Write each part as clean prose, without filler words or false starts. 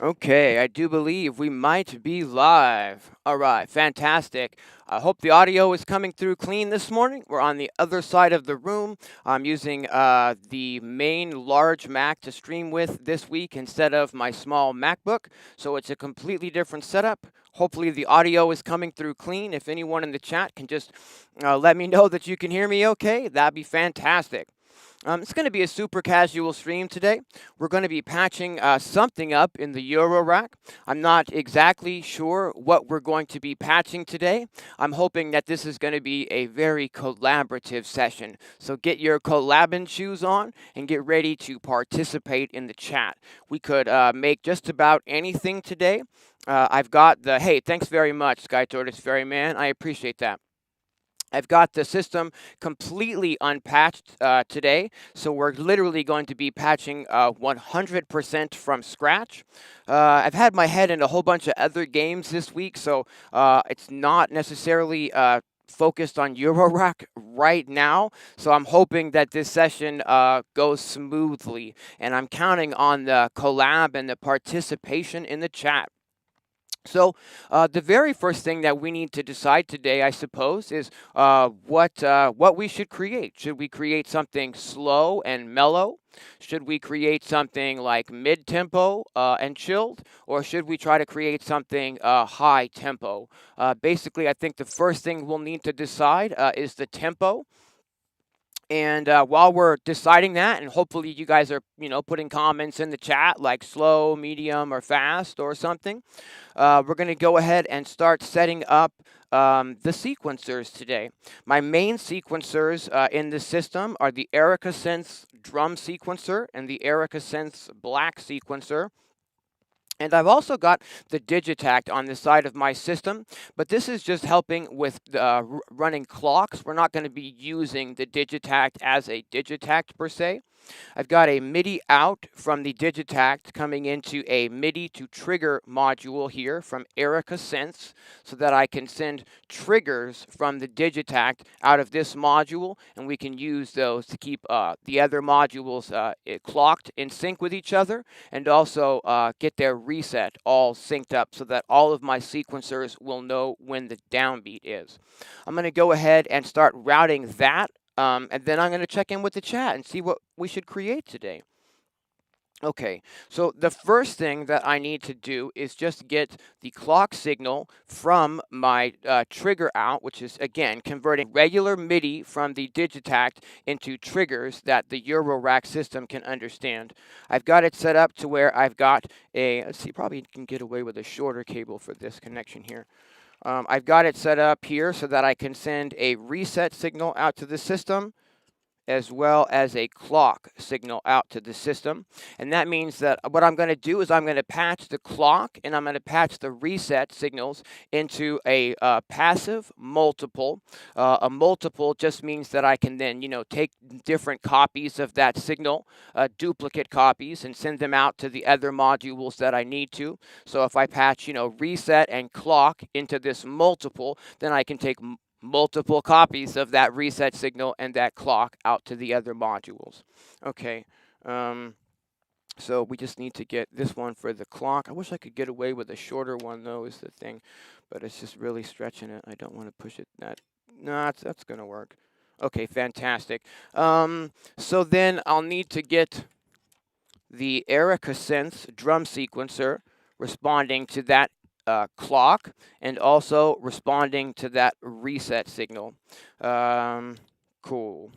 Okay, I do believe we might be live. All right, fantastic. I hope the audio is coming through clean this morning. We're on the other side of the room. I'm using the main large Mac to stream with this week instead of my small MacBook, so it's a completely different setup. Hopefully, the audio is coming through clean. If anyone in the chat can just let me know that you can hear me okay, that'd be fantastic. It's going to be a super casual stream today. We're going to be patching something up in the Eurorack. I'm not exactly sure what we're going to be patching today. I'm hoping that this is going to be a very collaborative session. So get your collabing shoes on and get ready to participate in the chat. We could make just about anything today. I've got the, hey, thanks very much, Sky Tortoise Ferryman. I appreciate that. I've got the system completely unpatched today, so we're literally going to be patching 100% from scratch. I've had my head in a whole bunch of other games this week, so it's not necessarily focused on Eurorack right now. So I'm hoping that this session goes smoothly, and I'm counting on the collab and the participation in the chat. So, the very first thing that we need to decide today, I suppose, is what we should create. Should we create something slow and mellow? Should we create something like mid-tempo and chilled, or should we try to create something high tempo? Basically, I think the first thing we'll need to decide is the tempo. And while we're deciding that, and hopefully you guys are, putting comments in the chat like slow, medium, or fast or something, we're going to go ahead and start setting up the sequencers today. My main sequencers in the system are the Synths drum sequencer and the Synths black sequencer. And I've also got the Digitakt on the side of my system, but this is just helping with running clocks. We're not going to be using the Digitakt as a Digitakt per se. I've got a MIDI out from the Digitakt coming into a MIDI to trigger module here from Synths so that I can send triggers from the Digitakt out of this module, and we can use those to keep the other modules clocked in sync with each other, and also get their reset all synced up so that all of my sequencers will know when the downbeat is. I'm going to go ahead and start routing that, and then I'm going to check in with the chat and see what we should create today. Okay, so the first thing that I need to do is just get the clock signal from my trigger out, which is, again, converting regular MIDI from the Digitakt into triggers that the Eurorack system can understand. I've got it set up to where I've got a, let's see, probably can get away with a shorter cable for this connection here. I've got it set up here so that I can send a reset signal out to the system, as well as a clock signal out to the system. And that means that what I'm going to do is I'm going to patch the clock and I'm going to patch the reset signals into a passive multiple. A multiple just means that I can then, take different copies of that signal, duplicate copies, and send them out to the other modules that I need to. So if I patch, reset and clock into this multiple, then I can take multiple copies of that reset signal and that clock out to the other modules. Okay, so we just need to get this one for the clock. I wish I could get away with a shorter one though, is the thing, but it's just really stretching it. I don't want to push it that. No, that's gonna work. Okay, fantastic. So then I'll need to get the Synths drum sequencer responding to that clock and also responding to that reset signal. Cool.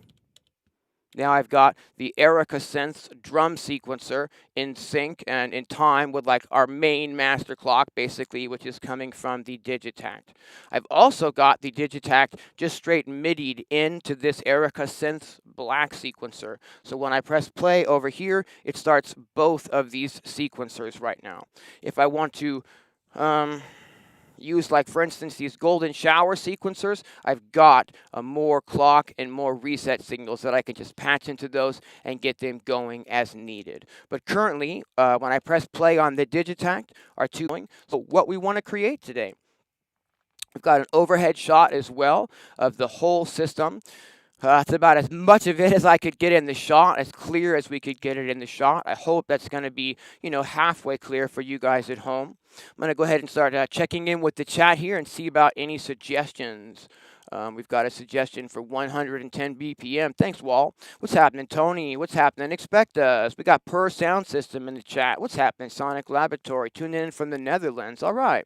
Now I've got the Synths drum sequencer in sync and in time with like our main master clock basically, which is coming from the Digitakt. I've also got the Digitakt just straight MIDI'd into this Synths black sequencer. So when I press play over here, it starts both of these sequencers right now. If I want to use, like, for instance, these golden shower sequencers, I've got more clock and more reset signals that I can just patch into those and get them going as needed. But currently, when I press play on the Digitakt, are two going. So what we want to create today. We've got an overhead shot as well of the whole system. That's about as much of it as I could get in the shot, as clear as we could get it in the shot. I hope that's going to be, halfway clear for you guys at home. I'm going to go ahead and start checking in with the chat here and see about any suggestions. We've got a suggestion for 110 BPM. Thanks, Walt. What's happening, Tony? What's happening? Expect us. We got Per Sound System in the chat. What's happening, Sonic Laboratory? Tuning in from the Netherlands. All right.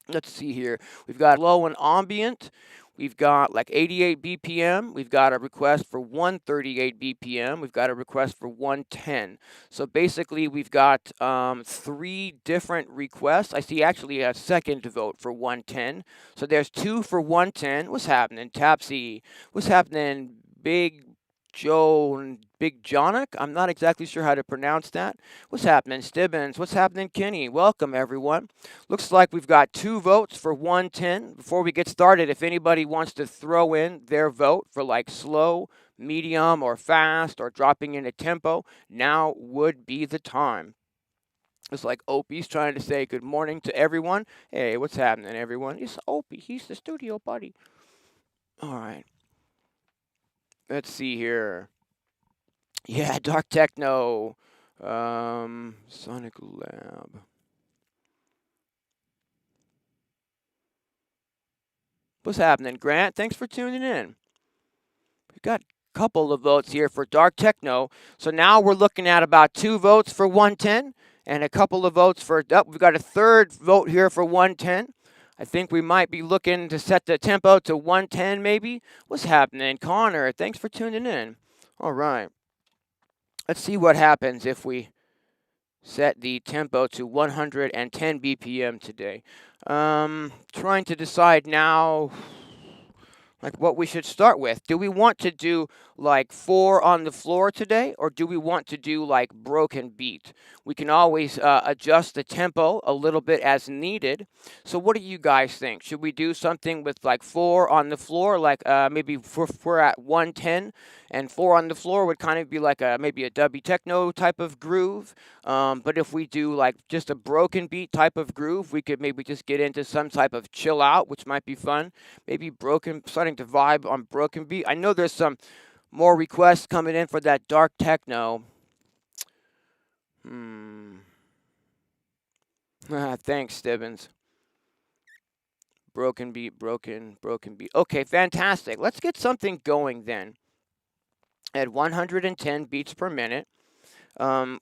Let's see here. We've got low and ambient. We've got like 88 BPM. We've got a request for 138 BPM. We've got a request for 110. So basically, we've got 3 different requests. I see actually a second vote for 110. So there's 2 for 110. What's happening, Tapsy? What's happening, Big Joe, Big Jonic? I'm not exactly sure how to pronounce that. What's happening, Stibbins? What's happening, Kenny? Welcome, everyone. Looks like we've got 2 votes for 110. Before we get started, if anybody wants to throw in their vote for like slow, medium, or fast, or dropping in a tempo, now would be the time. It's like Opie's trying to say good morning to everyone. Hey, what's happening, everyone? It's Opie. He's the studio buddy. All right. Let's see here. Yeah, Dark Techno. Sonic Lab. What's happening, Grant? Thanks for tuning in. We've got a couple of votes here for Dark Techno. So now we're looking at about 2 votes for 110 and a couple of votes for... Oh, we've got a third vote here for 110. I think we might be looking to set the tempo to 110 maybe. What's happening, Connor? Thanks for tuning in. All right. Let's see what happens if we set the tempo to 110 BPM today. Trying to decide now like what we should start with. Do we want to do like 4 on the floor today, or do we want to do like broken beat? We can always adjust the tempo a little bit as needed. So what do you guys think? Should we do something with like 4 on the floor, like maybe if we're at 110 and 4 on the floor would kind of be like maybe a dubby techno type of groove. But if we do like just a broken beat type of groove, we could maybe just get into some type of chill out, which might be fun. Maybe starting to vibe on broken beat. I know there's some more requests coming in for that dark techno. Thanks, Stibbins. Broken beat, broken beat. Okay, fantastic. Let's get something going then. At 110 beats per minute.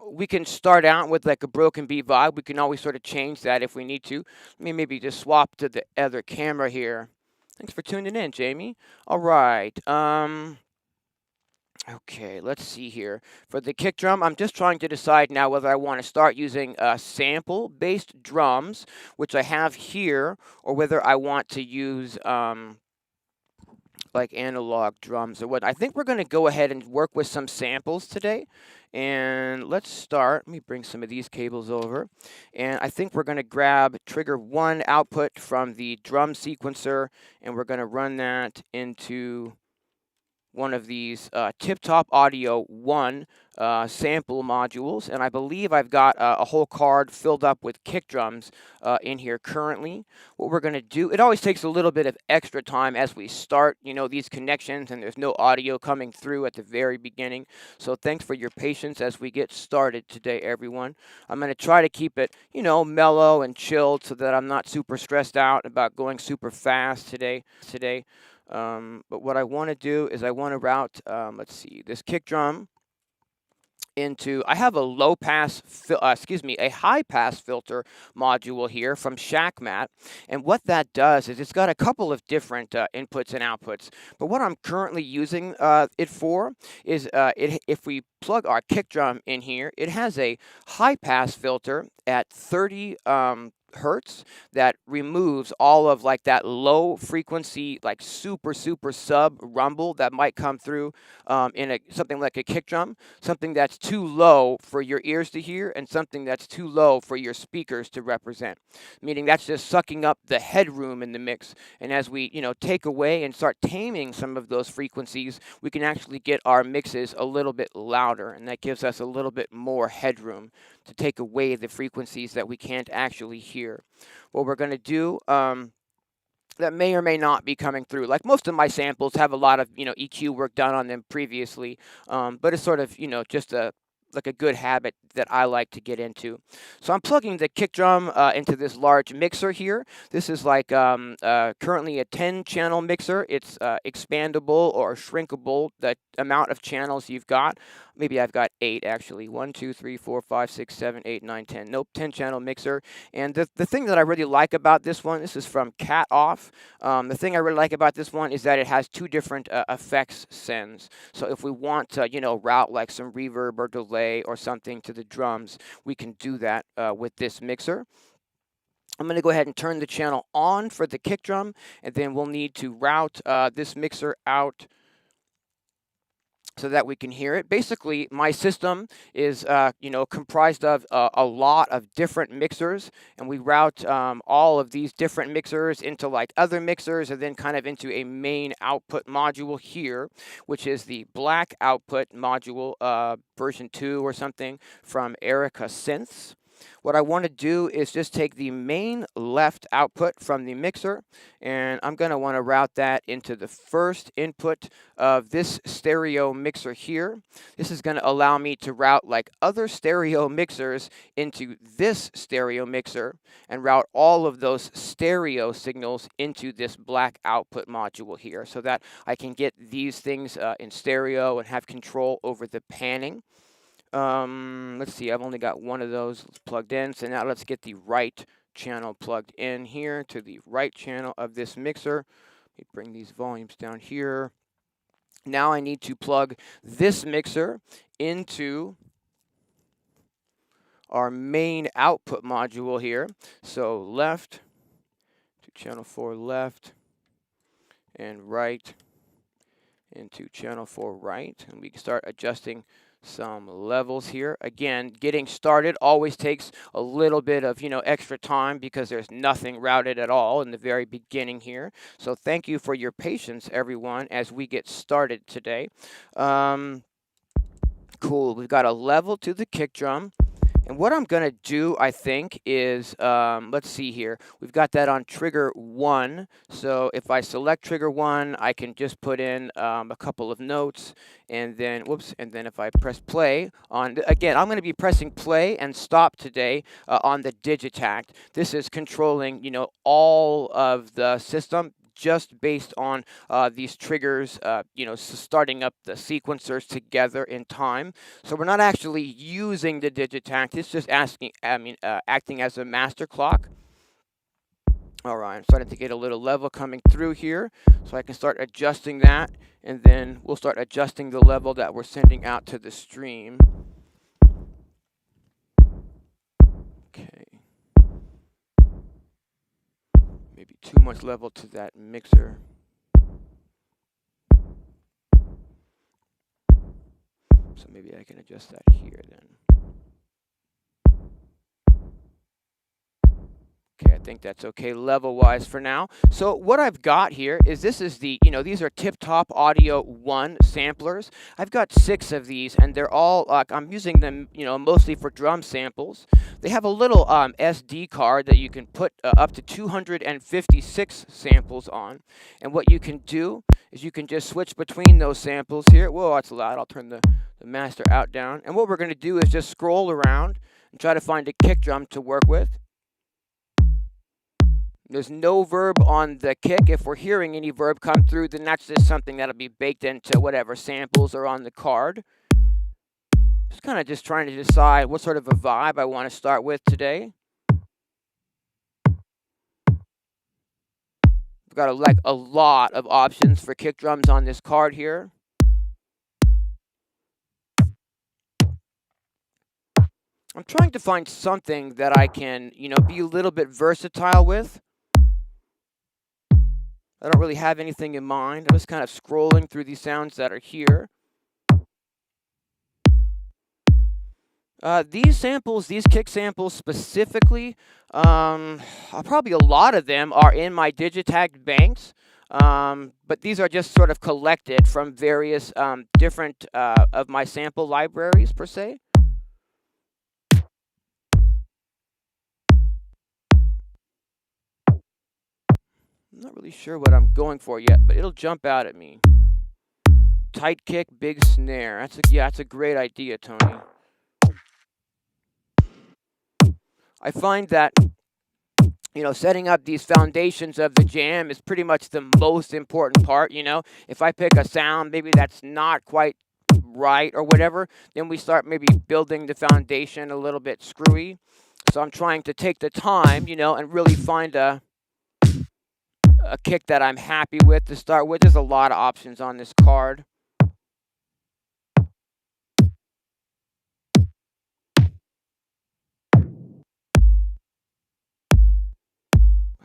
We can start out with like a broken beat vibe. We can always sort of change that if we need to. Let me maybe just swap to the other camera here. Thanks for tuning in, Jamie. All right. Okay, let's see here. For the kick drum, I'm just trying to decide now whether I want to start using sample-based drums, which I have here, or whether I want to use like analog drums or what. I think we're going to go ahead and work with some samples today. And let's start. Let me bring some of these cables over. And I think we're going to trigger 1 output from the drum sequencer, and we're going to run that into one of these Tip Top Audio 1 sample modules, and I believe I've got a whole card filled up with kick drums in here currently. What we're going to do, it always takes a little bit of extra time as we start, these connections, and there's no audio coming through at the very beginning. So thanks for your patience as we get started today, everyone. I'm going to try to keep it, mellow and chilled so that I'm not super stressed out about going super fast today. But what I want to do is I want to route, let's see, this kick drum into, I have a a high pass filter module here from ShackMat. And what that does is it's got a couple of different inputs and outputs. But what I'm currently using it for is if we plug our kick drum in here, it has a high pass filter at 30 hertz that removes all of like that low frequency, like super sub rumble that might come through in something like a kick drum, something that's too low for your ears to hear and something that's too low for your speakers to represent, meaning that's just sucking up the headroom in the mix. And as we take away and start taming some of those frequencies, we can actually get our mixes a little bit louder, and that gives us a little bit more headroom to take away the frequencies that we can't actually hear. What we're going to do that may or may not be coming through. Like most of my samples have a lot of, EQ work done on them previously, but it's sort of, just like a good habit that I like to get into. So I'm plugging the kick drum into this large mixer here. This is like currently a 10-channel mixer. It's expandable or shrinkable, the amount of channels you've got. Maybe I've got 8 actually. 1, 2, 3, 4, 5, 6, 7, 8, 9, 10. Nope, 10-channel mixer. And the thing that I really like about this one, this is from Cat Off. The thing I really like about this one is that it has 2 different effects sends. So if we want to, route like some reverb or delay or something to the drums, we can do that with this mixer. I'm going to go ahead and turn the channel on for the kick drum, and then we'll need to route this mixer out so that we can hear it. Basically, my system is, comprised of a lot of different mixers, and we route all of these different mixers into like other mixers, and then kind of into a main output module here, which is the black output module, version 2 or something from Erica Synths. What I want to do is just take the main left output from the mixer, and I'm going to want to route that into the first input of this stereo mixer here. This is going to allow me to route like other stereo mixers into this stereo mixer and route all of those stereo signals into this black output module here, so that I can get these things in stereo and have control over the panning. Let's see, I've only got one of those plugged in, so now let's get the right channel plugged in here to the right channel of this mixer. Let me bring these volumes down here. Now I need to plug this mixer into our main output module here. So left to channel 4 left, and right into channel 4 right, and we can start adjusting some levels here. Again, getting started always takes a little bit of, extra time because there's nothing routed at all in the very beginning here. So thank you for your patience, everyone, as we get started today. Cool, we've got a level to the kick drum. And what I'm going to do, I think, is, let's see here. We've got that on trigger 1. So if I select trigger 1, I can just put in a couple of notes. And then, and then if I press play on, again, I'm going to be pressing play and stop today on the Digitakt. This is controlling, all of the system, just based on these triggers, starting up the sequencers together in time. So we're not actually using the Digitakt. It's just acting as a master clock. All right, I'm starting to get a little level coming through here, so I can start adjusting that, and then we'll start adjusting the level that we're sending out to the stream. Okay. Maybe too much level to that mixer. So maybe I can adjust that here then. Okay, I think that's okay level-wise for now. So what I've got here is this is the, these are Tip Top Audio 1 samplers. I've got 6 of these, and they're all, I'm using them, mostly for drum samples. They have a little SD card that you can put up to 256 samples on. And what you can do is you can just switch between those samples here. Whoa, that's loud. I'll turn the master out down. And what we're going to do is just scroll around and try to find a kick drum to work with. There's no verb on the kick. If we're hearing any verb come through, then that's just something that'll be baked into whatever samples are on the card. Just kind of just trying to decide what sort of a vibe I want to start with today. We've got a lot of options for kick drums on this card here. I'm trying to find something that I can, be a little bit versatile with. I don't really have anything in mind. I'm just kind of scrolling through these sounds that are here. These samples, these kick samples specifically, probably a lot of them are in my Digitakt banks, but these are just sort of collected from various different of my sample libraries, per se. I'm not really sure what I'm going for yet, but it'll jump out at me. Tight kick, big snare. That's a great idea, Tony. I find that, you know, setting up these foundations of the jam is pretty much the most important part, you know. If I pick a sound, maybe that's not quite right or whatever, then we start maybe building the foundation a little bit screwy. So I'm trying to take the time, you know, and really find a kick that I'm happy with to start with. There's a lot of options on this card.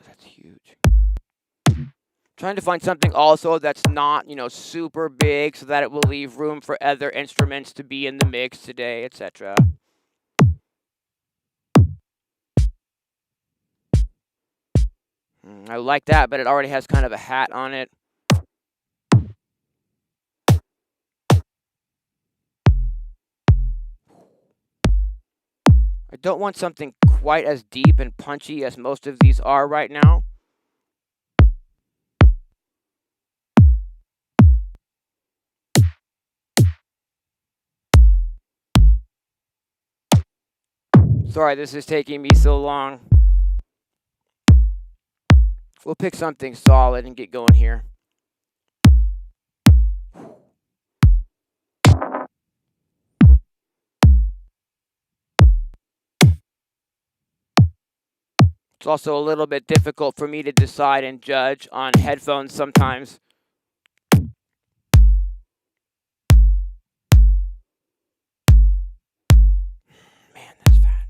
That's huge. Trying to find something also that's not, you know, super big so that it will leave room for other instruments to be in the mix today, etc. I like that, but it already has kind of a hat on it. I don't want something quite as deep and punchy as most of these are right now. Sorry, this is taking me so long. We'll pick something solid and get going here. It's also a little bit difficult for me to decide and judge on headphones sometimes. Man, that's fat.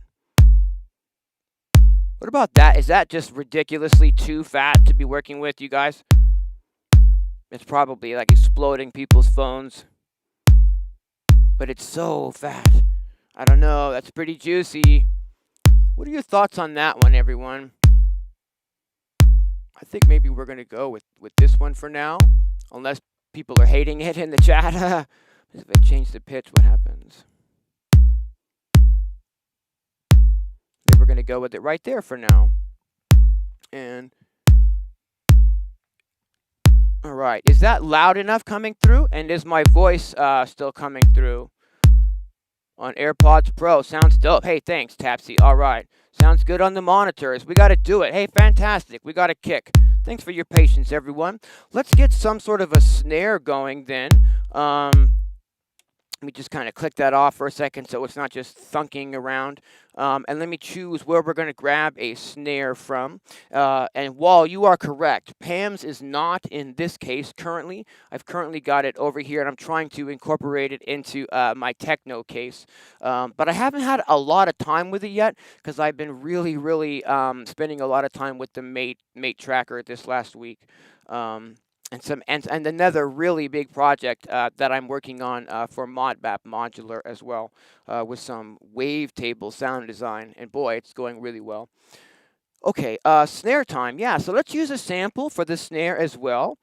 What about that? Is that just ridiculously too fat to be working with, you guys? It's probably like exploding people's phones. But it's so fat. I don't know. That's pretty juicy. What are your thoughts on that one, everyone? I think maybe we're going to go with this one for now. Unless people are hating it in the chat. If I change the pitch, what happens? Then we're going to go with it right there for now. And all right, is that loud enough coming through? And is my voice still coming through on AirPods Pro? Sounds dope. Hey, thanks, Tapsy. All right, sounds good on the monitors. We got to do it. Hey, fantastic. We got a kick. Thanks for your patience, everyone. Let's get some sort of a snare going then. Let me just kind of click that off for a second so it's not just thunking around. And let me choose where we're going to grab a snare from. And Wall, you are correct. Pam's is not in this case currently. I've currently got it over here, and I'm trying to incorporate it into my techno case. But I haven't had a lot of time with it yet because I've been really spending a lot of time with the Mate tracker this last week. And another really big project that I'm working on for Modbap Modular as well, with some wavetable sound design, and boy, it's going really well. Okay, snare time. Yeah, so let's use a sample for the snare as well.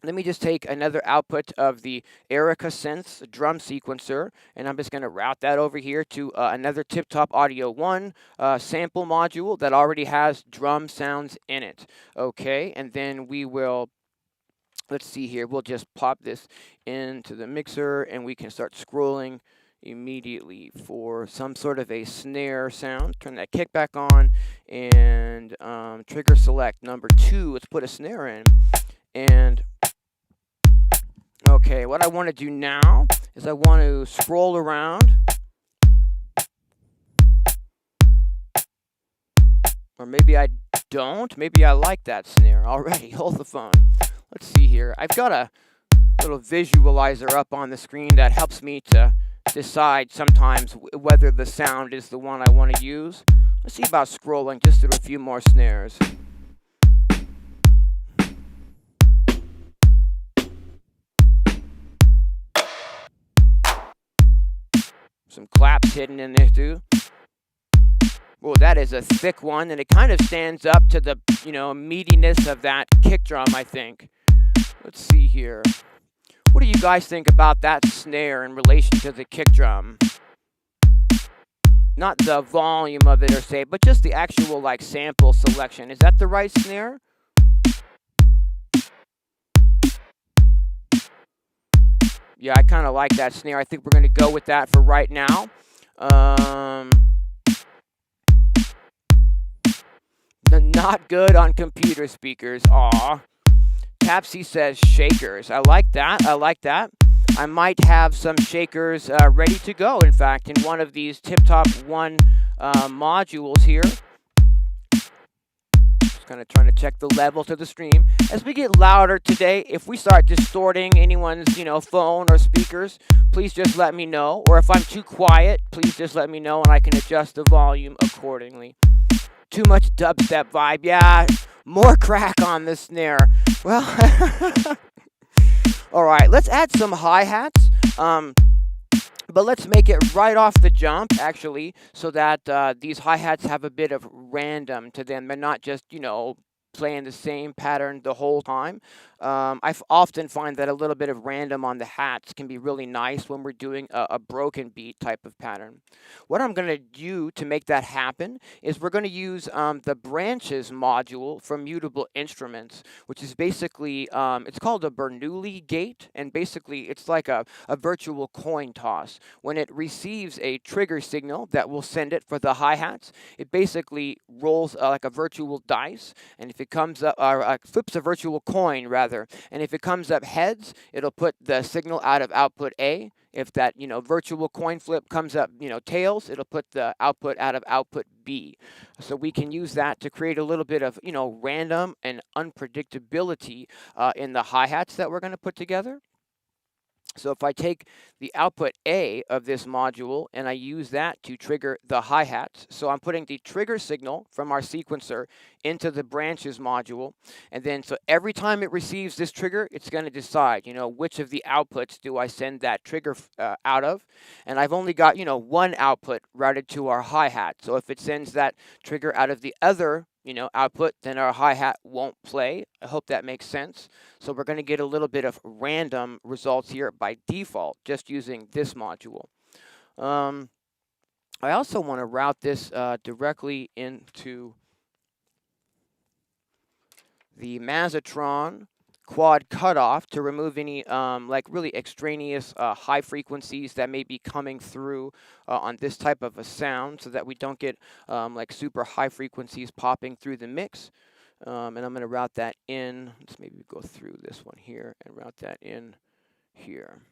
Let me just take another output of the Erica Synths drum sequencer, and I'm just going to route that over here to another Tip Top Audio 1 sample module that already has drum sounds in it. Okay, and then we will. Let's see here, we'll just pop this into the mixer and we can start scrolling immediately for some sort of a snare sound. Turn that kick back on and trigger select number 2. Let's put a snare in. And okay, what I want to do now is I want to scroll around. Or maybe I don't. Maybe I like that snare already. Hold the phone. Let's see here. I've got a little visualizer up on the screen that helps me to decide sometimes whether the sound is the one I want to use. Let's see about scrolling just through a few more snares. Some claps hidden in there too. Oh, that is a thick one, and it kind of stands up to the, you know, meatiness of that kick drum, I think. Let's see here. What do you guys think about that snare in relation to the kick drum? Not the volume of it or say, but just the actual like sample selection. Is that the right snare? Yeah, I kind of like that snare. I think we're going to go with that for right now. Not good on computer speakers. Aw. Tapsy says shakers. I like that. I like that. I might have some shakers ready to go, in fact, in one of these Tip-Top 1 modules here. Just kind of trying to check the level to the stream. As we get louder today, if we start distorting anyone's, phone or speakers, please just let me know. Or if I'm too quiet, please just let me know and I can adjust the volume accordingly. Too much dubstep vibe. Yeah, more crack on the snare. Well, all right, let's add some hi-hats. But let's make it right off the jump, actually, so that these hi-hats have a bit of random to them. They're not just, playing the same pattern the whole time. I often find that a little bit of random on the hats can be really nice when we're doing a broken beat type of pattern. What I'm going to do to make that happen is we're going to use the branches module from Mutable Instruments, which is basically, it's called a Bernoulli gate, and basically it's like a virtual coin toss. When it receives a trigger signal that will send it for the hi-hats, it basically rolls like a virtual dice, and if it comes up, flips a virtual coin rather, and if it comes up heads, it'll put the signal out of output A. If that, virtual coin flip comes up, tails, it'll put the output out of output B. So we can use that to create a little bit of, random and unpredictability in the hi-hats that we're going to put together. So if I take the output A of this module and I use that to trigger the hi-hats, so I'm putting the trigger signal from our sequencer into the branches module, and then so every time it receives this trigger, it's going to decide, which of the outputs do I send that trigger out of, and I've only got, one output routed to our hi-hat. So if it sends that trigger out of the other output, then our hi-hat won't play. I hope that makes sense. So we're going to get a little bit of random results here by default, just using this module. I also want to route this directly into the Mazzatron quad cutoff to remove any like really extraneous high frequencies that may be coming through on this type of a sound, so that we don't get like super high frequencies popping through the mix. And I'm going to route that in. Let's maybe go through this one here and route that in here.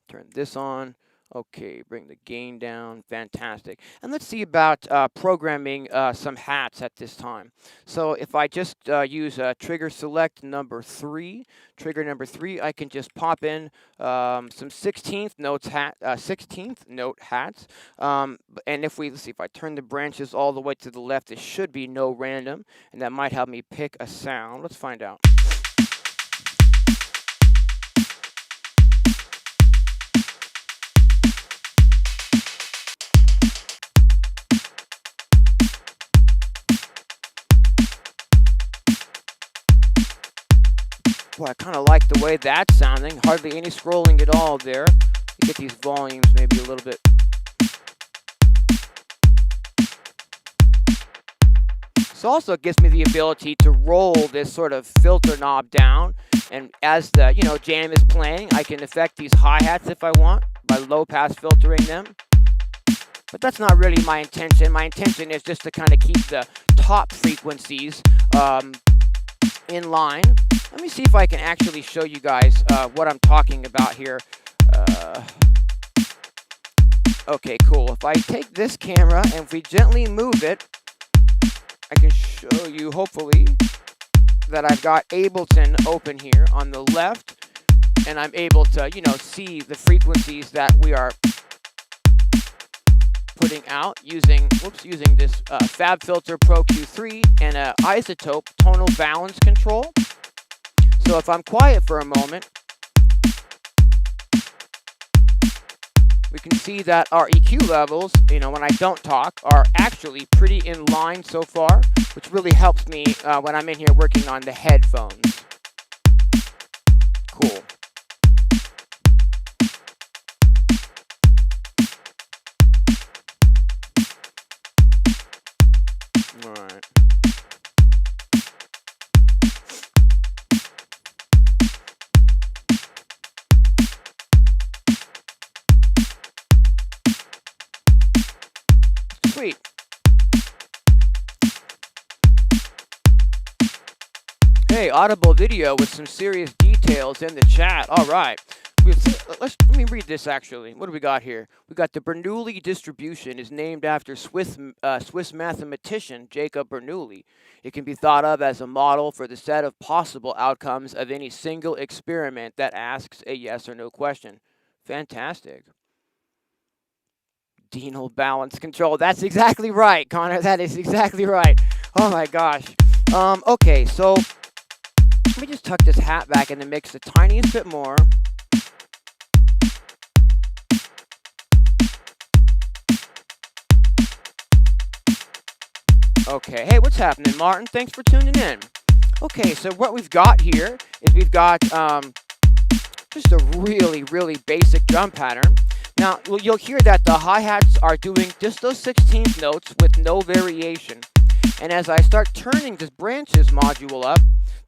Turn this on. Okay, bring the gain down. Fantastic. And let's see about programming some hats at this time. So if I just use trigger select number 3, trigger number 3, I can just pop in some 16th note hats. And if let's see, if I turn the branches all the way to the left, there should be no random, and that might help me pick a sound. Let's find out. Boy, I kind of like the way that's sounding. Hardly any scrolling at all there. You get these volumes maybe a little bit. This also gives me the ability to roll this sort of filter knob down. And as the, jam is playing, I can affect these hi-hats if I want by low-pass filtering them. But that's not really my intention. My intention is just to kind of keep the top frequencies in line. Let me see if I can actually show you guys what I'm talking about here. Okay, cool. If I take this camera and if we gently move it, I can show you, hopefully, that I've got Ableton open here on the left, and I'm able to, see the frequencies that we are putting out using this FabFilter Pro Q3 and an Isotope tonal balance control. So if I'm quiet for a moment, we can see that our EQ levels, when I don't talk, are actually pretty in line so far, which really helps me when I'm in here working on the headphones. Cool. All right. Hey, audible video with some serious details in the chat. All right. Let me read this actually. What do we got here? We got the Bernoulli distribution is named after Swiss mathematician Jacob Bernoulli. It can be thought of as a model for the set of possible outcomes of any single experiment that asks a yes or no question. Fantastic. Denal balance control. That's exactly right, Connor. That is exactly right. Oh my gosh. Okay, so let me just tuck this hat back in the mix the tiniest bit more. Okay, hey, what's happening, Martin? Thanks for tuning in. Okay, so what we've got here is we've got just a really, really basic drum pattern. Now, you'll hear that the hi-hats are doing just those 16th notes with no variation. And as I start turning this branches module up,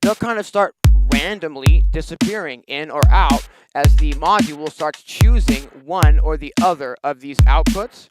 they'll kind of start randomly disappearing in or out as the module starts choosing one or the other of these outputs.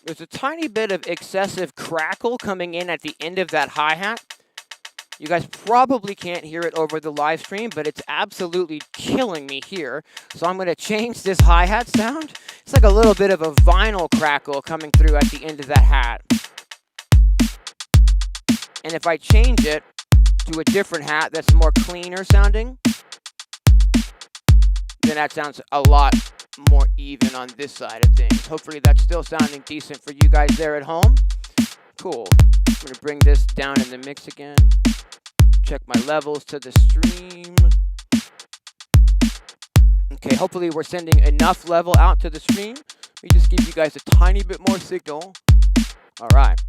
There's a tiny bit of excessive crackle coming in at the end of that hi-hat. You guys probably can't hear it over the live stream, but it's absolutely killing me here. So I'm going to change this hi-hat sound. It's like a little bit of a vinyl crackle coming through at the end of that hat. And if I change it to a different hat that's more cleaner sounding, then that sounds a lot more even on this side of things. Hopefully that's still sounding decent for you guys there at home. Cool. I'm going to bring this down in the mix again. Check my levels to the stream. Okay, hopefully we're sending enough level out to the stream. Let me just give you guys a tiny bit more signal. All right.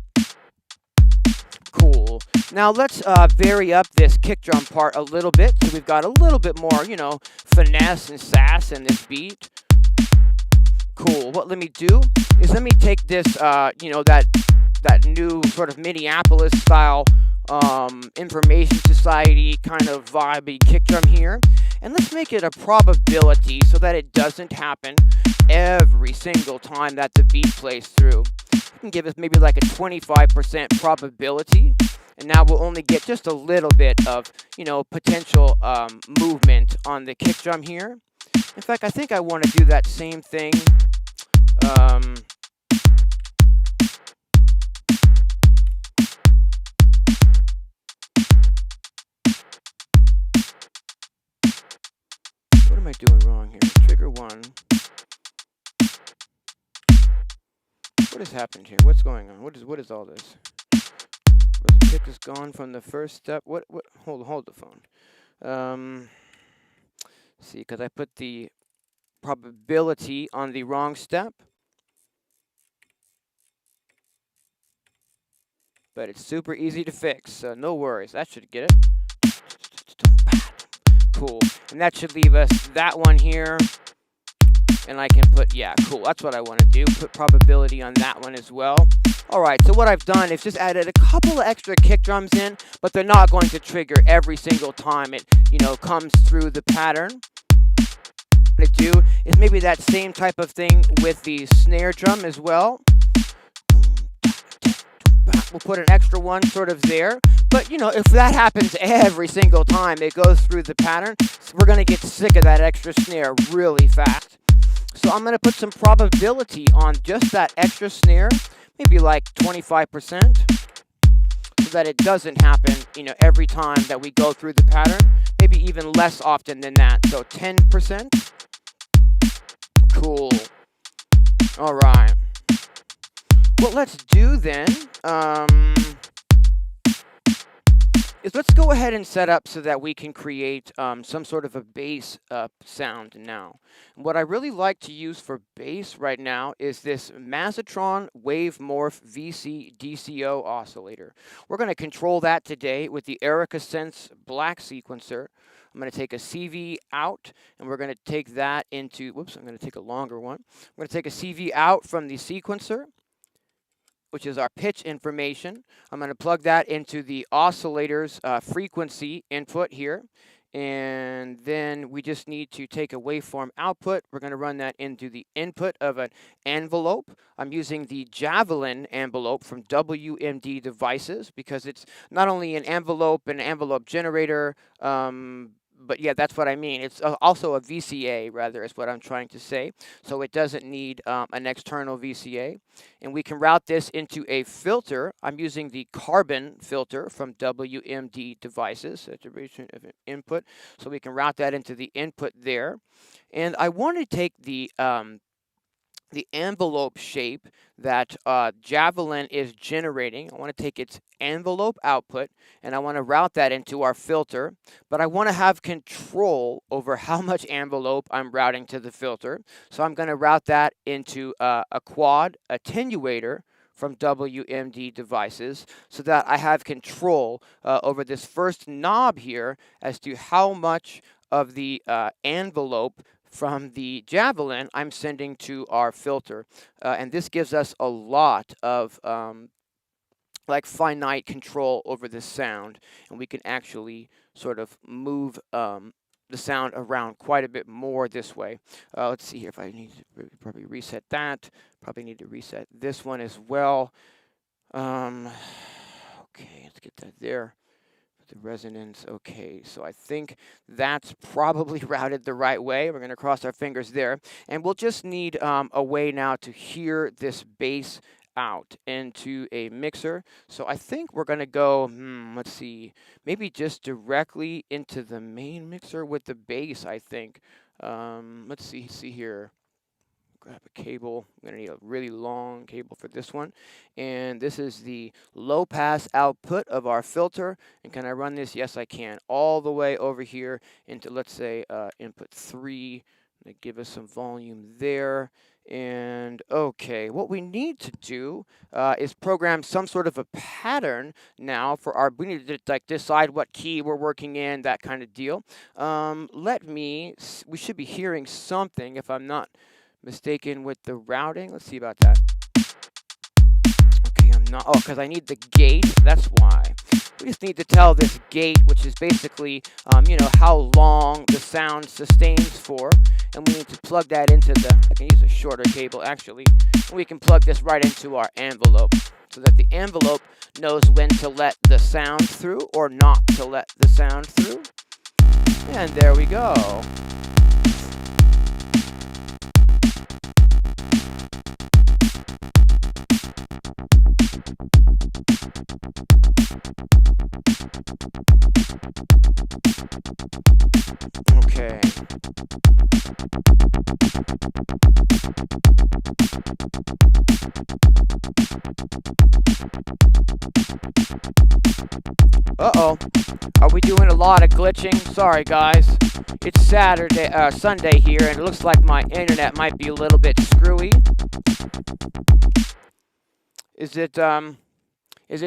Cool. Now let's vary up this kick drum part a little bit so we've got a little bit more, you know, finesse and sass in this beat. Cool. What let me do is let me take this, you know, that new sort of Minneapolis style information society kind of vibey kick drum here, and let's make it a probability so that it doesn't happen every single time that the beat plays through. You can give us maybe like a 25% probability, and now we'll only get just a little bit of, you know, potential movement on the kick drum here. In fact, I think I want to do that same thing. What am I doing wrong here? Trigger 1. What has happened here? What's going on? What is all this? The kick is gone from the first step. What? Hold the phone. See, because I put the probability on the wrong step. But it's super easy to fix, so no worries. That should get it. Cool. And that should leave us that one here. And I can put, yeah, cool. That's what I want to do. Put probability on that one as well. All right, so what I've done is just added a couple of extra kick drums in, but they're not going to trigger every single time it, you know, comes through the pattern. What I do is maybe that same type of thing with the snare drum as well. We'll put an extra one sort of there. But, you know, if that happens every single time it goes through the pattern, we're going to get sick of that extra snare really fast. So I'm going to put some probability on just that extra snare, maybe like 25%, so that it doesn't happen, you know, every time that we go through the pattern, maybe even less often than that. So 10%. Cool. All right. What let's do then, is let's go ahead and set up so that we can create some sort of a bass sound now. What I really like to use for bass right now is this Mazzatron Wave Morph VCDCO oscillator. We're going to control that today with the Synths black sequencer. I'm going to take a CV out, and we're going to take that into, whoops, I'm going to take a longer one. I'm going to take a CV out from the sequencer, which is our pitch information. I'm going to plug that into the oscillator's frequency input here. And then we just need to take a waveform output. We're going to run that into the input of an envelope. I'm using the Javelin envelope from WMD Devices because it's not only an envelope generator, but yeah, that's what I mean. It's also a VCA, rather, is what I'm trying to say. So it doesn't need an external VCA. And we can route this into a filter. I'm using the carbon filter from WMD Devices, saturation of an input. So we can route that into the input there. And I want to take the envelope shape that Javelin is generating. I want to take its envelope output and I want to route that into our filter, but I want to have control over how much envelope I'm routing to the filter. So I'm going to route that into a quad attenuator from WMD Devices so that I have control over this first knob here as to how much of the envelope from the Javelin I'm sending to our filter. And this gives us a lot of like finite control over the sound, and we can actually sort of move the sound around quite a bit more this way. Let's see here if I need to probably reset that. Probably need to reset this one as well. Okay, let's get that there. The resonance, okay, so I think that's probably routed the right way. We're going to cross our fingers there, and we'll just need a way now to hear this bass out into a mixer. So I think we're going to go, let's see, maybe just directly into the main mixer with the bass, I think. Let's see here. Grab a cable. I'm going to need a really long cable for this one. And this is the low pass output of our filter. And can I run this? Yes, I can. All the way over here into, let's say, input 3. Give us some volume there. And okay, what we need to do is program some sort of a pattern now for our, we need to like decide what key we're working in, that kind of deal. We should be hearing something if I'm not mistaken with the routing. Let's see about that. Okay, I'm not, because I need the gate, that's why. We just need to tell this gate, which is basically, how long the sound sustains for. And we need to plug that into I can use a shorter cable actually. And we can plug this right into our envelope so that the envelope knows when to let the sound through or not to let the sound through. And there we go. Okay. Uh-oh. Are we doing a lot of glitching? Sorry, guys. It's Sunday here, and it looks like my internet might be a little bit screwy. Is it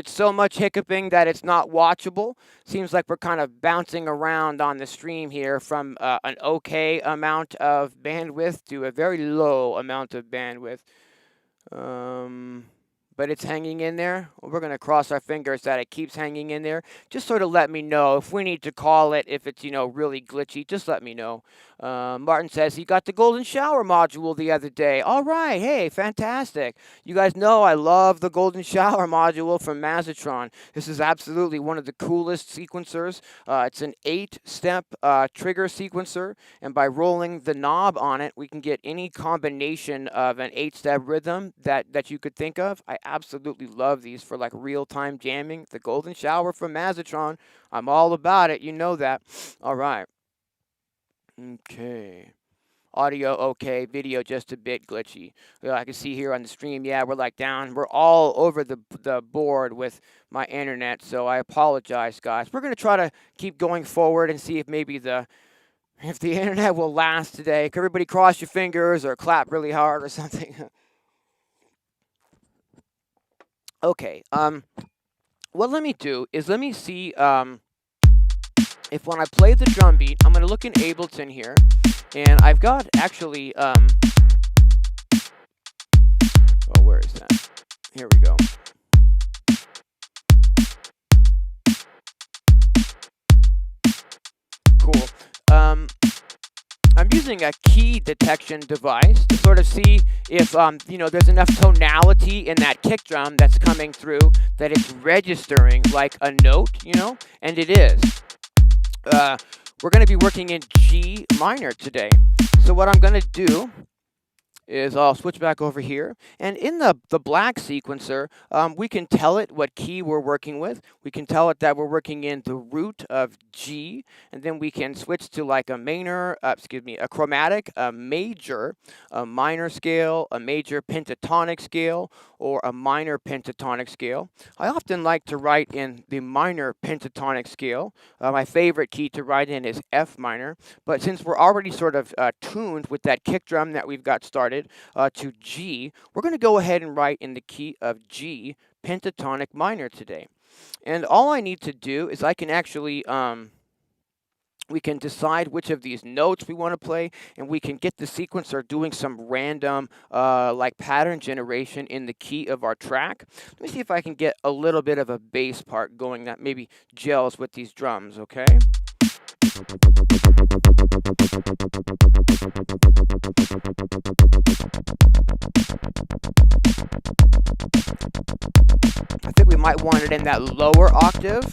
so much hiccuping that it's not watchable? Seems like we're kind of bouncing around on the stream here from an okay amount of bandwidth to a very low amount of bandwidth. But it's hanging in there. We're going to cross our fingers that it keeps hanging in there. Just sort of let me know if we need to call it, if it's, really glitchy, just let me know. Martin says he got the golden shower module the other day. All right. Hey, fantastic. You guys know I love the golden shower module from Mazzatron. This is absolutely one of the coolest sequencers. It's an 8-step trigger sequencer, and by rolling the knob on it, we can get any combination of an 8-step rhythm that you could think of. I absolutely love these for like real-time jamming. The golden shower from Mazzatron. I'm all about it. You know that. All right. Okay. audio okay, video just a bit glitchy. I can see here on the stream, yeah, we're like down. We're all over the board with my internet, so I apologize, guys. We're going to try to keep going forward and see if maybe if the internet will last today. Can everybody cross your fingers or clap really hard or something? Okay, what let me do is let me see if when I play the drum beat, I'm going to look in Ableton here, and I've got actually, oh, where is that? Here we go. Cool. I'm using a key detection device to sort of see if, you know, there's enough tonality in that kick drum that's coming through that it's registering like a note, you know, and it is. We're going to be working in G minor today. So what I'm going to do is I'll switch back over here. And in the black sequencer, we can tell it what key we're working with. We can tell it that we're working in the root of G. And then we can switch to like a minor, a chromatic, a major, a minor scale, a major pentatonic scale, or a minor pentatonic scale. I often like to write in the minor pentatonic scale. My favorite key to write in is F minor. But since we're already sort of tuned with that kick drum that we've got started, to G, we're going to go ahead and write in the key of G pentatonic minor today. And all I need to do is I can actually, we can decide which of these notes we want to play, and we can get the sequencer doing some random like pattern generation in the key of our track. Let me see if I can get a little bit of a bass part going that maybe gels with these drums, okay? I think we might want it in that lower octave.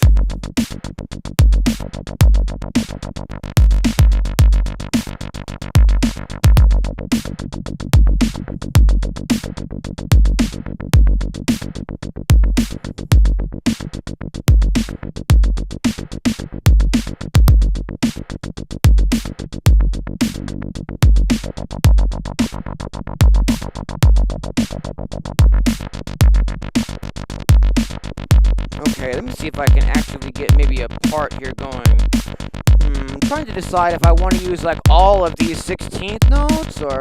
Okay, let me see if I can actually get maybe a part here going. I'm trying to decide if I want to use like all of these 16th notes or...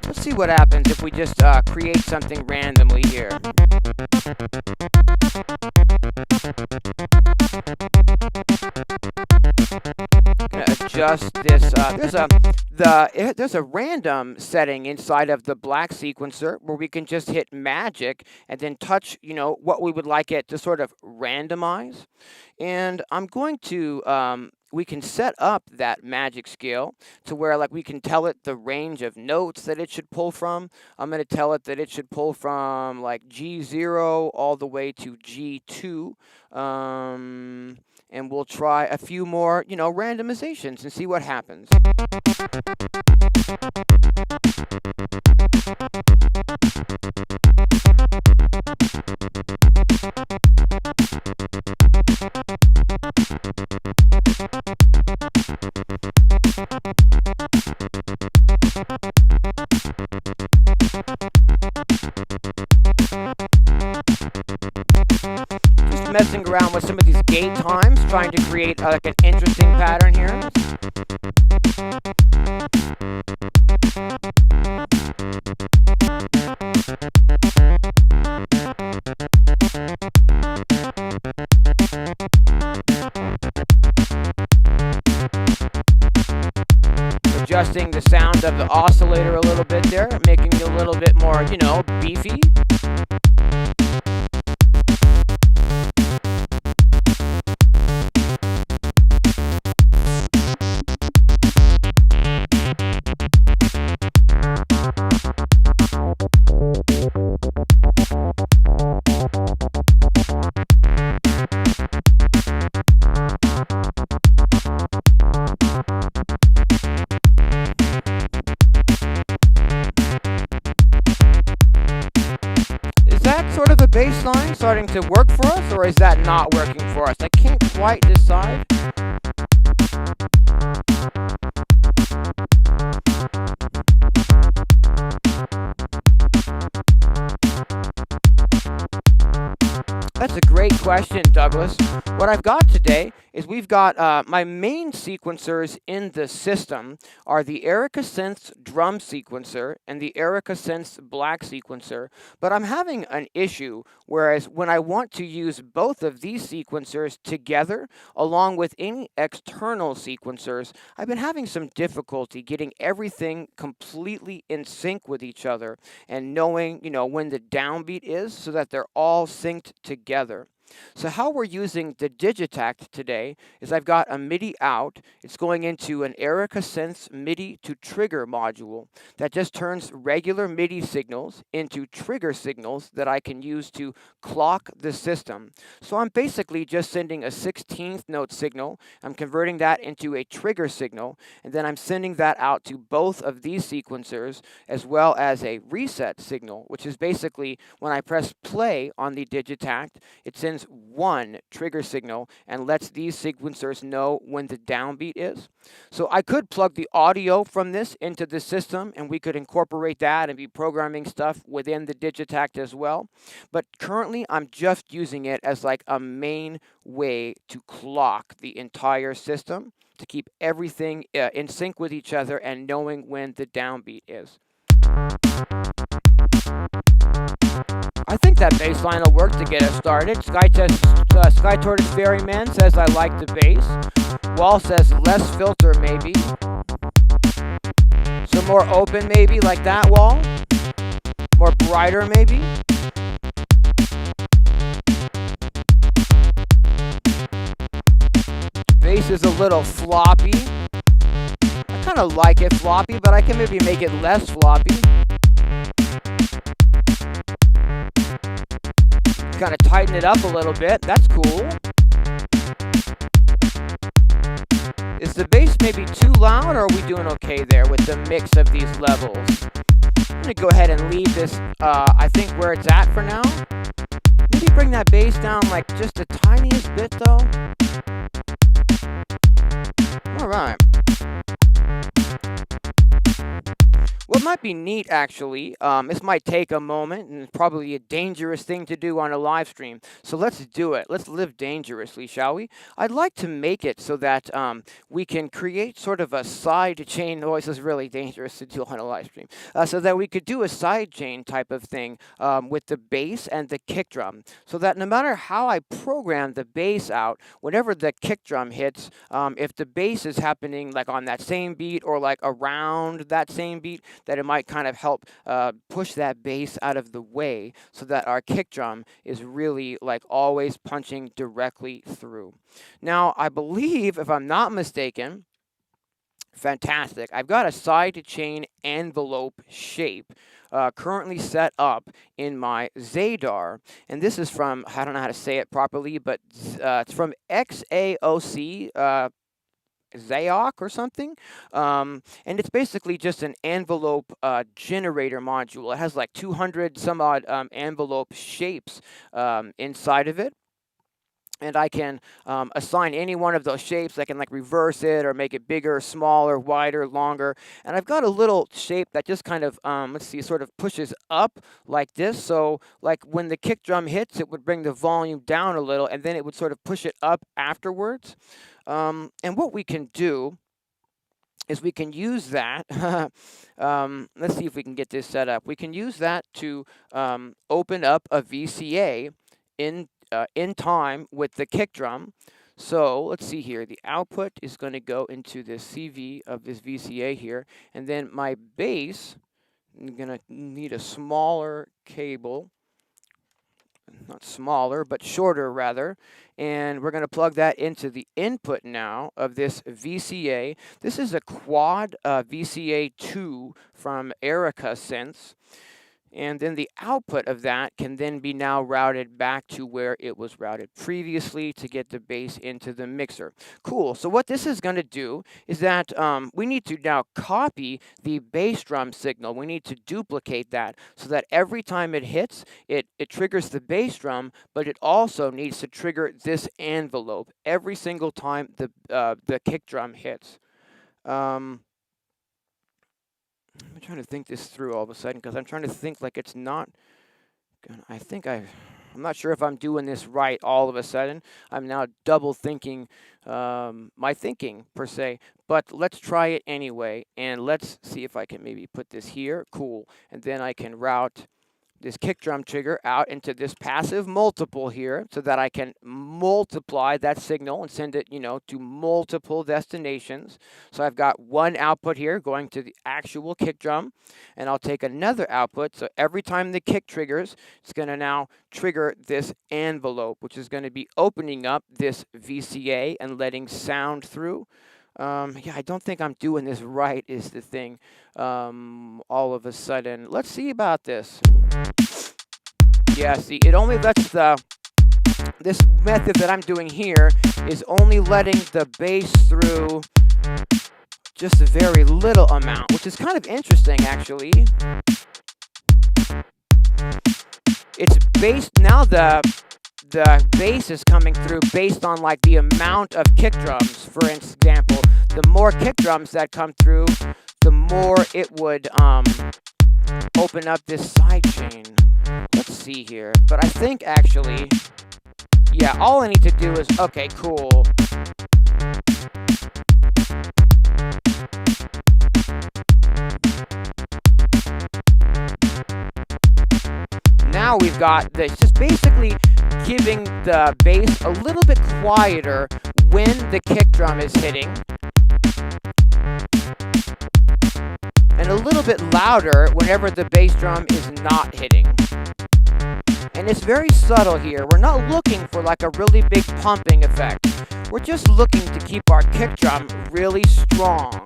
Let's see what happens if we just create something randomly here. Adjust this. There's a random setting inside of the black sequencer where we can just hit magic and then touch, you know, what we would like it to sort of randomize. And I'm going to we can set up that magic scale to where like we can tell it the range of notes that it should pull from. I'm going to tell it that it should pull from like G0 all the way to G2. And we'll try a few more, you know, randomizations and see what happens. Messing around with some of these gate times, trying to create like an interesting pattern here. Adjusting the sound of the oscillator a little bit there, making it a little bit more, you know, beefy. bass line starting to work for us, or is that not working for us? I can't quite decide. That's a great question, Douglas. What I've got today is we've got my main sequencers in the system are the Erica Synths drum sequencer and the Erica Synths black sequencer, but I'm having an issue, whereas when I want to use both of these sequencers together along with any external sequencers, I've been having some difficulty getting everything completely in sync with each other and knowing, when the downbeat is so that they're all synced together. So how we're using the Digitakt today is I've got a MIDI out. It's going into an Erica Synths MIDI to trigger module that just turns regular MIDI signals into trigger signals that I can use to clock the system. So I'm basically just sending a 16th note signal. I'm converting that into a trigger signal, and then I'm sending that out to both of these sequencers as well as a reset signal, which is basically when I press play on the Digitakt, it sends one trigger signal and lets these sequencers know when the downbeat is. So I could plug the audio from this into the system and we could incorporate that and be programming stuff within the Digitakt as well. But currently I'm just using it as like a main way to clock the entire system to keep everything in sync with each other and knowing when the downbeat is. I think that bass line will work to get us started. Sky Tortoise Ferryman says I like the bass. Wall says less filter maybe. Some more open maybe, like that, Wall. More brighter maybe. Bass is a little floppy. I kind of like it floppy, but I can maybe make it less floppy. Kind of tighten it up a little bit. That's cool. Is the bass maybe too loud, or are we doing okay there with the mix of these levels? I'm going to go ahead and leave this, I think, where it's at for now. Maybe bring that bass down like just the tiniest bit, though. All right. What might be neat, actually, this might take a moment, and it's probably a dangerous thing to do on a live stream. So let's do it. Let's live dangerously, shall we? I'd like to make it so that we can create sort of a sidechain. Oh, this is really dangerous to do on a live stream. So that we could do a sidechain type of thing with the bass and the kick drum. So that no matter how I program the bass out, whenever the kick drum hits, if the bass is happening like on that same beat or like around that same beat, that it might kind of help push that bass out of the way so that our kick drum is really like always punching directly through. Now, I believe, if I'm not mistaken, fantastic, I've got a sidechain envelope shape currently set up in my Zadar, and this is from, I don't know how to say it properly, but it's from XAOC, Zayoc or something, and it's basically just an envelope generator module. It has like 200 some odd envelope shapes inside of it. And I can assign any one of those shapes. I can like reverse it or make it bigger, smaller, wider, longer. And I've got a little shape that just kind of, let's see, sort of pushes up like this. So like when the kick drum hits, it would bring the volume down a little, and then it would sort of push it up afterwards. And what we can do is we can use that. Let's see if we can get this set up. We can use that to open up a VCA in time with the kick drum. So let's see here. The output is going to go into the CV of this VCA here. And then my bass, I'm going to need a smaller cable. Not smaller, but shorter rather. And we're going to plug that into the input now of this VCA. This is a quad VCA 2 from Erica Synths. And then the output of that can then be now routed back to where it was routed previously to get the bass into the mixer. Cool. So what this is going to do is that we need to now copy the bass drum signal. We need to duplicate that so that every time it hits, it triggers the bass drum, but it also needs to trigger this envelope every single time the kick drum hits. I'm trying to think this through all of a sudden because I'm trying to think like it's not gonna, I'm not sure if I'm doing this right all of a sudden. I'm now double thinking my thinking per se, but let's try it anyway. And let's see if I can maybe put this here. Cool. And then I can route this kick drum trigger out into this passive multiple here so that I can multiply that signal and send it, to multiple destinations. So I've got one output here going to the actual kick drum, and I'll take another output. So every time the kick triggers, it's going to now trigger this envelope, which is going to be opening up this VCA and letting sound through. Yeah, I don't think I'm doing this right is the thing. All of a sudden, let's see about this. Yeah, see, it only lets this method that I'm doing here is only letting the bass through just a very little amount, which is kind of interesting, actually. It's based, now the bass is coming through based on like the amount of kick drums. For example, the more kick drums that come through, the more it would open up this sidechain. Let's see here. But I think actually, yeah, all I need to do is, okay, cool. Now we've got this, just basically giving the bass a little bit quieter when the kick drum is hitting, and a little bit louder whenever the bass drum is not hitting. And it's very subtle here. We're not looking for like a really big pumping effect. We're just looking to keep our kick drum really strong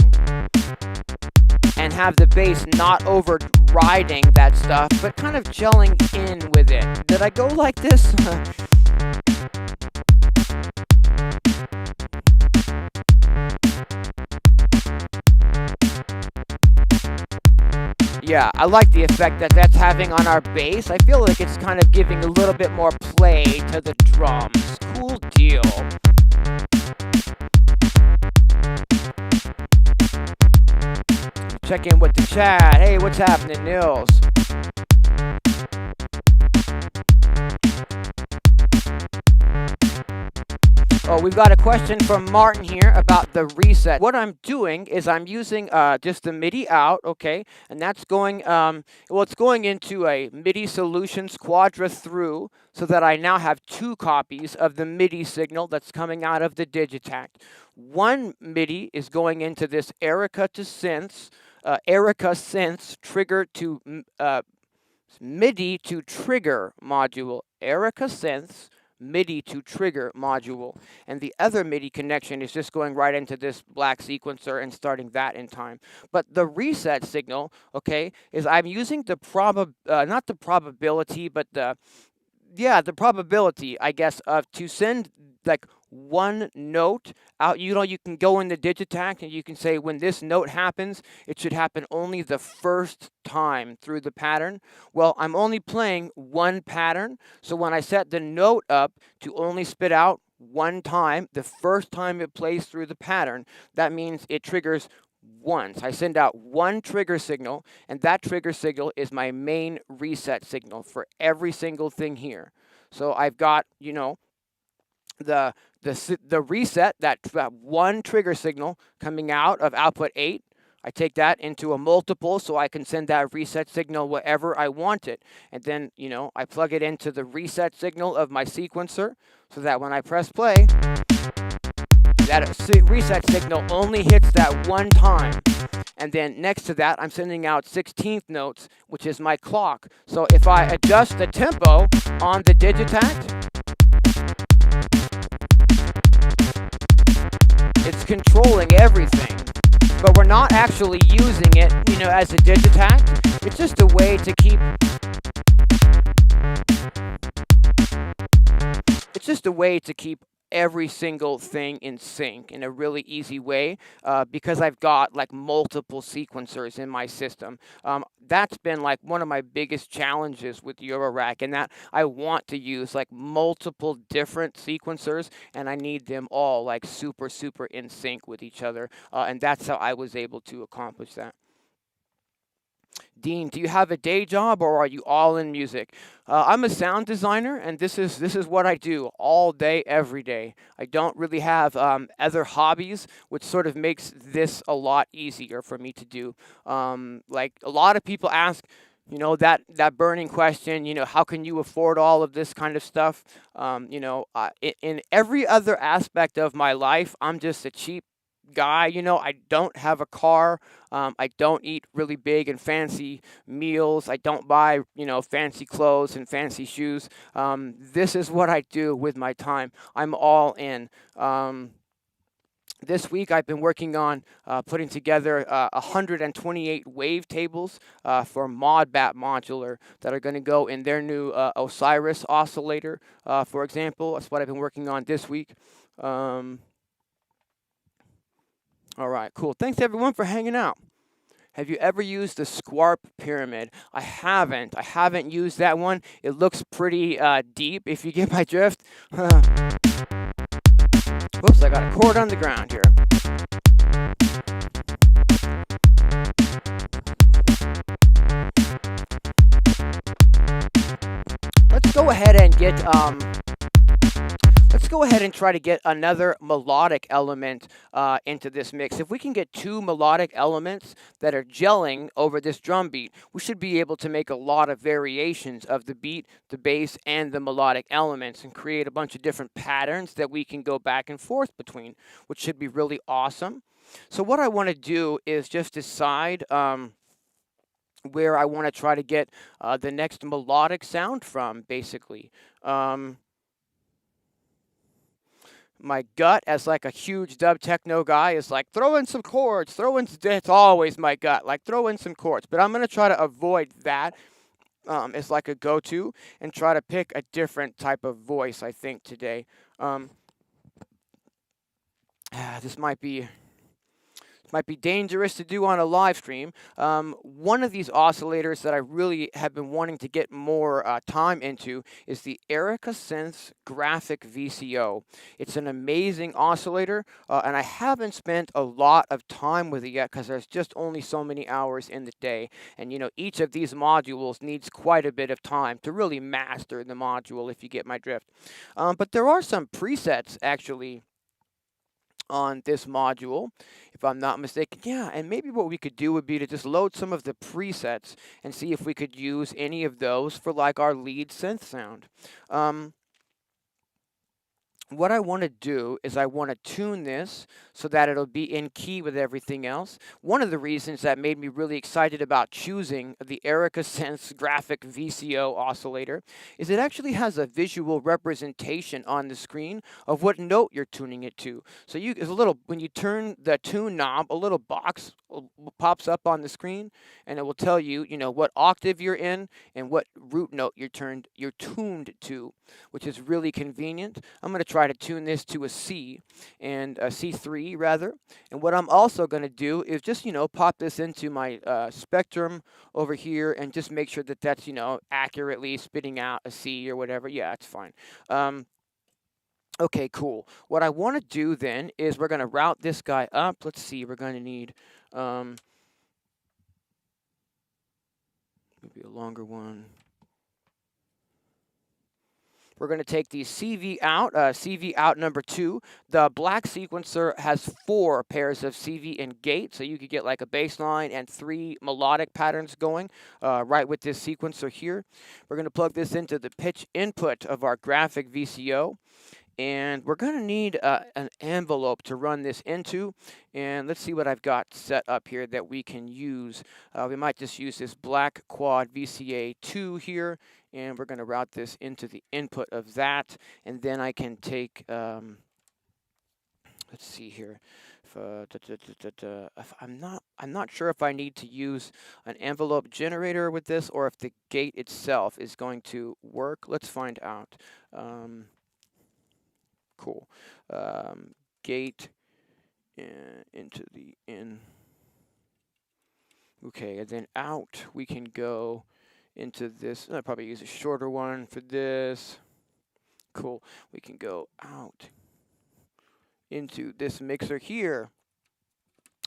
and have the bass not overriding that stuff, but kind of gelling in with it. Did I go like this? Yeah, I like the effect that that's having on our bass. I feel like it's kind of giving a little bit more play to the drums. Cool deal. Check in with the chat. Hey, what's happening, Nils? Oh, we've got a question from Martin here about the reset. What I'm doing is I'm using just the MIDI out, okay? And that's going, it's going into a MIDI Solutions Quadra through so that I now have two copies of the MIDI signal that's coming out of the Digitakt. One MIDI is going into this Erica to Synths, Erica Synths trigger to MIDI to trigger module. Erica Synths MIDI to trigger module, and the other MIDI connection is just going right into this black sequencer and starting that in time. But the reset signal, okay, is I'm using the not the probability, but the probability, I guess, of to send like one note out. You can go in the Digitakt and you can say when this note happens, it should happen only the first time through the pattern. Well, I'm only playing one pattern, so when I set the note up to only spit out one time, the first time it plays through the pattern, that means it triggers once. I send out one trigger signal, and that trigger signal is my main reset signal for every single thing here. So I've got, the reset, that one trigger signal coming out of output 8. I take that into a multiple so I can send that reset signal wherever I want it. And then, I plug it into the reset signal of my sequencer so that when I press play, that reset signal only hits that one time. And then next to that, I'm sending out 16th notes, which is my clock. So if I adjust the tempo on the Digitakt, it's controlling everything. But we're not actually using it, as a Digitakt. It's just a way to keep just a way to keep every single thing in sync in a really easy way, because I've got like multiple sequencers in my system. That's been like one of my biggest challenges with Eurorack, and that I want to use like multiple different sequencers, and I need them all like super in sync with each other, and that's how I was able to accomplish that. Dean, do you have a day job or are you all in music? I'm a sound designer, and this is what I do all day, every day. I don't really have other hobbies, which sort of makes this a lot easier for me to do. Like a lot of people ask, that burning question, how can you afford all of this kind of stuff? In every other aspect of my life, I'm just a cheap guy. I don't have a car. I don't eat really big and fancy meals. I don't buy, fancy clothes and fancy shoes. This is what I do with my time. I'm all in. This week I've been working on putting together 128 wavetables for Modbat Modular that are going to go in their new Osiris oscillator, for example. That's what I've been working on this week. All right, cool. Thanks everyone for hanging out. Have you ever used the Squarp pyramid? I haven't. I haven't used that one. It looks pretty deep, if you get my drift. Whoops, I got a chord on the ground here. Let's go ahead and get Let's go ahead and try to get another melodic element into this mix. If we can get two melodic elements that are gelling over this drum beat, we should be able to make a lot of variations of the beat, the bass, and the melodic elements and create a bunch of different patterns that we can go back and forth between, which should be really awesome. So what I want to do is just decide where I want to try to get the next melodic sound from, basically. My gut, as like a huge dub techno guy, is like, throw in some chords, it's always my gut, like throw in some chords. But I'm going to try to avoid that as like a go-to and try to pick a different type of voice, I think, today. This might be dangerous to do on a live stream. One of these oscillators that I really have been wanting to get more time into is the Erica Synths Graphic VCO. It's an amazing oscillator, and I haven't spent a lot of time with it yet because there's just only so many hours in the day. And each of these modules needs quite a bit of time to really master the module, if you get my drift. But there are some presets, actually, on this module, if I'm not mistaken. Yeah, and maybe what we could do would be to just load some of the presets and see if we could use any of those for like our lead synth sound. What I want to do is I want to tune this so that it'll be in key with everything else. One of the reasons that made me really excited about choosing the Erica Synths Graphic VCO oscillator is it actually has a visual representation on the screen of what note you're tuning it to. So when you turn the tune knob, a little box pops up on the screen, and it will tell you, what octave you're in and what root note you're tuned to, which is really convenient. I'm going to try to tune this to a C, and a C3 rather. And what I'm also going to do is just, pop this into my spectrum over here and just make sure that that's, accurately spitting out a C or whatever. Yeah, it's fine. Okay, cool. What I want to do then is we're going to route this guy up. Let's see, we're going to need maybe a longer one. We're going to take the CV out number 2. The black sequencer has 4 pairs of CV and gate, so you could get like a bass line and 3 melodic patterns going right with this sequencer here. We're going to plug this into the pitch input of our graphic VCO. And we're going to need an envelope to run this into. And let's see what I've got set up here that we can use. We might just use this black quad VCA2 here. And we're going to route this into the input of that. And then I can take, let's see here. I'm not sure if I need to use an envelope generator with this or if the gate itself is going to work. Let's find out. Cool. Gate into the in. Okay, and then out we can go into this. I'll probably use a shorter one for this. Cool. We can go out into this mixer here.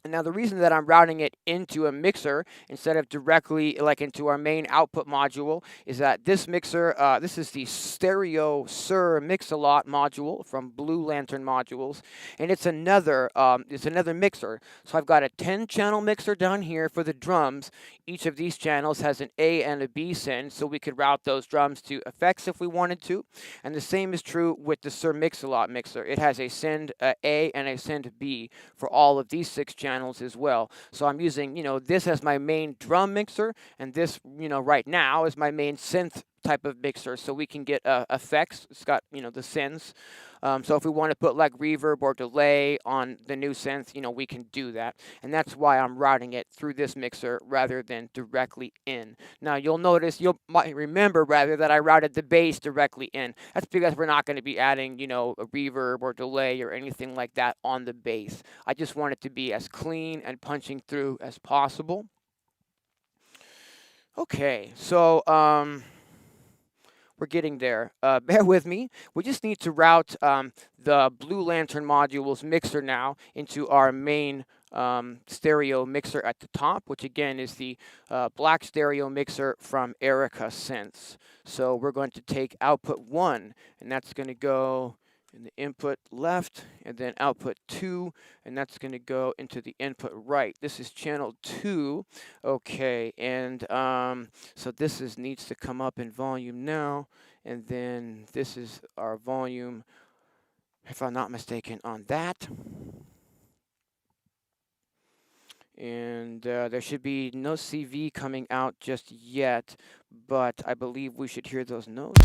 And now the reason that I'm routing it into a mixer instead of directly like into our main output module is that this mixer, this is the Stereo Sir Mix-a-Lot module from Blue Lantern Modules, and it's another mixer. So I've got a 10-channel mixer down here for the drums. Each of these channels has an A and a B send, so we could route those drums to effects if we wanted to. And the same is true with the Sir Mix-a-Lot mixer. It has a send A and a send B for all of these 6 channels as well. So I'm using, this as my main drum mixer, and this, right now is my main synth type of mixer, so we can get effects. It's got, the synths. So if we want to put like reverb or delay on the new synth, we can do that. And that's why I'm routing it through this mixer rather than directly in. Now you'll notice, you might remember rather, that I routed the bass directly in. That's because we're not going to be adding, a reverb or delay or anything like that on the bass. I just want it to be as clean and punching through as possible. Okay, so we're getting there. Bear with me. We just need to route the Blue Lantern Modules mixer now into our main stereo mixer at the top, which again is the black stereo mixer from Erica Synths. So we're going to take output 1, and that's going to go in the input left, and then output 2, and that's going to go into the input right. This is channel 2. Okay, and so this needs to come up in volume now, and then this is our volume, if I'm not mistaken, on that. And there should be no CV coming out just yet, but I believe we should hear those notes.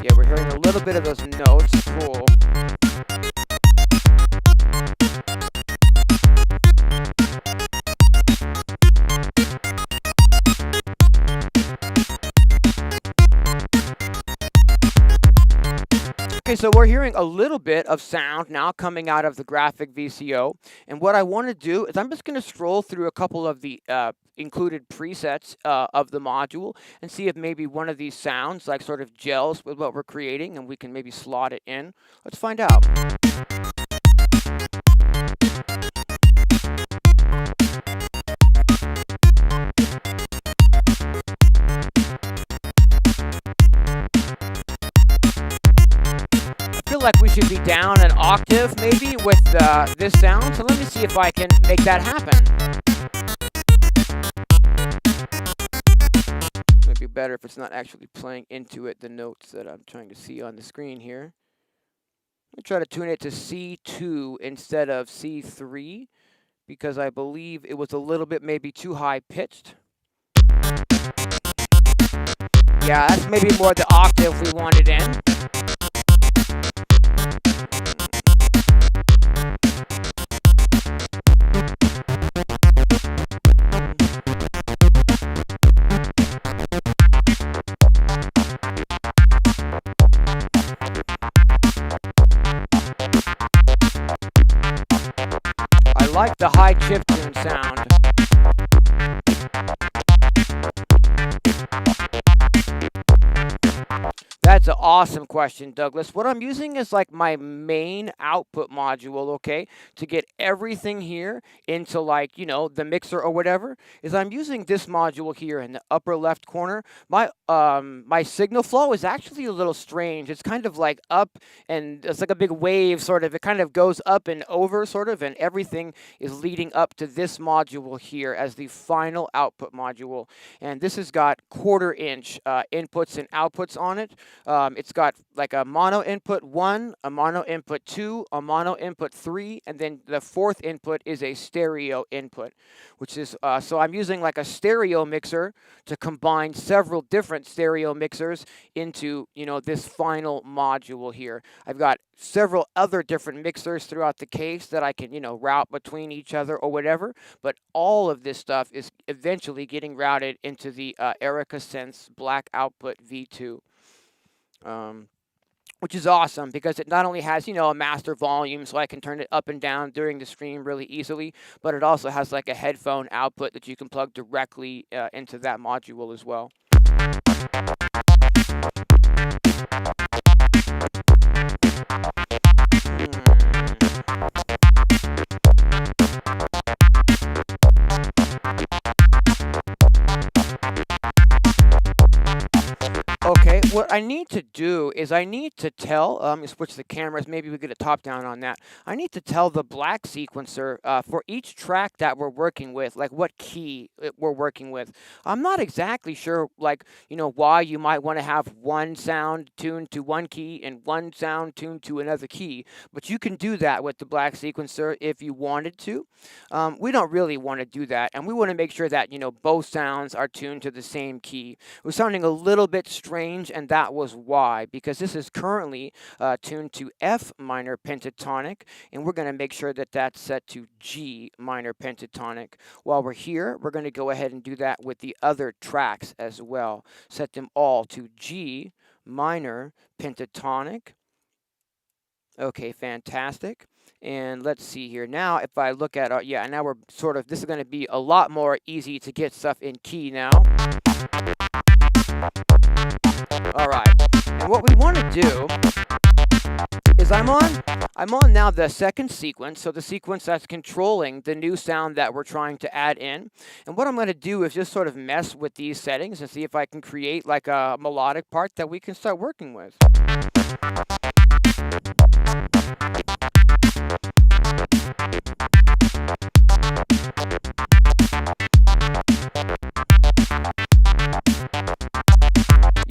Yeah, we're hearing a little bit of those notes. Cool. Okay, so we're hearing a little bit of sound now coming out of the graphic VCO. And what I want to do is I'm just going to scroll through a couple of the included presets of the module and see if maybe one of these sounds like sort of gels with what we're creating, and we can maybe slot it in. Let's find out. Like we should be down an octave maybe with this sound, so let me see if I can make that happen. It'd be better if it's not actually playing into it the notes that I'm trying to see on the screen here. Let me try to tune it to C2 instead of C3 because I believe it was a little bit maybe too high pitched. Yeah, that's maybe more the octave we wanted in. I like the high chiptune sound. That's an awesome question, Douglas. What I'm using is like my main output module, okay, to get everything here into like, the mixer or whatever, is I'm using this module here in the upper left corner. My signal flow is actually a little strange. It's kind of like up, and it's like a big wave sort of. It kind of goes up and over sort of, and everything is leading up to this module here as the final output module. And this has got 1/4 inch inputs and outputs on it. It's got like a mono input 1, a mono input 2, a mono input 3, and then the 4th input is a stereo input, which is, so I'm using like a stereo mixer to combine several different stereo mixers into, this final module here. I've got several other different mixers throughout the case that I can, route between each other or whatever, but all of this stuff is eventually getting routed into the Erica Synths Black Output V2. which is awesome because it not only has, a master volume so I can turn it up and down during the stream really easily, but it also has like a headphone output that you can plug directly into that module as well. Okay, what I need to do is I need to tell, switch the cameras, maybe we get a top down on that. I need to tell the black sequencer for each track that we're working with, like what key we're working with. I'm not exactly sure, like, why you might want to have one sound tuned to one key and one sound tuned to another key, but you can do that with the black sequencer if you wanted to. We don't really want to do that, and we want to make sure that, both sounds are tuned to the same key. It was sounding a little bit strange, and that was why, because this is currently tuned to F minor pentatonic, and we're going to make sure that that's set to G minor pentatonic. While we're here, we're going to go ahead and do that with the other tracks as well. Set them all to G minor pentatonic. Okay, fantastic. And let's see here. Now, if I look at, now we're sort of, this is going to be a lot more easy to get stuff in key now. All right, and what we want to do is I'm on now the second sequence, so the sequence that's controlling the new sound that we're trying to add in. And what I'm going to do is just sort of mess with these settings and see if I can create like a melodic part that we can start working with.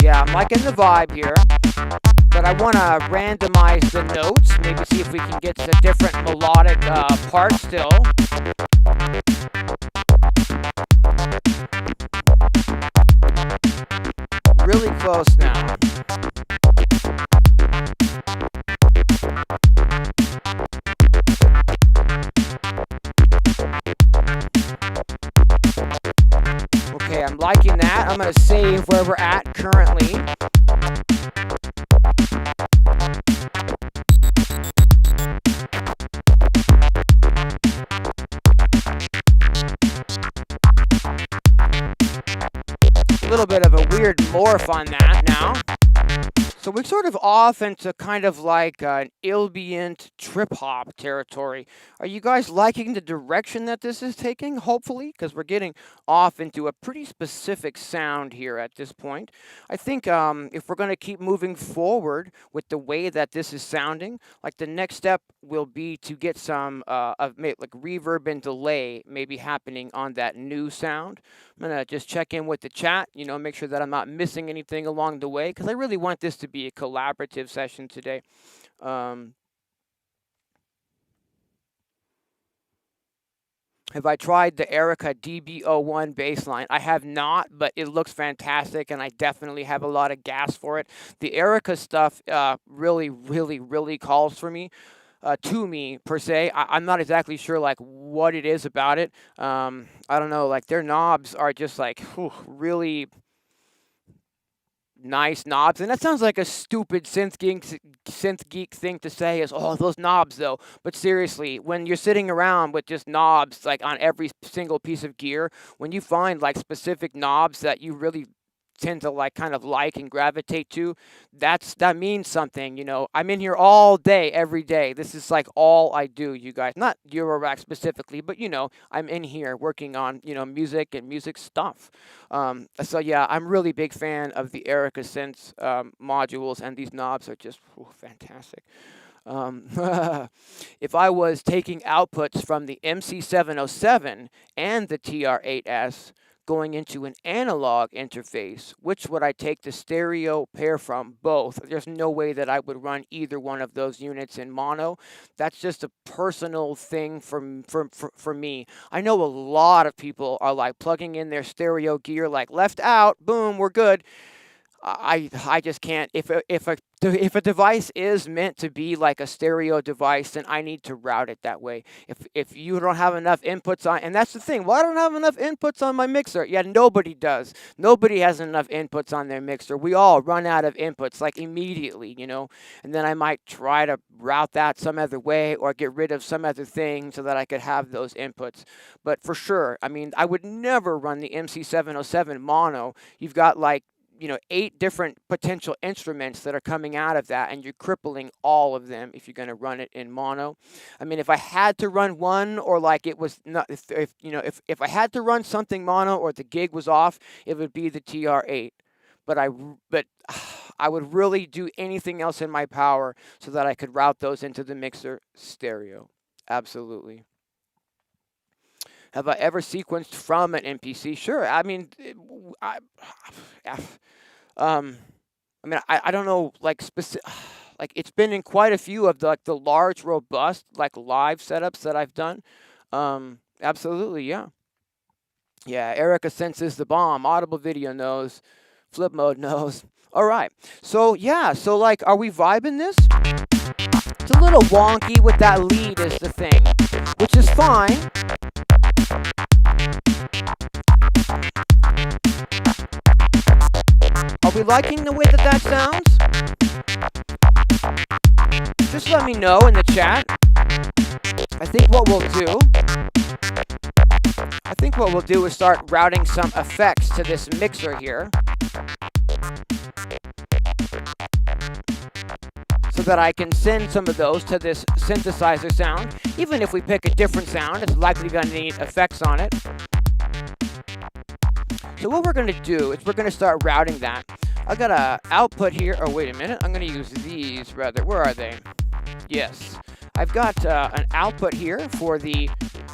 Yeah, I'm liking the vibe here, but I want to randomize the notes, maybe see if we can get a different melodic part still. Really close now. Okay, I'm liking that. I'm going to save where we're at currently. A little bit of a weird morph on that now. So we're sort of off into kind of like an ambient trip-hop territory. Are you guys liking the direction that this is taking, hopefully? Because we're getting off into a pretty specific sound here at this point. I think if we're going to keep moving forward with the way that this is sounding, like the next step will be to get some like reverb and delay maybe happening on that new sound. I'm going to just check in with the chat, make sure that I'm not missing anything along the way, because I really want this to be a collaborative session today. Have I tried the Erica DB01 bassline? I have not, but it looks fantastic, and I definitely have a lot of gas for it. The Erica stuff really, really, really calls for me. To me, per se. I'm not exactly sure, like, what it is about it. I don't know, like, their knobs are just, like, really nice knobs. And that sounds like a stupid synth geek thing to say is, oh, those knobs, though. But seriously, when you're sitting around with just knobs, like, on every single piece of gear, when you find, like, specific knobs that you really tend to like kind of like and gravitate to, that means something. I'm in here all day every day. This is like all I do, you guys. Not Eurorack specifically, but I'm in here working on music and music stuff. So yeah, I'm really big fan of the Erica Synths modules, and these knobs are just fantastic. If I was taking outputs from the MC707 and the TR8S going into an analog interface, which would I take the stereo pair from? Both. There's no way that I would run either one of those units in mono. That's just a personal thing for me. I know a lot of people are like plugging in their stereo gear like left out, boom, we're good. I just can't. If a device is meant to be like a stereo device, then I need to route it that way. If you don't have enough inputs on, and that's the thing, well, I don't have enough inputs on my mixer. Yeah, nobody does. Nobody has enough inputs on their mixer. We all run out of inputs like immediately, you know. And then I might try to route that some other way or get rid of some other thing so that I could have those inputs. But for sure, I mean, I would never run the MC707 mono. You've got like, you know, 8 different potential instruments that are coming out of that, and you're crippling all of them if you're going to run it in mono. I mean, if I had to run one, or like it was not, if you know, if I had to run something mono or the gig was off, it would be the TR8. But I would really do anything else in my power so that I could route those into the mixer stereo. Absolutely. Have I ever sequenced from an MPC? Sure. I mean, I, um, I don't know, like specific, like it's been in quite a few of the large, robust, like live setups that I've done. Absolutely, yeah. Yeah, Erica senses the bomb. Audible video knows. Flip mode knows. All right. So yeah. So like, are we vibing this? It's a little wonky with that lead is the thing, which is fine. Are we liking the way that sounds? Just let me know in the chat. I think what we'll do is start routing some effects to this mixer here, so that I can send some of those to this synthesizer sound. Even if we pick a different sound, it's likely going to need effects on it. So what we're going to do is we're going to start routing that. I got a output here. Oh, wait a minute. I'm going to use these rather. Where are they? Yes. I've got an output here for the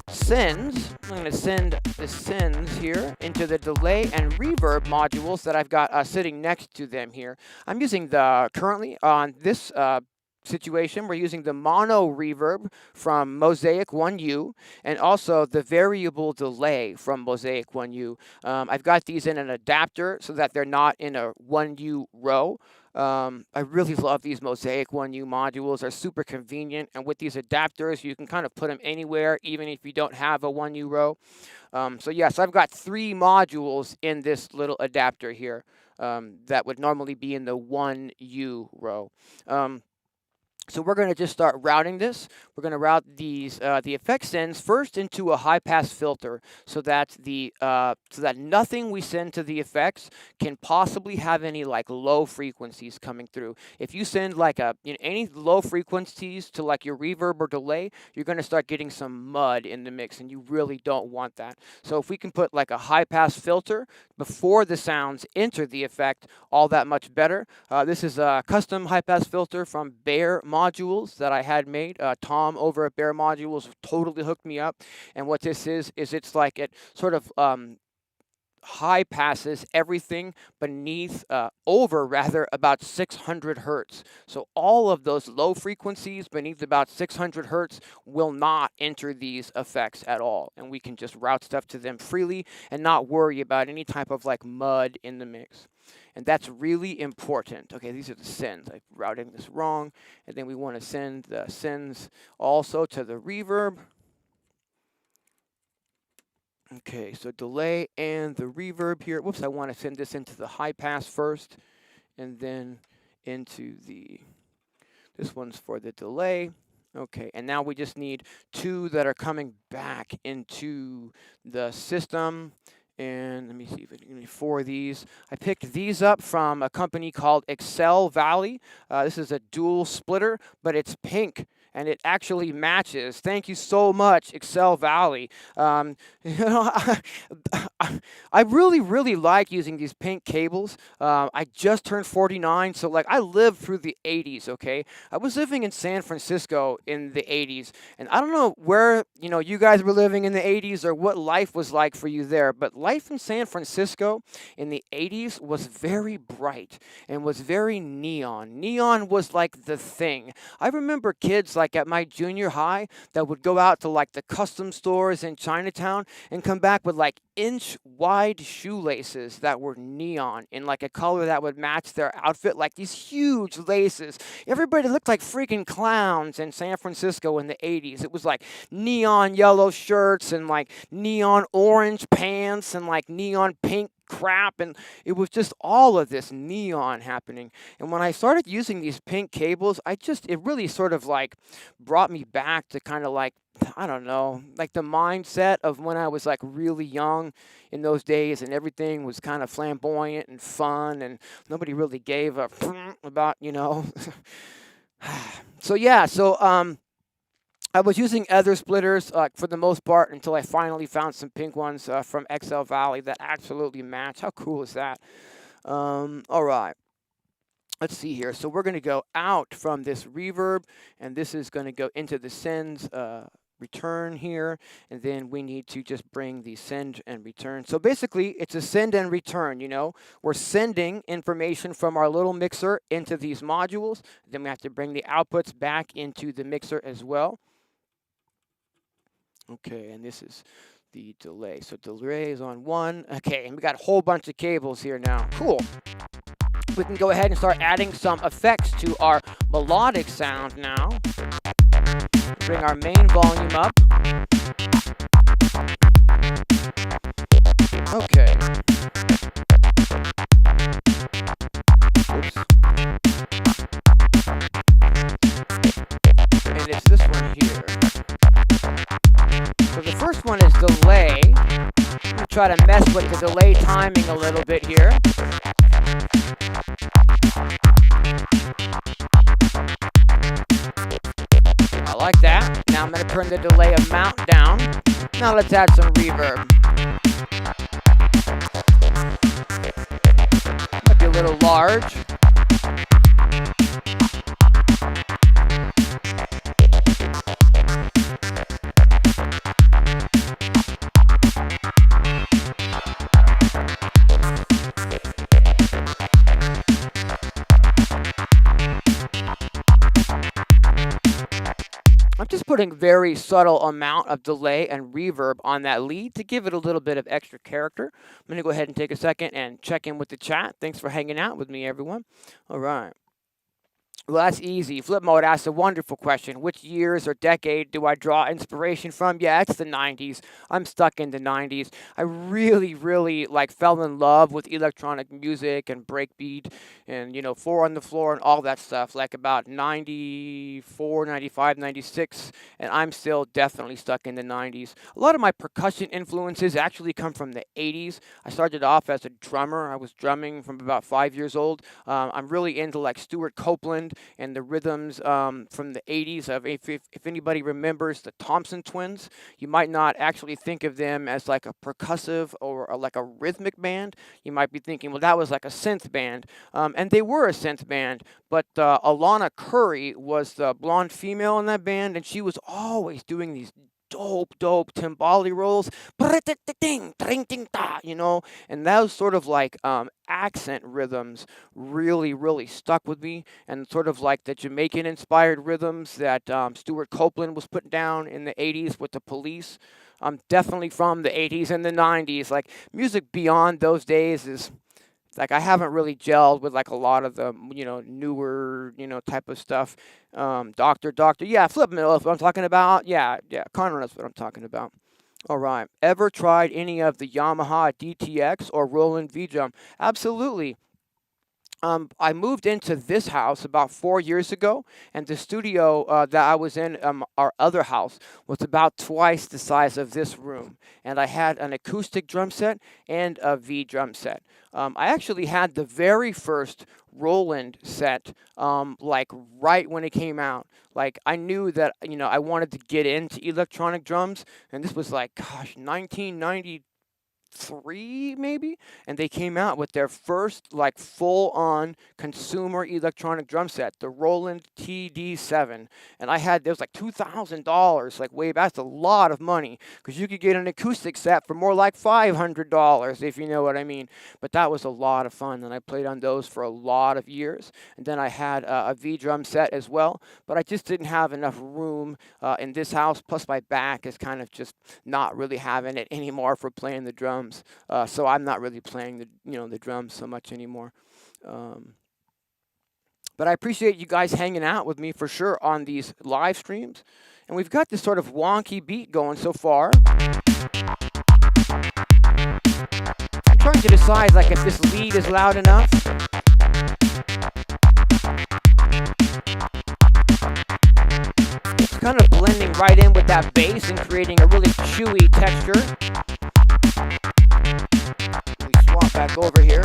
synths. I'm going to send the synths here into the delay and reverb modules that I've got sitting next to them here. I'm using currently on this situation, we're using the mono reverb from Mosaic 1U and also the variable delay from Mosaic 1U. I've got these in an adapter so that they're not in a 1U row. I really love these Mosaic 1U modules. They're super convenient, and with these adapters you can kind of put them anywhere even if you don't have a 1U row. So yes, I've got 3 modules in this little adapter here that would normally be in the 1U row. So we're going to just start routing this. We're going to route these the effect sends first into a high pass filter, so that nothing we send to the effects can possibly have any like low frequencies coming through. If you send like any low frequencies to like your reverb or delay, you're going to start getting some mud in the mix, and you really don't want that. So if we can put like a high pass filter before the sounds enter the effect, all that much better. This is a custom high pass filter from Bear Modules that I had made. Tom over at Bear Modules totally hooked me up. And what this is it's like it sort of high passes everything beneath, over rather, about 600 hertz. So all of those low frequencies beneath about 600 hertz will not enter these effects at all. And we can just route stuff to them freely and not worry about any type of like mud in the mix. And that's really important. Okay, these are the sends. I'm routing this wrong. And then we want to send the sends also to the reverb. Okay, so delay and the reverb here. Whoops, I want to send this into the high pass first, and then into this one's for the delay. Okay, and now we just need 2 that are coming back into the system. And let me see if I can give me 4 of these. I picked these up from a company called Excel Valley. This is a dual splitter, but it's pink, and it actually matches. Thank you so much, Excel Valley. I really like using these pink cables. I just turned 49, so like I lived through the 80s, okay? I was living in San Francisco in the 80s, and I don't know where, you guys were living in the 80s or what life was like for you there, but life in San Francisco in the 80s was very bright and was very neon. Neon was like the thing. I remember kids like at my junior high that would go out to like the custom stores in Chinatown and come back with like inch wide shoelaces that were neon in like a color that would match their outfit, like these huge laces. Everybody looked like freaking clowns in San Francisco in the 80s. It was like neon yellow shirts and like neon orange pants and like neon pink crap, and it was just all of this neon happening. And when I started using these pink cables, it really sort of like brought me back to kind of like, I don't know, like the mindset of when I was like really young in those days, and everything was kind of flamboyant and fun, and nobody really gave a about, you know. So yeah, I was using ether splitters for the most part until I finally found some pink ones from XL Valley that absolutely match. How cool is that? All right. Let's see here. So we're going to go out from this reverb, and this is going to go into the sends return here, and then we need to just bring the send and return. So basically, it's a send and return, you know. We're sending information from our little mixer into these modules. Then we have to bring the outputs back into the mixer as well. Okay, and this is the delay. So delay is on 1. Okay, and we got a whole bunch of cables here now. Cool. We can go ahead and start adding some effects to our melodic sound now. Bring our main volume up. Okay. Oops. And it's this one here. So the first one is delay. I'm gonna try to mess with the delay timing a little bit here. I like that. Now I'm going to turn the delay amount down. Now let's add some reverb. Might be a little large. I'm just putting very subtle amount of delay and reverb on that lead to give it a little bit of extra character. I'm going to go ahead and take a second and check in with the chat. Thanks for hanging out with me, everyone. All right. Well, that's easy. Flip Mode asks a wonderful question. Which years or decade do I draw inspiration from? Yeah, it's the 90s. I'm stuck in the 90s. I really, really like fell in love with electronic music and breakbeat and, you know, Four on the Floor and all that stuff, like about 94, 95, 96, and I'm still definitely stuck in the 90s. A lot of my percussion influences actually come from the 80s. I started off as a drummer. I was drumming from about 5 years old. I'm really into like Stuart Copeland and the rhythms from the 80s. If anybody remembers the Thompson Twins, you might not actually think of them as like a percussive or like a rhythmic band. You might be thinking, well, that was like a synth band. And they were a synth band, but Alana Curry was the blonde female in that band, and she was always doing these dope timbali rolls, you know, and those sort of like accent rhythms really stuck with me, and sort of like the Jamaican inspired rhythms that Stuart Copeland was putting down in the 80s with the Police. I'm definitely from the 80s and the 90s. Like music beyond those days is like I haven't really gelled with like a lot of the, you know, newer, you know, type of stuff. Doctor, yeah, Flip Mill is what I'm talking about. Yeah, Connor knows what I'm talking about. All right. Ever tried any of the Yamaha DTX or Roland V-Drum? Absolutely. I moved into this house about 4 years ago, and the studio that I was in, our other house, was about twice the size of this room. And I had an acoustic drum set and a V drum set. I actually had the very first Roland set, like right when it came out. Like I knew that, you know, I wanted to get into electronic drums, and this was like, gosh, 1993 maybe, and they came out with their first like full-on consumer electronic drum set, the Roland TD7, and I had, there was like $2,000, like way back. That's a lot of money, because you could get an acoustic set for more like $500, if you know what I mean. But that was a lot of fun, and I played on those for a lot of years. And then I had a V drum set as well, but I just didn't have enough room in this house, plus my back is kind of just not really having it anymore for playing the drums. drums, so I'm not really playing the drums so much anymore. But I appreciate you guys hanging out with me for sure on these live streams. And we've got this sort of wonky beat going so far. I'm trying to decide like if this lead is loud enough. It's kind of blending right in with that bass and creating a really chewy texture. Let me swap back over here.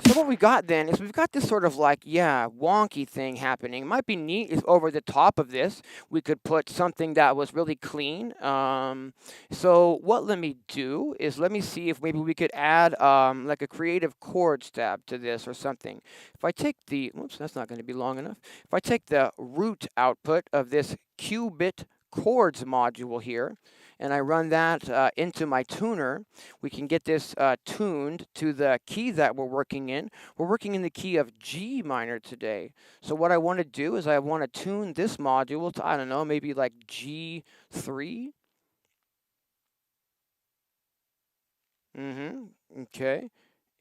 So what we got then is we've got this sort of like, wonky thing happening. It might be neat if over the top of this we could put something that was really clean. So what let me do is let me see if maybe we could add like a creative chords tab to this or something. If I take the, whoops, that's not going to be long enough. If I take the root output of this qubit chords module here, and I run that into my tuner, we can get this tuned to the key that we're working in. We're working in the key of G minor today. So what I want to do is I want to tune this module to, I don't know, maybe like G3. Okay.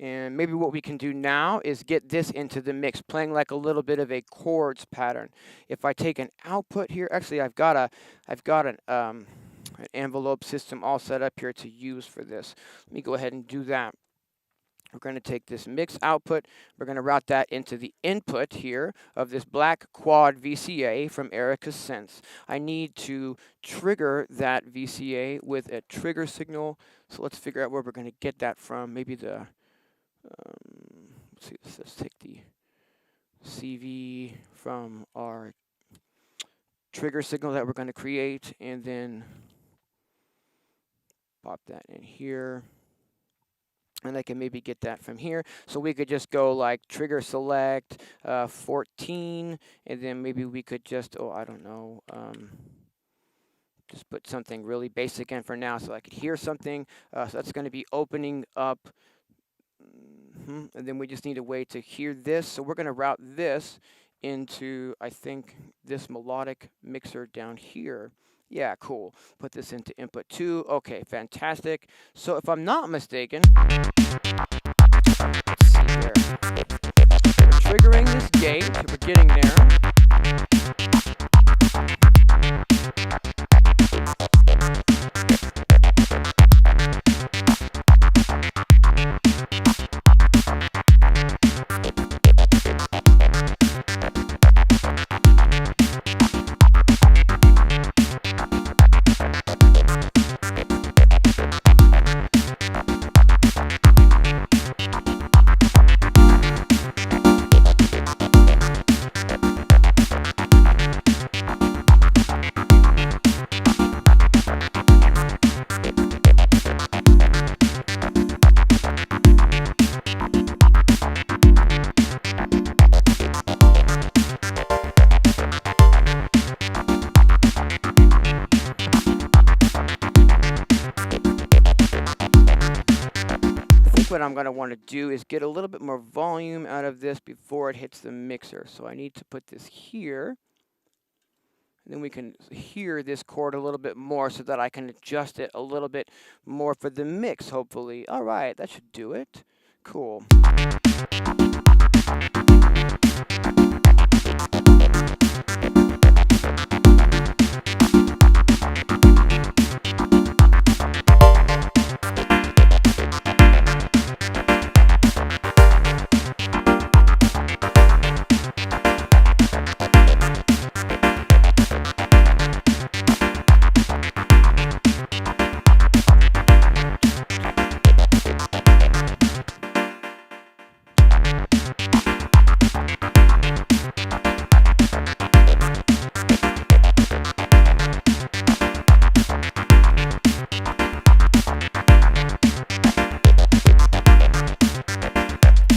And maybe what we can do now is get this into the mix, playing like a little bit of a chords pattern. If I take an output here, actually I've got an envelope system all set up here to use for this. Let me go ahead and do that. We're going to take this mix output. We're going to route that into the input here of this black quad VCA from Erica's Synths. I need to trigger that VCA with a trigger signal. So let's figure out where we're going to get that from. Maybe the, let's see, let's take the CV from our trigger signal that we're going to create, and then pop that in here. And I can maybe get that from here. So we could just go like trigger select 14, and then maybe we could just, I don't know, just put something really basic in for now so I could hear something. So that's going to be opening up. And then we just need a way to hear this. So we're going to route this into, I think, this melodic mixer down here. Yeah, cool. Put this into input 2. Okay, fantastic. So if I'm not mistaken, let's see here. We're triggering this gate. We're getting there. What I'm going to want to do is get a little bit more volume out of this before it hits the mixer. So I need to put this here. And then we can hear this chord a little bit more so that I can adjust it a little bit more for the mix, hopefully. All right, that should do it. Cool.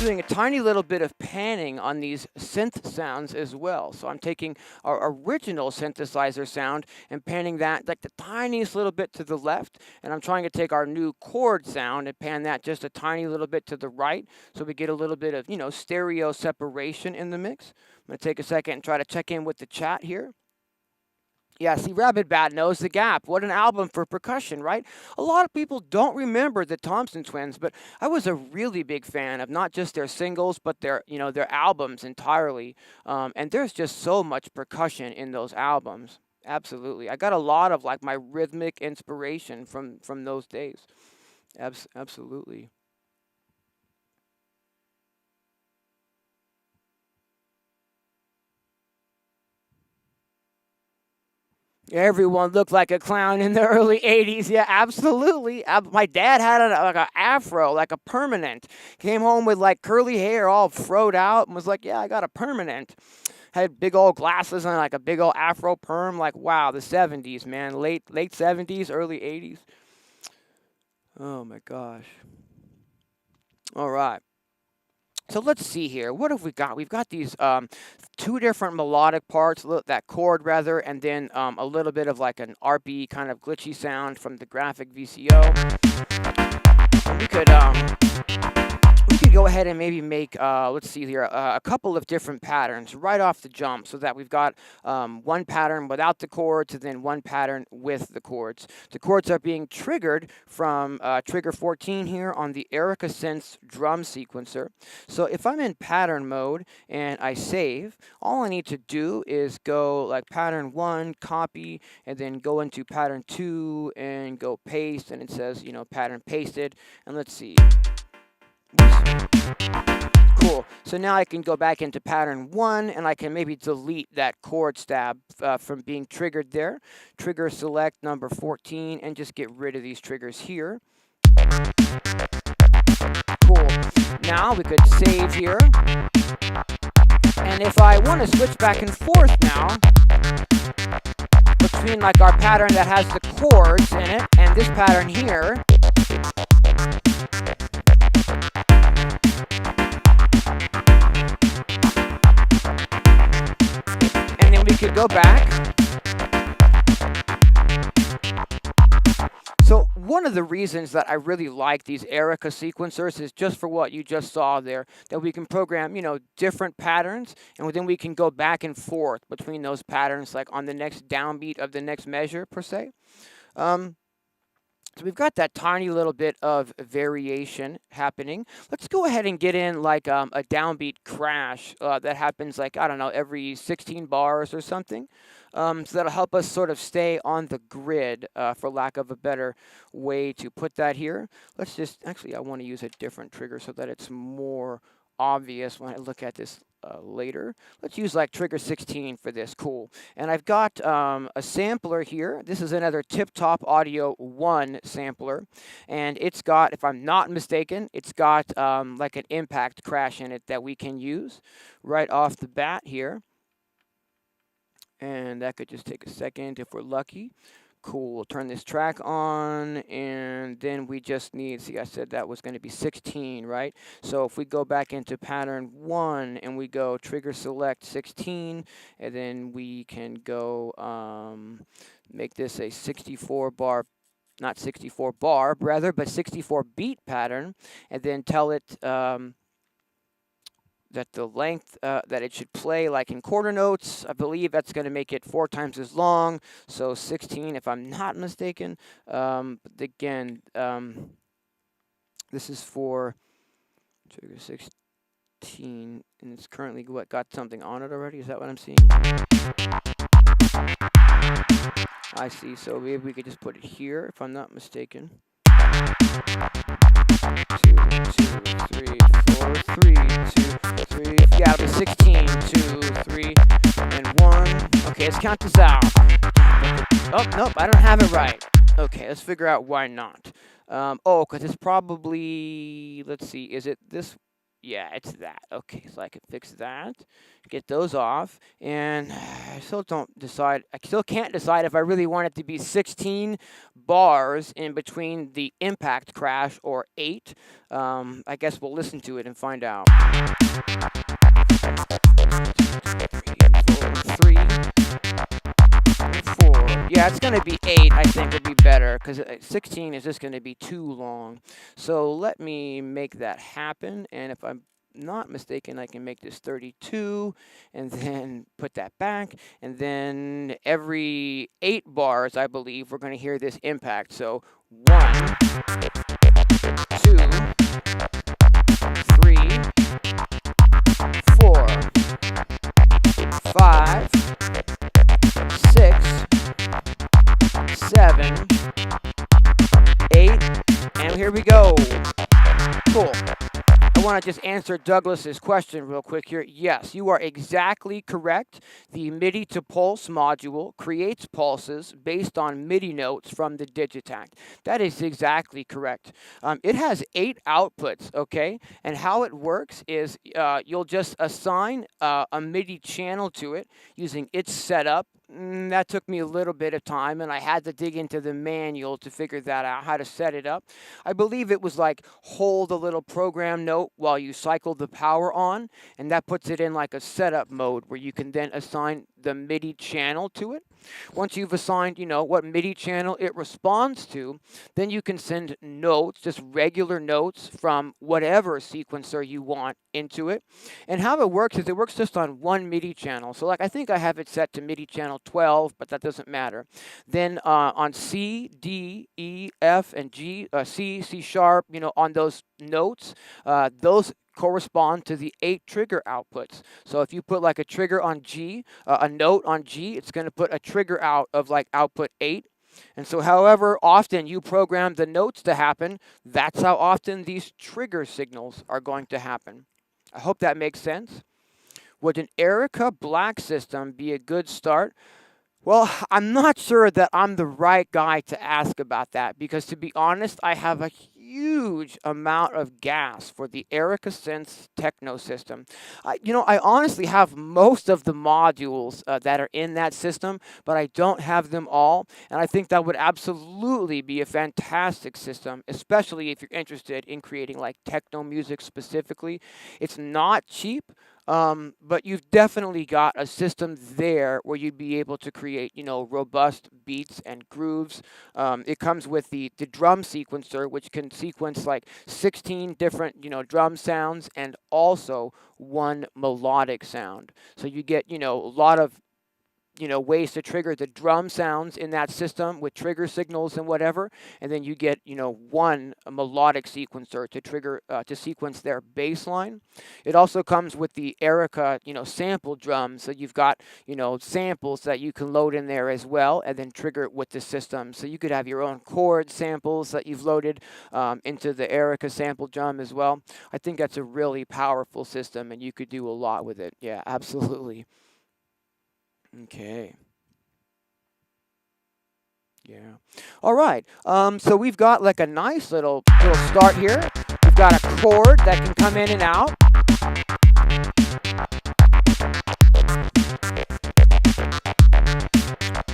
A tiny little bit of panning on these synth sounds as well. So I'm taking our original synthesizer sound and panning that like the tiniest little bit to the left, and I'm trying to take our new chord sound and pan that just a tiny little bit to the right, so we get a little bit of, stereo separation in the mix. I'm going to take a second and try to check in with the chat here. Yeah, see, Rabbit Bat knows the gap. What an album for percussion, right? A lot of people don't remember the Thompson Twins, but I was a really big fan of not just their singles, but their, their albums entirely. And there's just so much percussion in those albums. Absolutely, I got a lot of like my rhythmic inspiration from those days. Absolutely. Everyone looked like a clown in the early 80s. Yeah, absolutely. My dad had like an afro, like a permanent. Came home with like curly hair all froed out and was like, yeah, I got a permanent. Had big old glasses and like a big old afro perm. Like, wow, the 70s, man. Late 70s, early 80s. Oh my gosh. All right. So let's see here. What have we got? We've got these two different melodic parts, that chord rather, and then a little bit of like an RP kind of glitchy sound from the graphic VCO. We could go ahead and maybe make, let's see here, a couple of different patterns right off the jump so that we've got one pattern without the chords and then one pattern with the chords. The chords are being triggered from trigger 14 here on the Synths drum sequencer. So if I'm in pattern mode and I save, all I need to do is go like pattern 1, copy, and then go into pattern 2 and go paste, and it says, pattern pasted. And let's see. Cool. So now I can go back into pattern 1 and I can maybe delete that chord stab from being triggered there. Trigger select number 14 and just get rid of these triggers here. Cool. Now we could save here. And if I want to switch back and forth now between like our pattern that has the chords in it and this pattern here, we could go back. So one of the reasons that I really like these Erica sequencers is just for what you just saw there, that we can program, different patterns, and then we can go back and forth between those patterns, like on the next downbeat of the next measure, per se. So we've got that tiny little bit of variation happening. Let's go ahead and get in like a downbeat crash that happens like, I don't know, every 16 bars or something. So that'll help us sort of stay on the grid, for lack of a better way to put that here. Let's just, actually, I want to use a different trigger so that it's more obvious when I look at this later. Let's use like trigger 16 for this. Cool. And I've got a sampler here. This is another Tip Top Audio 1 sampler. And it's got, if I'm not mistaken, it's got like an impact crash in it that we can use right off the bat here. And that could just take a second if we're lucky. Cool, we'll turn this track on, and then we just need, see, I said that was going to be 16, right? So if we go back into pattern 1, and we go trigger select 16, and then we can go make this a 64 bar, not 64 bar, rather, but 64 beat pattern, and then tell it that the length that it should play like in quarter notes, I believe that's going to make it 4 times as long, so 16 if I'm not mistaken. Again, this is for trigger 16, and it's currently got something on it already. Is that what I'm seeing? I see, so maybe we could just put it here if I'm not mistaken. 2, 3, 4, 3, 2, 3. Yeah, it'll be 16, 2, 3, and 1. Okay, let's count this out. Oh, nope, I don't have it right. Okay, let's figure out why not. Oh, because it's probably, let's see, is it this? Yeah, it's that. Okay, so I can fix that, get those off, and I still can't decide if I really want it to be 16 bars in between the impact crash or 8. I guess we'll listen to it and find out. 3, 4. Yeah, it's going to be 8, I think, would be better, because 16 is just going to be too long. So let me make that happen, and if I'm not mistaken, I can make this 32 and then put that back. And then every 8 bars, I believe, we're going to hear this impact. So 1, 2, 3, 4, 5, 6, 7, 8, and here we go. Cool. I want to just answer Douglas's question real quick here. Yes, you are exactly correct. The MIDI to pulse module creates pulses based on MIDI notes from the Digitakt. That is exactly correct. It has 8 outputs, okay? And how it works is you'll just assign a MIDI channel to it using its setup. That took me a little bit of time, and I had to dig into the manual to figure that out, how to set it up. I believe it was like hold a little program note while you cycle the power on, and that puts it in like a setup mode where you can then assign the MIDI channel to it. Once you've assigned, what MIDI channel it responds to, then you can send notes, just regular notes from whatever sequencer you want into it. And how it works is it works just on one MIDI channel. So like I think I have it set to MIDI channel 12, but that doesn't matter. Then on C, D, E, F, and G, C, C sharp, on those notes, those correspond to the 8 trigger outputs. So if you put like a trigger on G, a note on G, it's going to put a trigger out of like output 8. And so however often you program the notes to happen, that's how often these trigger signals are going to happen. I hope that makes sense. Would an Erica Black system be a good start? Well, I'm not sure that I'm the right guy to ask about that because, to be honest, I have a huge amount of gas for the Erica Synths techno system. I honestly have most of the modules that are in that system, but I don't have them all. And I think that would absolutely be a fantastic system, especially if you're interested in creating like techno music specifically. It's not cheap. But you've definitely got a system there where you'd be able to create, robust beats and grooves. It comes with the drum sequencer, which can sequence like 16 different, drum sounds and also one melodic sound. So you get, a lot of ways to trigger the drum sounds in that system with trigger signals and whatever, and then you get, one melodic sequencer to trigger, to sequence their bass line. It also comes with the Erica, sample drums, so you've got, samples that you can load in there as well, and then trigger it with the system. So you could have your own chord samples that you've loaded into the Erica sample drum as well. I think that's a really powerful system, and you could do a lot with it. Yeah, absolutely. Okay. Yeah. All right. So we've got like a nice little start here. We've got a chord that can come in and out.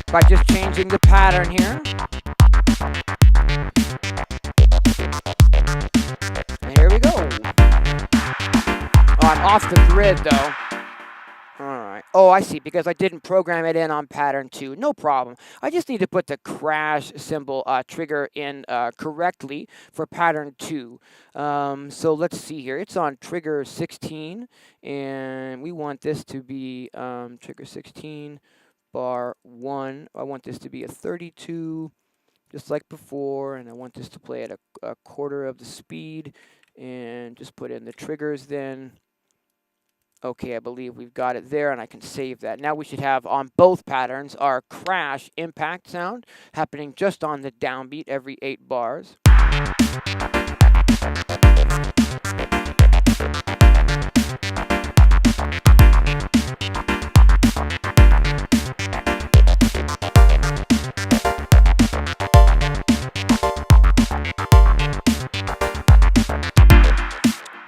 By just changing the pattern here. And here we go. Oh, I'm off the grid though. Alright. Oh, I see, because I didn't program it in on pattern 2. No problem. I just need to put the crash symbol trigger in correctly for pattern 2. So let's see here. It's on trigger 16, and we want this to be trigger 16, bar 1. I want this to be a 32, just like before, and I want this to play at a quarter of the speed, and just put in the triggers then. Okay, I believe we've got it there, and I can save that. Now we should have on both patterns our crash impact sound happening just on the downbeat every 8 bars.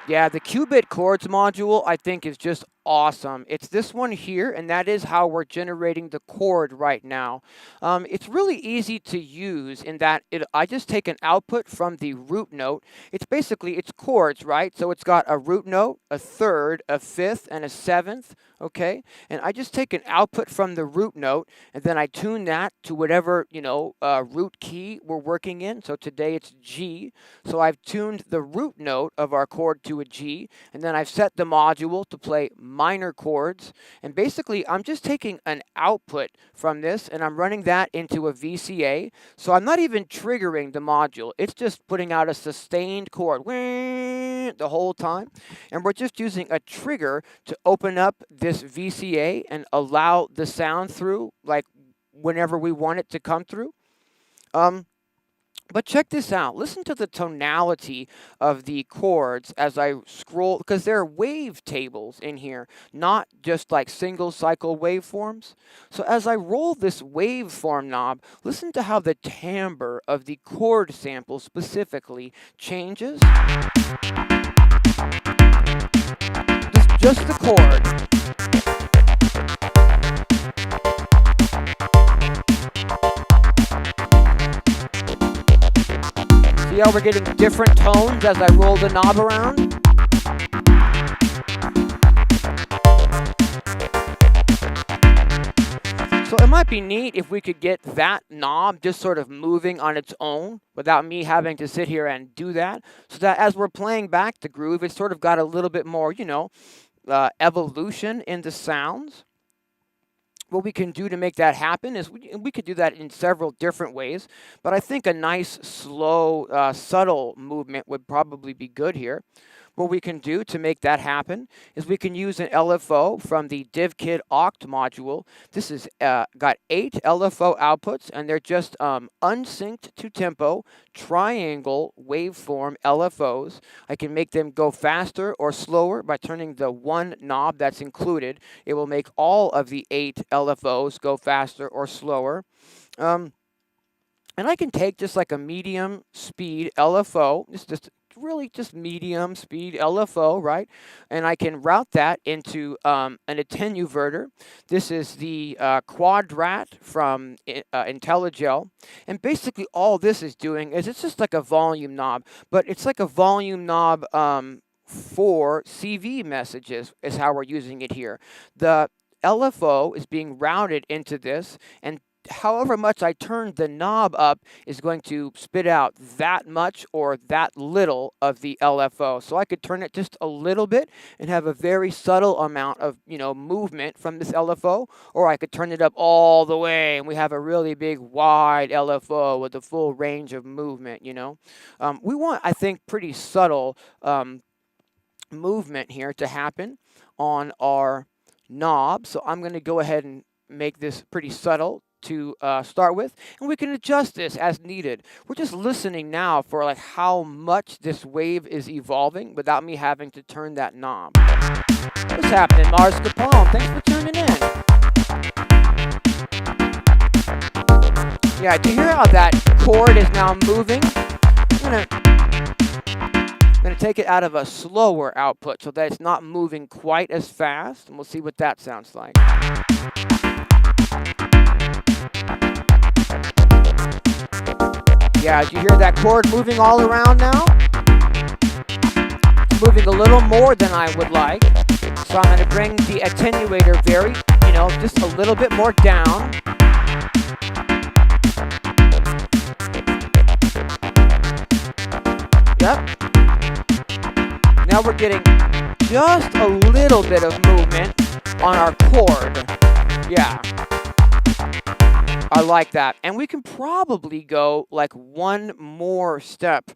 Yeah, the qubit chords module, I think, is just awesome. It's this one here, and that is how we're generating the chord right now. It's really easy to use in that I just take an output from the root note. It's basically, it's chords, right? So it's got a root note, a third, a fifth, and a seventh. okay? And I just take an output from the root note, and then I tune that to whatever, root key we're working in. So today it's G. So I've tuned the root note of our chord to a G, and then I've set the module to play minor chords. And basically, I'm just taking an output from this, and I'm running that into a VCA. So I'm not even triggering the module. It's just putting out a sustained chord the whole time. And we're just using a trigger to open up this VCA and allow the sound through, like whenever we want it to come through. But check this out. Listen to the tonality of the chords as I scroll, because there are wave tables in here, not just like single cycle waveforms. So as I roll this waveform knob, listen to how the timbre of the chord sample specifically changes. Just the chord. See how we're getting different tones as I roll the knob around? So it might be neat if we could get that knob just sort of moving on its own without me having to sit here and do that, so that as we're playing back the groove, it's sort of got a little bit more, evolution in the sounds. What we can do to make that happen is we could do that in several different ways, but I think a nice, slow, subtle movement would probably be good here. What we can do to make that happen is we can use an LFO from the DivKit Oct module. This is got 8 LFO outputs, and they're just unsynced to tempo triangle waveform LFOs. I can make them go faster or slower by turning the one knob that's included. It will make all of the 8 LFOs go faster or slower. And I can take just like a medium speed LFO, just really just medium speed LFO, right? And I can route that into an attenuverter. This is the Quadrat from IntelliGel. And basically all this is doing is it's just like a volume knob, but it's like a volume knob for CV messages is how we're using it here. The LFO is being routed into this, and however much I turn the knob up is going to spit out that much or that little of the LFO. So I could turn it just a little bit and have a very subtle amount of, movement from this LFO, or I could turn it up all the way and we have a really big wide LFO with a full range of movement, We want, I think, pretty subtle movement here to happen on our knob. So I'm going to go ahead and make this pretty subtle to start with, and we can adjust this as needed. We're just listening now for like how much this wave is evolving without me having to turn that knob. What's happening, Mars Capone? Thanks for tuning in. Yeah, do you hear how that chord is now moving? I'm gonna take it out of a slower output so that it's not moving quite as fast, and we'll see what that sounds like. Yeah, do you hear that chord moving all around now? It's moving a little more than I would like. So I'm going to bring the attenuator just a little bit more down. Yep. Now we're getting just a little bit of movement on our chord. Yeah. I like that. And we can probably go like one more step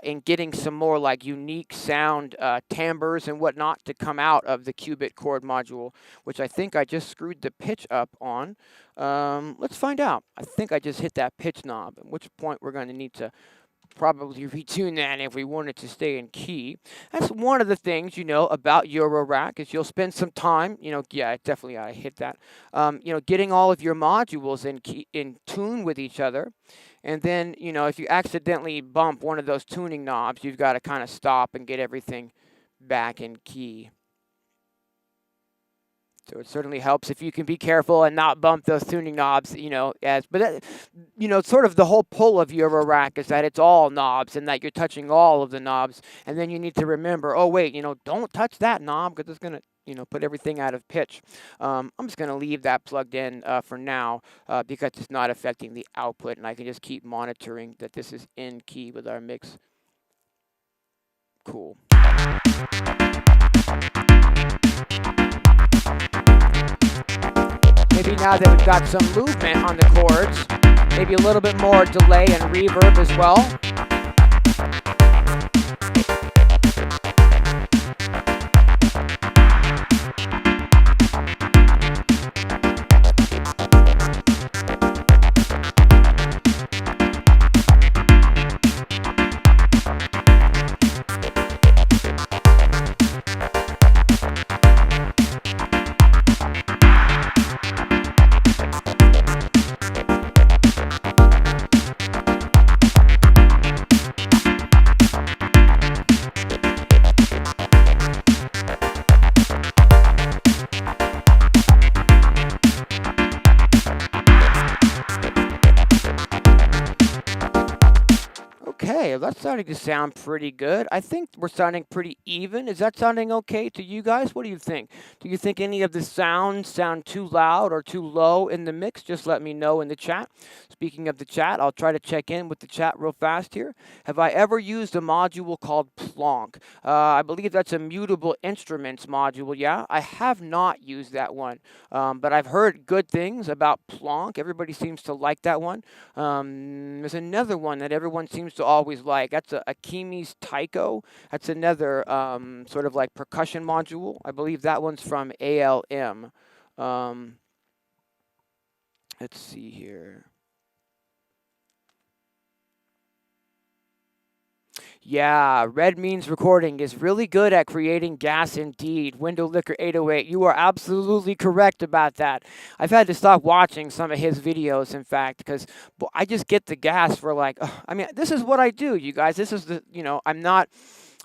in getting some more like unique sound timbres and whatnot to come out of the qubit chord module, which I think I just screwed the pitch up on. Let's find out. I think I just hit that pitch knob, at which point we're going to need to probably retune that if we wanted to stay in key. That's one of the things, about Eurorack is you'll spend some time, yeah, definitely I hit that, getting all of your modules in tune with each other. And then, if you accidentally bump one of those tuning knobs, you've got to kind of stop and get everything back in key. So it certainly helps if you can be careful and not bump those tuning knobs, sort of the whole pull of Eurorack is that it's all knobs and that you're touching all of the knobs. And then you need to remember, oh, wait, don't touch that knob because it's going to, put everything out of pitch. I'm just going to leave that plugged in for now because it's not affecting the output, and I can just keep monitoring that this is in key with our mix. Cool. Maybe now that we've got some movement on the chords, maybe a little bit more delay and reverb as well. Okay, that's starting to sound pretty good. I think we're sounding pretty even. Is that sounding okay to you guys? What do you think? Do you think any of the sounds sound too loud or too low in the mix? Just let me know in the chat. Speaking of the chat, I'll try to check in with the chat real fast here. Have I ever used a module called Plonk? I believe that's a mutable instruments module. Yeah, I have not used that one, but I've heard good things about Plonk. Everybody seems to like that one. There's another one that everyone seems to always like. That's a Akimi's Taiko. That's another sort of like percussion module. I believe that one's from ALM. Let's see here. Yeah, Red Means Recording is really good at creating gas indeed. Window Licker 808, you are absolutely correct about that. I've had to stop watching some of his videos, in fact, because I just get the gas for like, I mean, this is what I do, you guys. This is the, I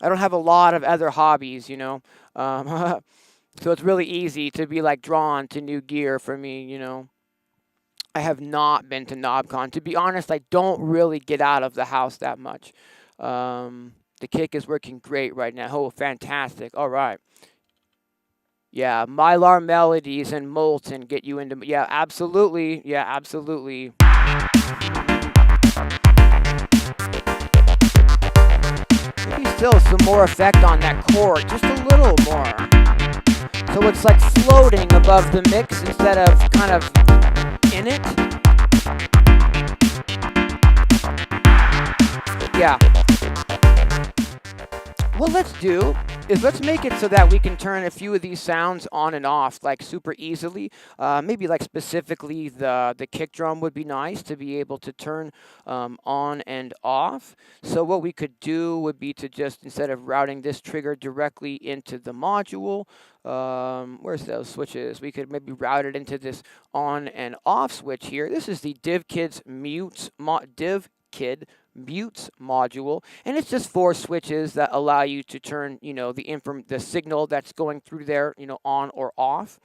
don't have a lot of other hobbies, so it's really easy to be like drawn to new gear for me, I have not been to KnobCon. To be honest, I don't really get out of the house that much. The kick is working great right now. Oh, fantastic. All right. Yeah, Mylar Melodies and Molten get you into... Yeah, absolutely. Yeah, absolutely. Maybe still some more effect on that chord. Just a little more. So it's like floating above the mix instead of kind of in it. Yeah. What let's do is let's make it so that we can turn a few of these sounds on and off like super easily. Maybe like specifically the kick drum would be nice to be able to turn on and off. So what we could do would be to just, instead of routing this trigger directly into the module, where's those switches? We could maybe route it into this on and off switch here. This is the DivKid's mutes mutes module, and it's just 4 switches that allow you to turn, the signal that's going through there, on or off.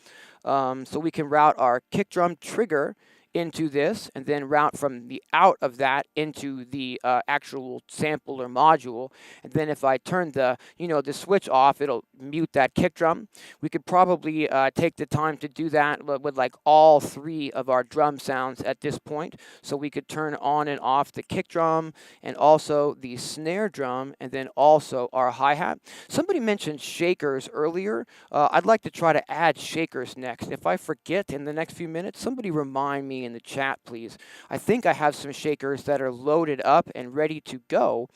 So we can route our kick drum trigger into this, and then route from the out of that into the actual sampler module. And then if I turn the switch off, it'll mute that kick drum. We could probably take the time to do that with like all 3 of our drum sounds at this point. So we could turn on and off the kick drum and also the snare drum, and then also our hi-hat. Somebody mentioned shakers earlier. I'd like to try to add shakers next. If I forget in the next few minutes, somebody remind me in the chat, please. I think I have some shakers that are loaded up and ready to go,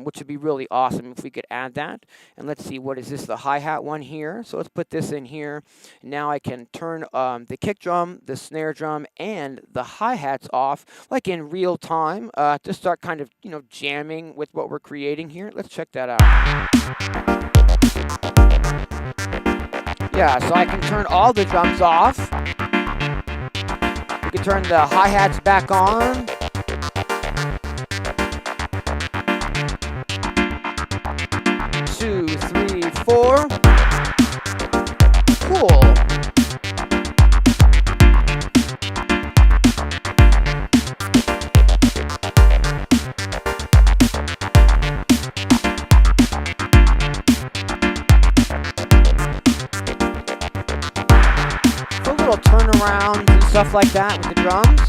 which would be really awesome if we could add that. And let's see, what is this? The hi-hat one here. So let's put this in here. Now I can turn the kick drum, the snare drum, and the hi-hats off, like in real time, to start kind of, jamming with what we're creating here. Let's check that out. Yeah, so I can turn all the drums off. We can turn the hi-hats back on. Two, three, 4. Cool. stuff like that with the drums.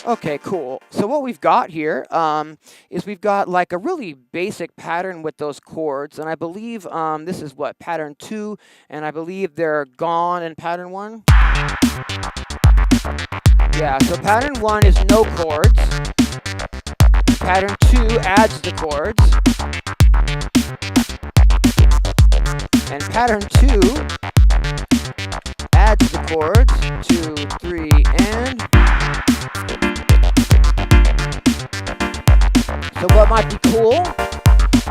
Okay, cool. So what we've got here is we've got like a really basic pattern with those chords, and I believe this is what, pattern 2, and I believe they're gone in pattern 1. Yeah, so pattern 1 is no chords. Pattern 2 adds the chords. And pattern 2 adds the chords. 2, 3, and... So what might be cool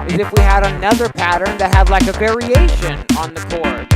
is if we had another pattern that had like a variation on the chords.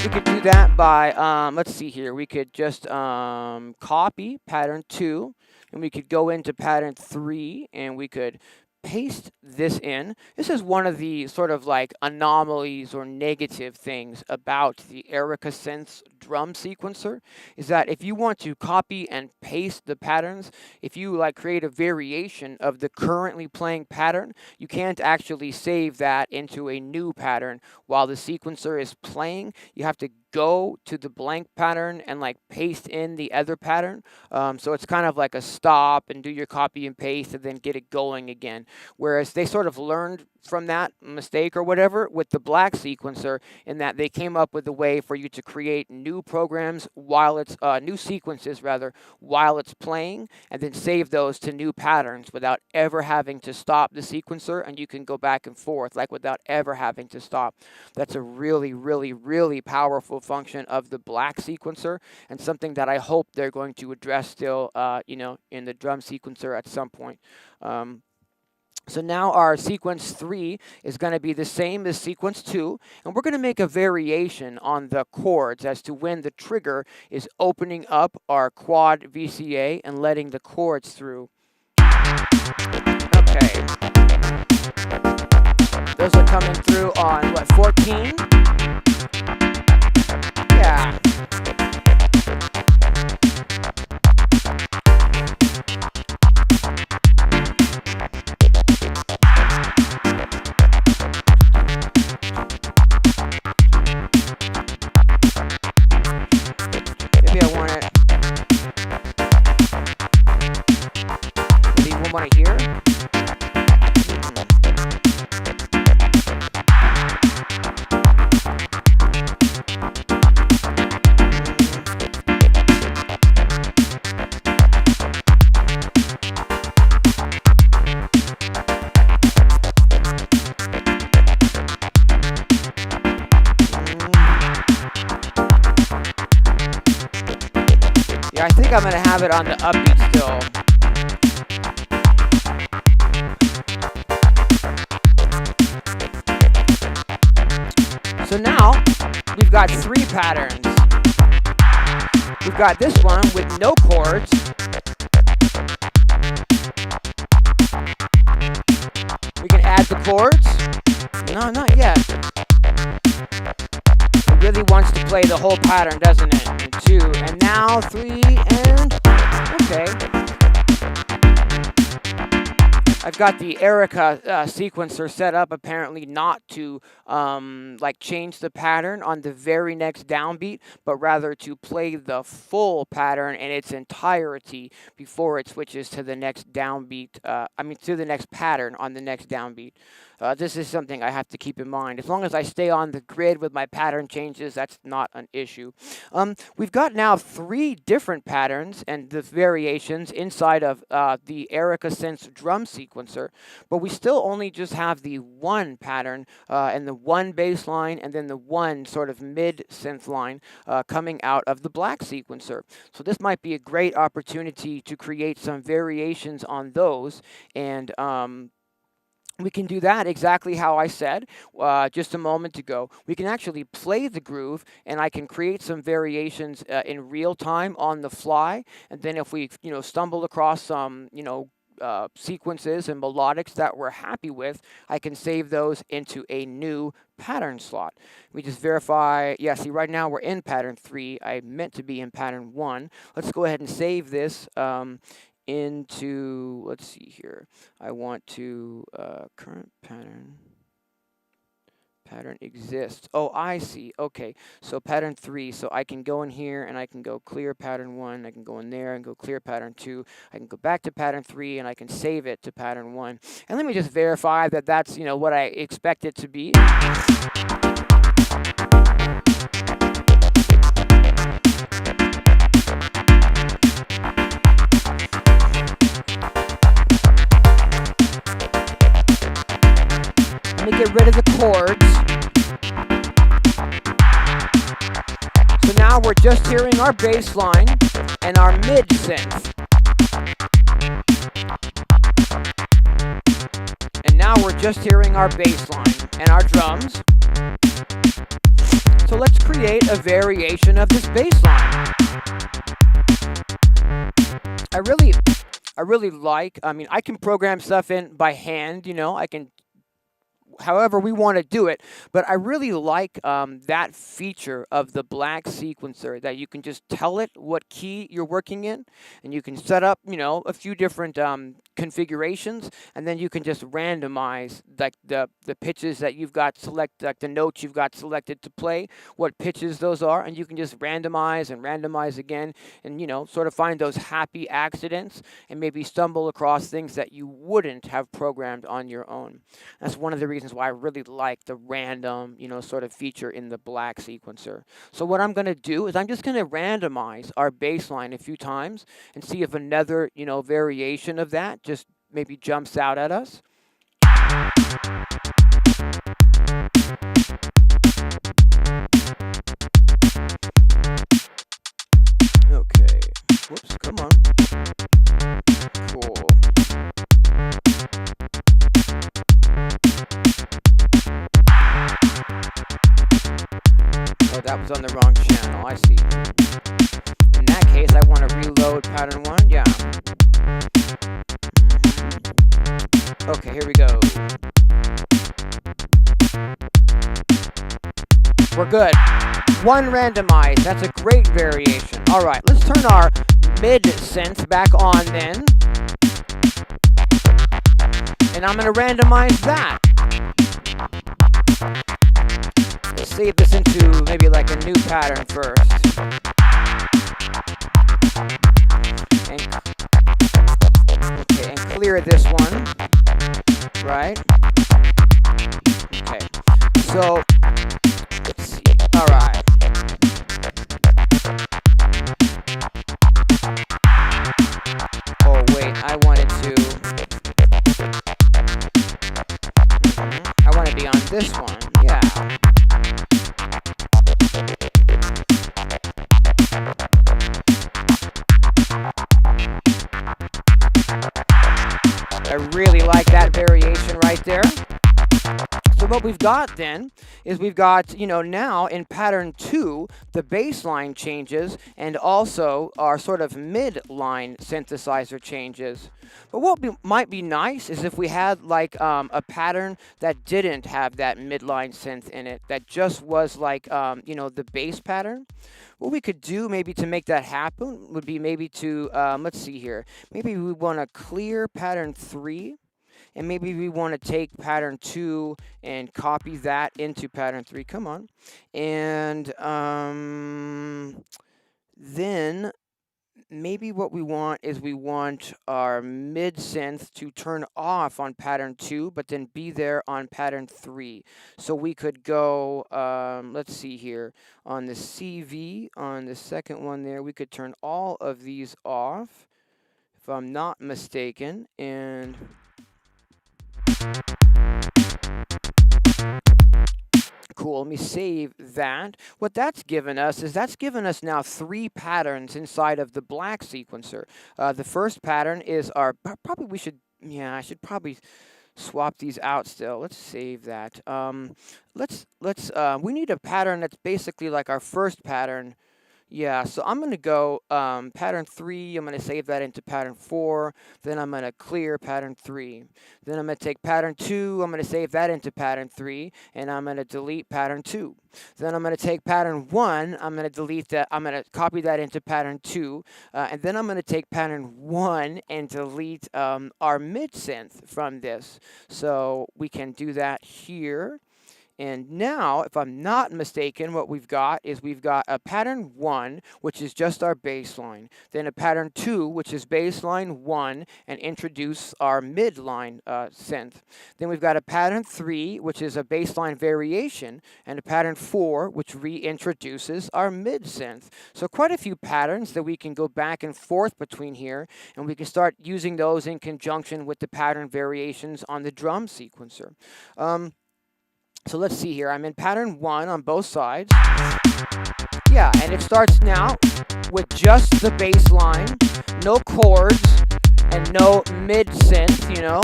We could do that by, let's see here, we could just copy pattern 2, and we could go into pattern 3, and we could paste this in. This is one of the sort of like anomalies or negative things about the Erica Synths drum sequencer, is that if you want to copy and paste the patterns, if you like create a variation of the currently playing pattern, you can't actually save that into a new pattern while the sequencer is playing. You have to go to the blank pattern and like paste in the other pattern. So it's kind of like a stop and do your copy and paste and then get it going again. Whereas they sort of learned from that mistake or whatever with the black sequencer, in that they came up with a way for you to create new programs while it's new sequences rather while it's playing, and then save those to new patterns without ever having to stop the sequencer, and you can go back and forth like without ever having to stop. That's a really, really, really powerful function of the black sequencer, and something that I hope they're going to address still, you know, in the drum sequencer at some point. So now our sequence 3 is going to be the same as sequence 2, and we're going to make a variation on the chords as to when the trigger is opening up our quad VCA and letting the chords through. Okay. Those are coming through on, what, 14? Yeah. Maybe I want it. Maybe one right here. I think I'm going to have it on the upbeat still. So now, we've got 3 patterns. We've got this one with no chords. We can add the chords. No, not yet. It really wants to play the whole pattern, doesn't it? And 2, and now 3, and okay. I've got the Erica sequencer set up apparently not to like change the pattern on the very next downbeat, but rather to play the full pattern in its entirety before it switches to the next downbeat. To the next pattern on the next downbeat. This is something I have to keep in mind. As long as I stay on the grid with my pattern changes, that's not an issue. We've got now 3 different patterns and the variations inside of the Erica Synths drum sequencer, but we still only just have the 1 pattern and the 1 bass line and then the 1 sort of mid synth line coming out of the black sequencer. So this might be a great opportunity to create some variations on those, and we can do that exactly how I said just a moment ago. We can actually play the groove, and I can create some variations in real time on the fly. And then if we, stumble across some, sequences and melodics that we're happy with, I can save those into a new pattern slot. We just verify. Yeah, see, right now we're in pattern 3. I meant to be in pattern 1. Let's go ahead and save this. Into, let's see here, I want to current pattern Pattern exists. Oh, I see. Okay, so pattern 3. So I can go in here and I can go clear pattern 1. I can go in there and go clear pattern 2. I can go back to pattern 3 and I can save it to pattern 1. And let me just verify that that's, what I expect it to be. Let me get rid of the chords. So now we're just hearing our bass line and our mid synth. And now we're just hearing our bass line and our drums. So let's create a variation of this bass line. I really like, I can program stuff in by hand, I can however we want to do it, but I really like that feature of the black sequencer, that you can just tell it what key you're working in, and you can set up, a few different configurations, and then you can just randomize like the pitches that you've got selected, like the notes you've got selected to play, what pitches those are, and you can just randomize and randomize again, and sort of find those happy accidents, and maybe stumble across things that you wouldn't have programmed on your own. That's one of the reasons why I really like the random, sort of feature in the black sequencer. So what I'm going to do is I'm just going to randomize our bass line a few times and see if another, variation of that just maybe jumps out at us. Okay. Whoops, come on. Cool. Oh, that was on the wrong channel. I see. In that case, I want to reload pattern 1. Yeah. Okay, here we go. We're good. 1 randomized. That's a great variation. All right, let's turn our mid synth back on then. And I'm going to randomize that. Let's save this into maybe like a new pattern first. And clear this one. Right? Okay. So, let's see. All right. Oh, wait. I wanted to be on this one. Yeah. I really like that variation right there. So what we've got then is we've got, now in pattern 2, the bass line changes and also our sort of mid-line synthesizer changes. But what might be nice is if we had like a pattern that didn't have that mid-line synth in it, that just was like, the bass pattern. What we could do maybe to make that happen would be maybe to, let's see here, maybe we want to clear pattern 3. And maybe we want to take pattern 2 and copy that into pattern 3. Come on. And then maybe what we want is we want our mid synth to turn off on pattern 2, but then be there on pattern 3. So we could go, let's see here, on the CV, on the second one there, we could turn all of these off, if I'm not mistaken, and cool, let me save that. What that's given us is that's given us now 3 patterns inside of the black sequencer. The first pattern is our, probably we should, I should probably swap these out still. Let's save that. We need a pattern that's basically like our first pattern. Yeah, so I'm going to go pattern 3, I'm going to save that into pattern 4, then I'm going to clear pattern 3. Then I'm going to take pattern 2, I'm going to save that into pattern 3, and I'm going to delete pattern 2. Then I'm going to take pattern 1, I'm going to delete that, I'm going to copy that into pattern 2, and then I'm going to take pattern 1 and delete our mid synth from this. So we can do that here. And now, if I'm not mistaken, what we've got is we've got a pattern 1, which is just our bass line. Then a pattern 2, which is bass line 1, and introduce our midline synth. Then we've got a pattern 3, which is a bass line variation, and a pattern 4, which reintroduces our mid synth. So quite a few patterns that we can go back and forth between here, and we can start using those in conjunction with the pattern variations on the drum sequencer. So let's see here. I'm in pattern 1 on both sides. Yeah, and it starts now with just the bass line, no chords, and no mid synth, you know.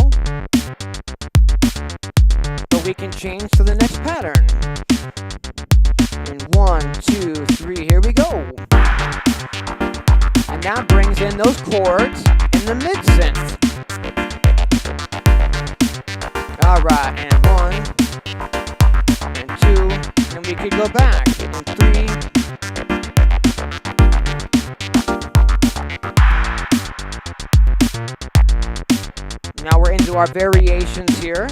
But we can change to the next pattern. In 1, 2, 3, here we go. And that brings in those chords and the mid synth. Alright, and 1. And 2, and we could go back, and 3, now we're into our variations here.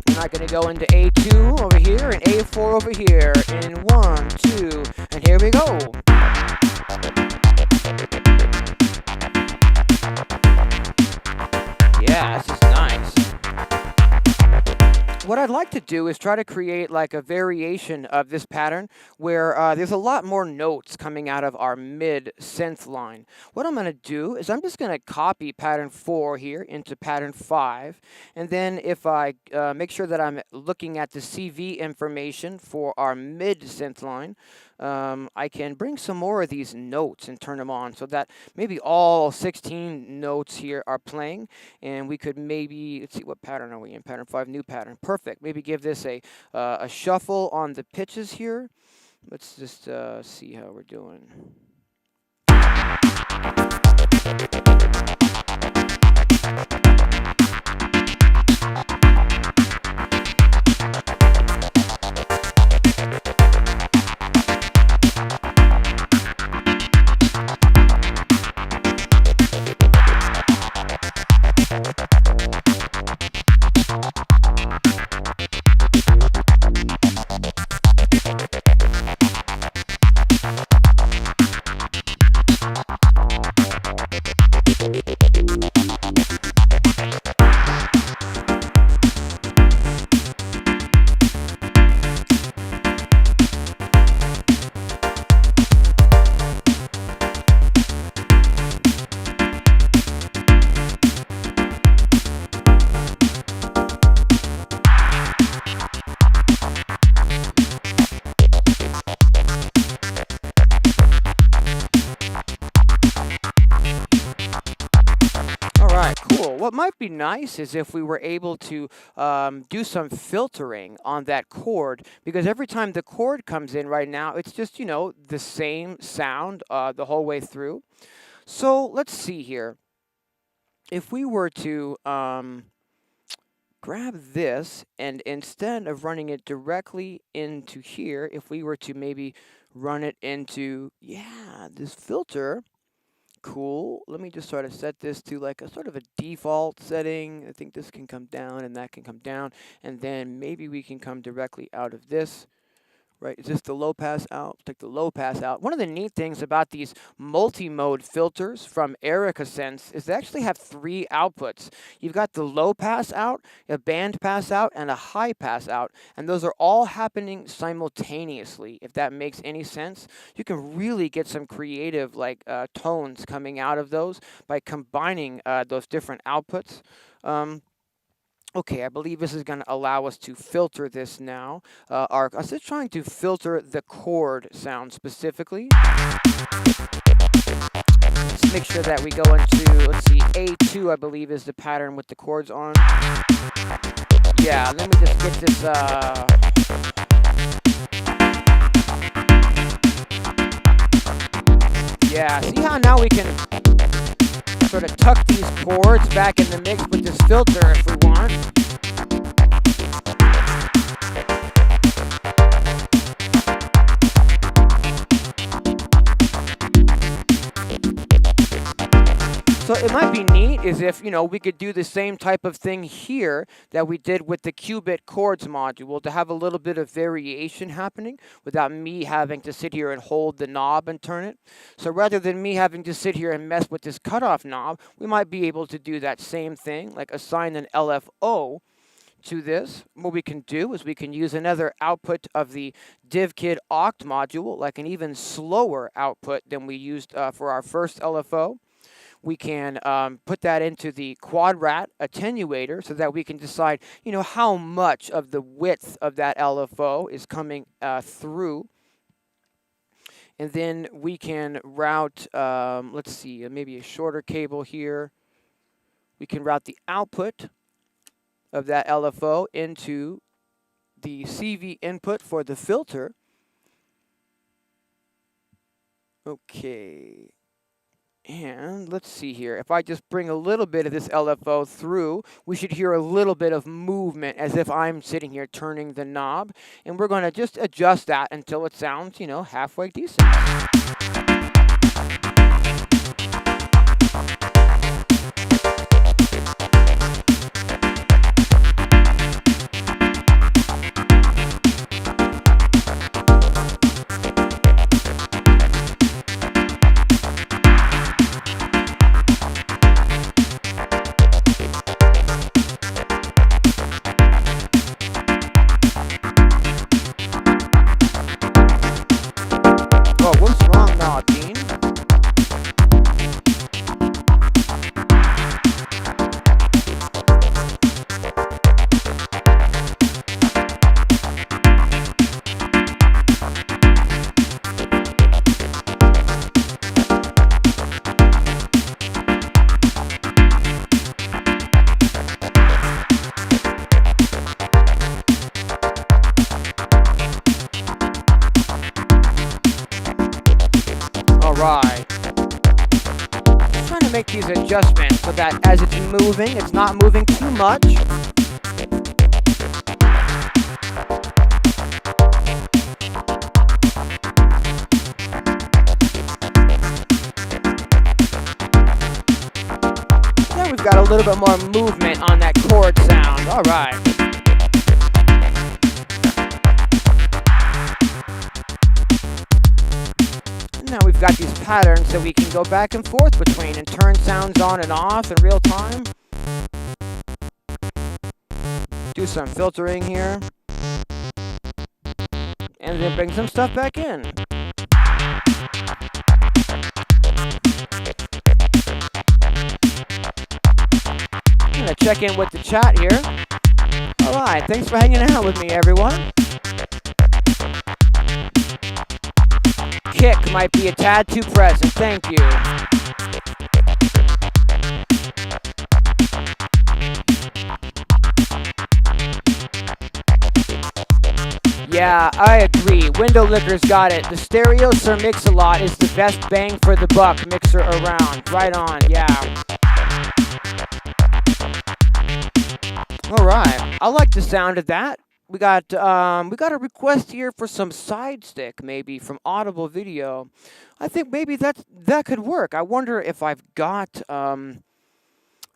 I'm not going to go into A2 over here, and A4 over here, and 1, 2, and here we go. Yeah, this is nice. What I'd like to do is try to create like a variation of this pattern where there's a lot more notes coming out of our mid synth line. What I'm going to do is I'm just going to copy pattern 4 here into pattern 5, and then if I make sure that I'm looking at the CV information for our mid synth line, I can bring some more of these notes and turn them on so that maybe all 16 notes here are playing, and we could maybe, let's see, what pattern are we in? Pattern 5, new pattern. Perfect. Maybe give this a shuffle on the pitches here. Let's just see how we're doing. What might be nice is if we were able to do some filtering on that chord, because every time the chord comes in right now, it's just, you know, the same sound the whole way through. So let's see here. If we were to grab this, and instead of running it directly into here, if we were to maybe run it into, yeah, this filter. Cool. Let me just sort of set this to like a sort of a default setting. I think this can come down and that can come down. And then maybe we can come directly out of this. Right, is this the low pass out? Take the low pass out. One of the neat things about these multi-mode filters from Synths is they actually have 3 outputs. You've got the low pass out, a band pass out, and a high pass out. And those are all happening simultaneously, if that makes any sense. You can really get some creative like tones coming out of those by combining those different outputs. Okay, I believe this is going to allow us to filter this now. I was just trying to filter the chord sound specifically. Let's make sure that we go into, let's see, A2, I believe, is the pattern with the chords on. Yeah, let me just get this, yeah, see how now we can sort of tuck these chords back in the mix with this filter if we want. So it might be neat is if, you know, we could do the same type of thing here that we did with the qubit chords module to have a little bit of variation happening without me having to sit here and hold the knob and turn it. So rather than me having to sit here and mess with this cutoff knob, we might be able to do that same thing, like assign an LFO to this. What we can do is we can use another output of the DivKit Oct module, like an even slower output than we used for our first LFO. We can put that into the Quadrat attenuator so that we can decide, you know, how much of the width of that LFO is coming through. And then we can route, let's see, maybe a shorter cable here. We can route the output of that LFO into the CV input for the filter. Okay. And let's see here. If I just bring a little bit of this LFO through, we should hear a little bit of movement as if I'm sitting here turning the knob. And we're going to just adjust that until it sounds, you know, halfway decent. Alright. I'm trying to make these adjustments so that as it's moving, it's not moving too much. Now we've got a little bit more movement on that chord sound. Alright. Now we've got these patterns that we can go back and forth between and turn sounds on and off in real time. Do some filtering here. And then bring some stuff back in. I'm going to check in with the chat here. Alright, thanks for hanging out with me, everyone. Kick might be a tad too present. Thank you. Yeah, I agree. Window Licker's got it. The stereo Sir Mix-a-Lot is the best bang for the buck mixer around. Right on, yeah. Alright, I like the sound of that. We got a request here for some side stick, maybe from Audible Video. I think maybe that could work. I wonder if I've got. I'm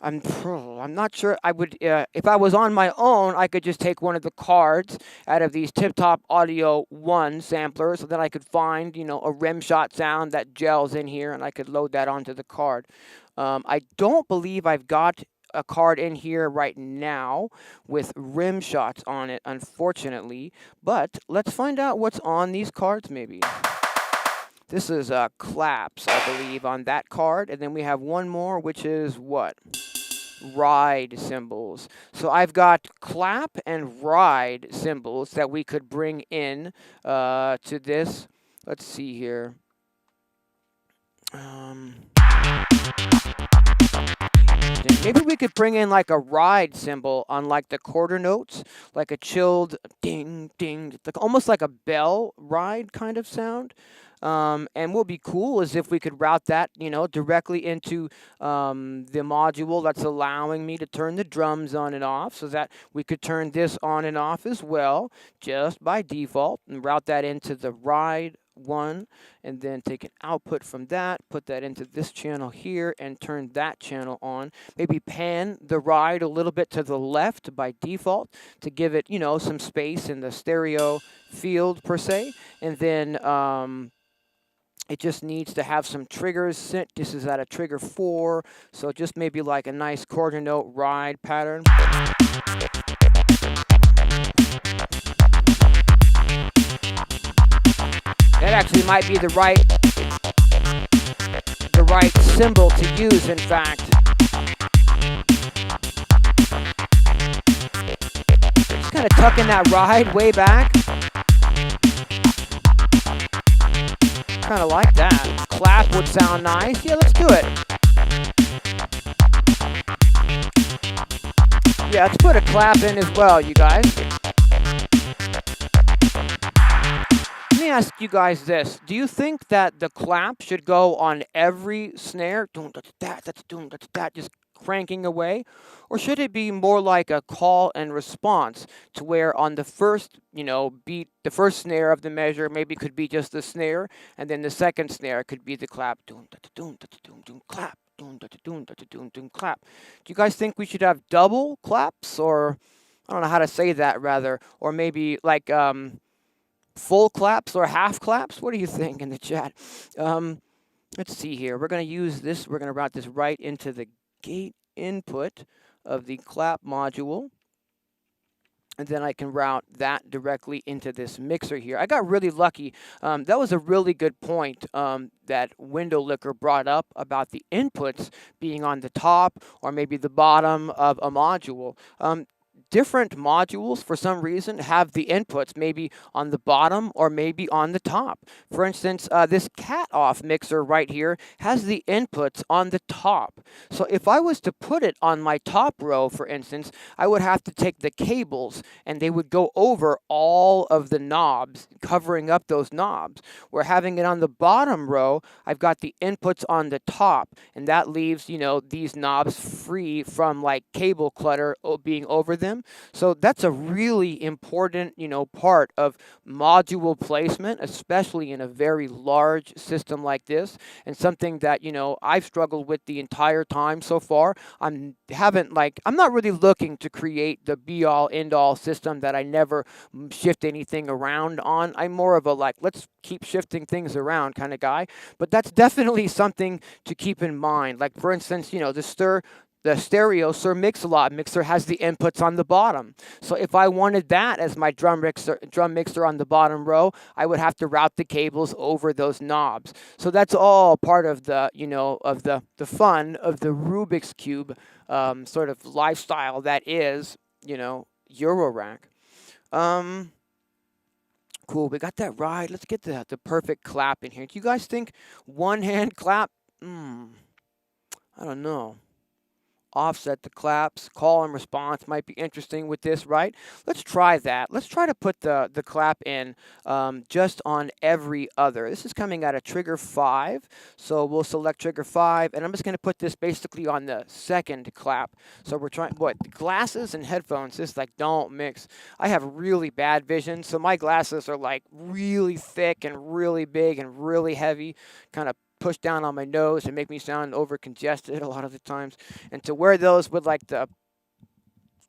not sure. I would if I was on my own, I could just take one of the cards out of these Tip Top Audio 1 samplers, so that I could find, you know, a rim shot sound that gels in here, and I could load that onto the card. I don't believe I've got a card in here right now with rim shots on it, unfortunately, but let's find out what's on these cards maybe. This is claps, I believe, on that card, and then we have one more, which is what? Ride cymbals. So I've got clap and ride cymbals that we could bring in to this. Let's see here. Maybe we could bring in like a ride cymbal on like the quarter notes, like a chilled ding, ding, almost like a bell ride kind of sound. And what would be cool is if we could route that, you know, directly into the module that's allowing me to turn the drums on and off, so that we could turn this on and off as well, just by default, and route that into the ride 1, and then take an output from that, put that into this channel here, and turn that channel on. Maybe pan the ride a little bit to the left by default to give it, you know, some space in the stereo field per se. And then it just needs to have some triggers. This is at a trigger 4, so just maybe like a nice quarter note ride pattern. That actually might be the right symbol to use, in fact. Just kind of tucking that ride way back. Kind of like that. Clap would sound nice. Yeah, let's do it. Yeah, let's put a clap in as well, you guys. Let me ask you guys this. Do you think that the clap should go on every snare? Just cranking away? Or should it be more like a call and response to where on the first, you know, beat, the first snare of the measure maybe could be just the snare, and then the second snare could be the clap. Clap. Clap. Do you guys think we should have double claps, or I don't know how to say that rather, or maybe like full claps or half claps? What do you think in the chat? Let's see here. We're going to use this. We're going to route this right into the gate input of the clap module. And then I can route that directly into this mixer here. I got really lucky. That was a really good point that Window Licker brought up about the inputs being on the top or maybe the bottom of a module. Different modules, for some reason, have the inputs maybe on the bottom or maybe on the top. For instance, this cat-off mixer right here has the inputs on the top. So if I was to put it on my top row, for instance, I would have to take the cables and they would go over all of the knobs, covering up those knobs. Where having it on the bottom row, I've got the inputs on the top, and that leaves, you know, these knobs free from like cable clutter being over them. So that's a really important, you know, part of module placement, especially in a very large system like this, and something that, you know, I've struggled with the entire time so far. I'm not really looking to create the be-all, end-all system that I never shift anything around on. I'm more of a like, let's keep shifting things around kind of guy. But that's definitely something to keep in mind. Like, for instance, you know, the stereo Sir Mix-a-Lot mixer has the inputs on the bottom. So if I wanted that as my drum mixer on the bottom row, I would have to route the cables over those knobs. So that's all part of the, you know, of the fun of the Rubik's Cube sort of lifestyle that is, you know, Eurorack. Cool, we got that ride. Let's get the perfect clap in here. Do you guys think one hand clap? I don't know. Offset the claps, call and response might be interesting with this, right? Let's try that. Let's try to put the clap in just on every other. This is coming out of trigger 5, so we'll select trigger 5, and I'm just going to put this basically on the second clap. So we're trying, glasses and headphones, this like don't mix. I have really bad vision, so my glasses are like really thick and really big and really heavy, kind of push down on my nose and make me sound over congested a lot of the times. And to wear those with like the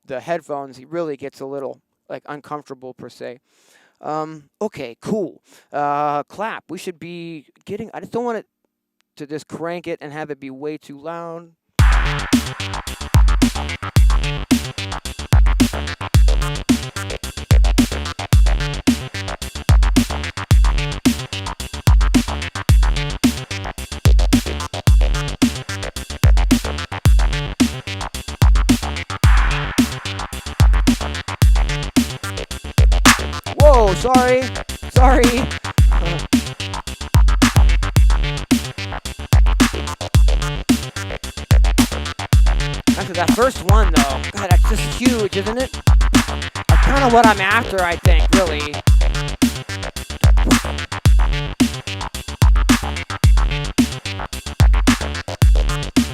headphones, it really gets a little like uncomfortable per se. Okay, cool. Clap. We should be getting, I just don't want it to just crank it and have it be way too loud. Whoa, sorry. After that first one, though, God, that's just huge, isn't it? That's kind of what I'm after, I think, really.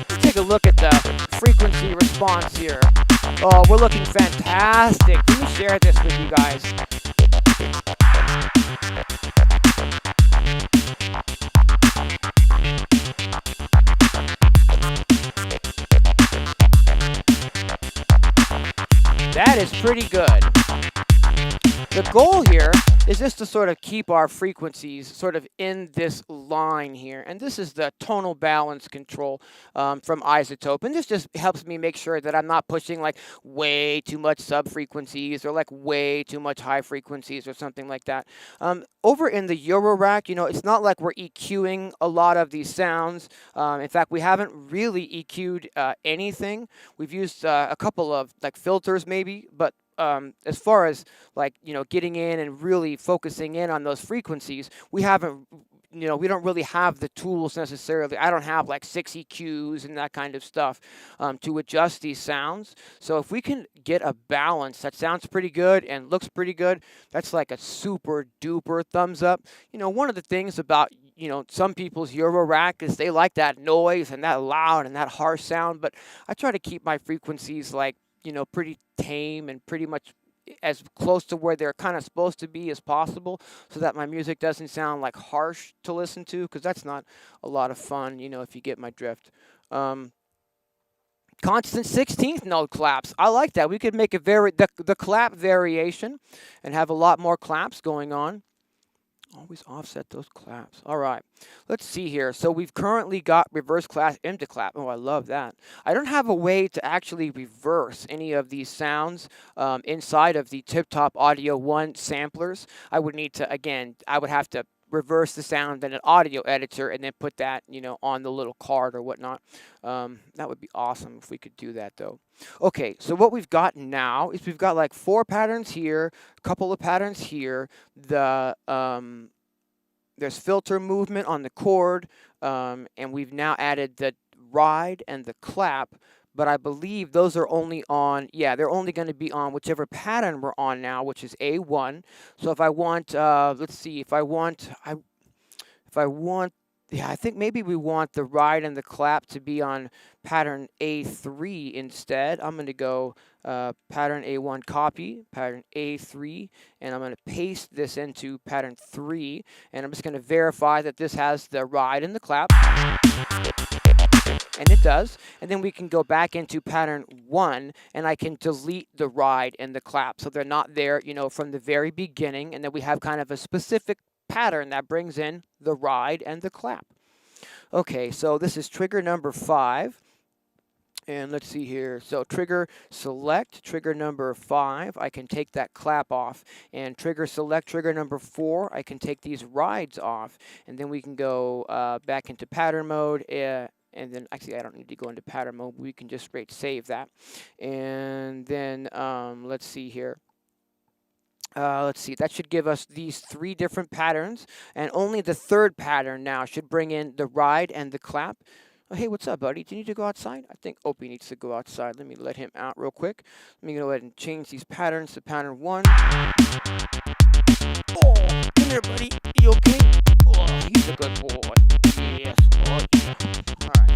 Let's take a look at the frequency response here. Oh, we're looking fantastic. Let me share this with you guys. That is pretty good. The goal here is just to sort of keep our frequencies sort of in this line here. And this is the tonal balance control from Isotope. And this just helps me make sure that I'm not pushing like way too much sub frequencies or like way too much high frequencies or something like that. Over in the Eurorack, you know, it's not like we're EQing a lot of these sounds. In fact, we haven't really EQ'd anything. We've used a couple of like filters maybe, but as far as like, you know, getting in and really focusing in on those frequencies, we haven't, you know, we don't really have the tools necessarily. I don't have like 6 EQs and that kind of stuff to adjust these sounds. So if we can get a balance that sounds pretty good and looks pretty good, that's like a super duper thumbs up. You know, one of the things about, you know, some people's Eurorack is they like that noise and that loud and that harsh sound, but I try to keep my frequencies like, you know, pretty tame and pretty much as close to where they're kind of supposed to be as possible, so that my music doesn't sound like harsh to listen to, because that's not a lot of fun, you know, if you get my drift. Constant 16th note claps. I like that. We could make a the clap variation and have a lot more claps going on. Always offset those claps. All right, let's see here. So we've currently got reverse clap into clap. Oh, I love that. I don't have a way to actually reverse any of these sounds inside of the Tip Top Audio 1 samplers. I would need to, again, I would have to reverse the sound in an audio editor and then put that, you know, on the little card or whatnot. That would be awesome if we could do that though. Okay, so what we've got now is we've got like 4 patterns here, a couple of patterns here. The there's filter movement on the chord, and we've now added the ride and the clap. But I believe those are only on, yeah, they're only going to be on whichever pattern we're on now, which is A1. So if I want, let's see, if I want, yeah, I think maybe we want the ride and the clap to be on pattern A3 instead. I'm going to go pattern A1 copy, pattern A3, and I'm going to paste this into pattern 3. And I'm just going to verify that this has the ride and the clap. And it does. And then we can go back into pattern 1, and I can delete the ride and the clap, so they're not there, you know, from the very beginning. And then we have kind of a specific pattern that brings in the ride and the clap. Okay, so this is trigger number 5. And let's see here. So trigger select, trigger number 5, I can take that clap off. And trigger select, trigger number 4, I can take these rides off. And then we can go back into pattern mode. And then, actually, I don't need to go into pattern mode. We can just straight save that. And then, let's see here. Let's see, that should give us these 3 different patterns. And only the 3rd pattern now should bring in the ride and the clap. Oh, hey, what's up, buddy? Do you need to go outside? I think Opie needs to go outside. Let me let him out real quick. Let me go ahead and change these patterns to pattern 1. Oh, come here, buddy. You okay? Oh, he's a good boy. Yes, oh, yeah. All right.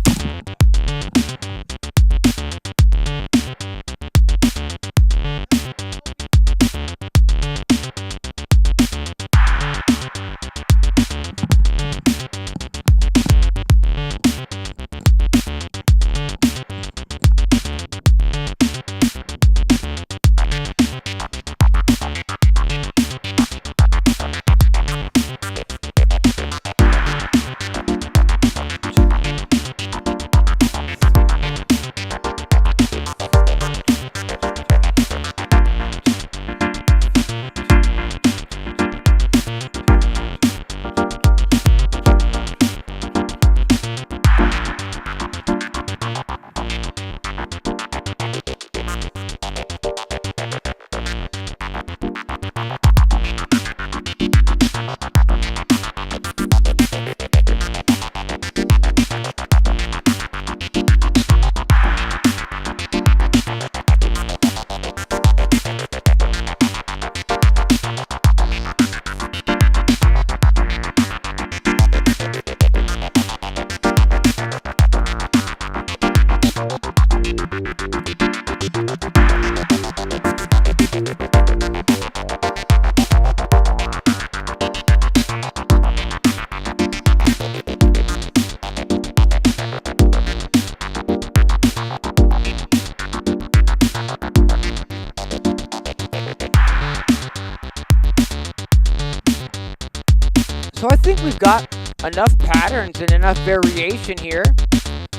think we've got enough patterns and enough variation here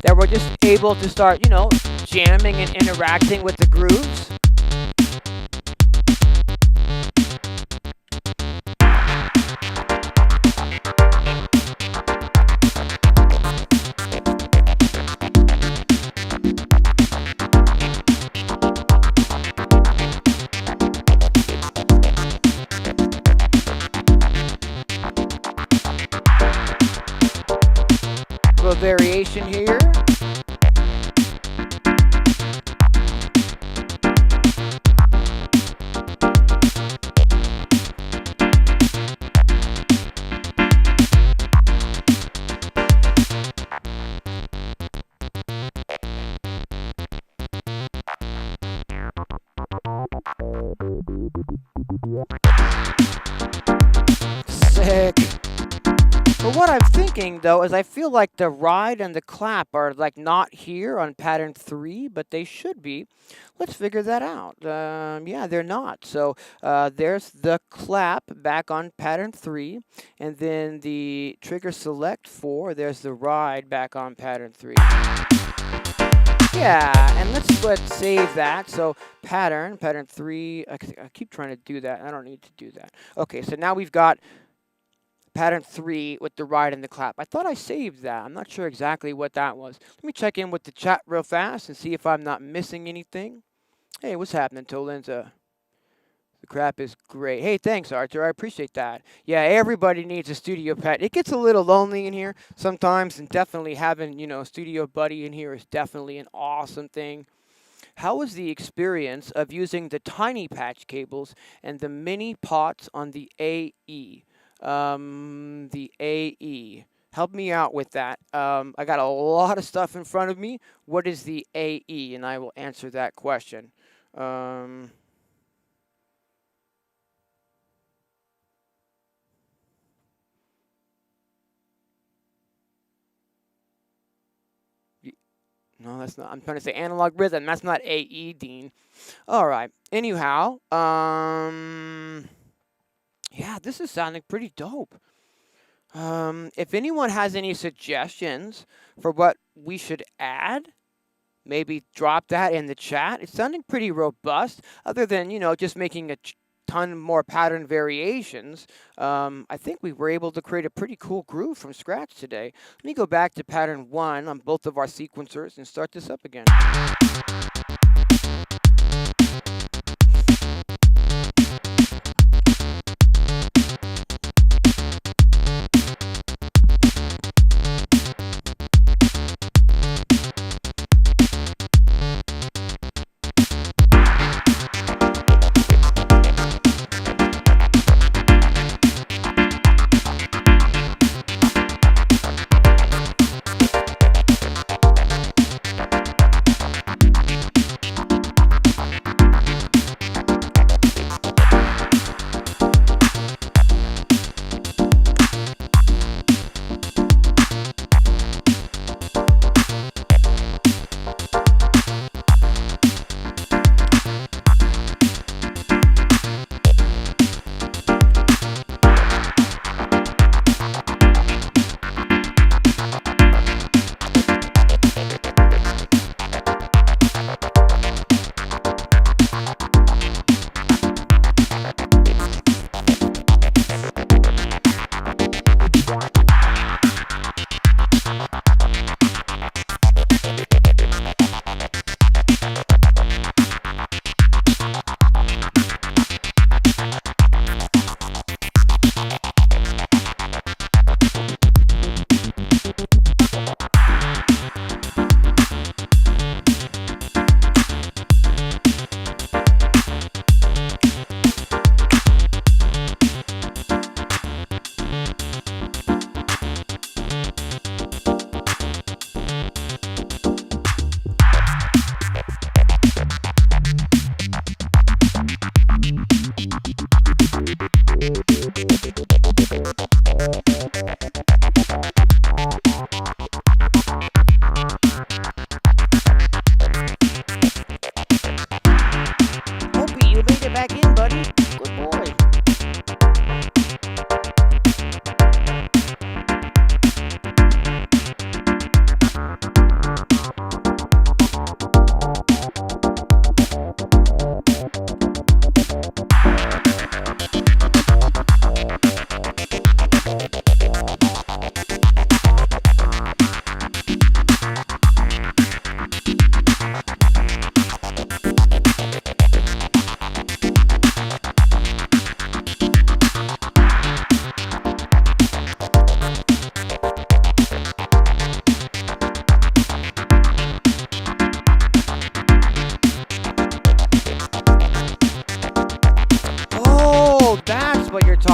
that we're just able to start, you know, jamming and interacting with the grooves. Variation here. Sick. But what I'm thinking, though, is I feel like the ride and the clap are, like, not here on pattern 3, but they should be. Let's figure that out. Yeah, they're not. So there's the clap back on pattern 3, and then the trigger select 4, there's the ride back on pattern 3. Yeah, and let's save that. So pattern 3, I keep trying to do that. I don't need to do that. Okay, so now we've got pattern 3 with the ride and the clap. I thought I saved that. I'm not sure exactly what that was. Let me check in with the chat real fast and see if I'm not missing anything. Hey, what's happening, Tolenza? The crap is great. Hey, thanks, Arthur. I appreciate that. Yeah, everybody needs a studio pet. It gets a little lonely in here sometimes, and definitely having, you know, a studio buddy in here is definitely an awesome thing. How was the experience of using the tiny patch cables and the mini pots on the AE? The AE. Help me out with that. I got a lot of stuff in front of me. What is the AE? And I will answer that question. No, that's not. I'm trying to say analog rhythm. That's not AE, Dean. All right. Anyhow, yeah, this is sounding pretty dope. If anyone has any suggestions for what we should add, maybe drop that in the chat. It's sounding pretty robust, other than, you know, just making a ton more pattern variations. I think we were able to create a pretty cool groove from scratch today. Let me go back to pattern 1 on both of our sequencers and start this up again.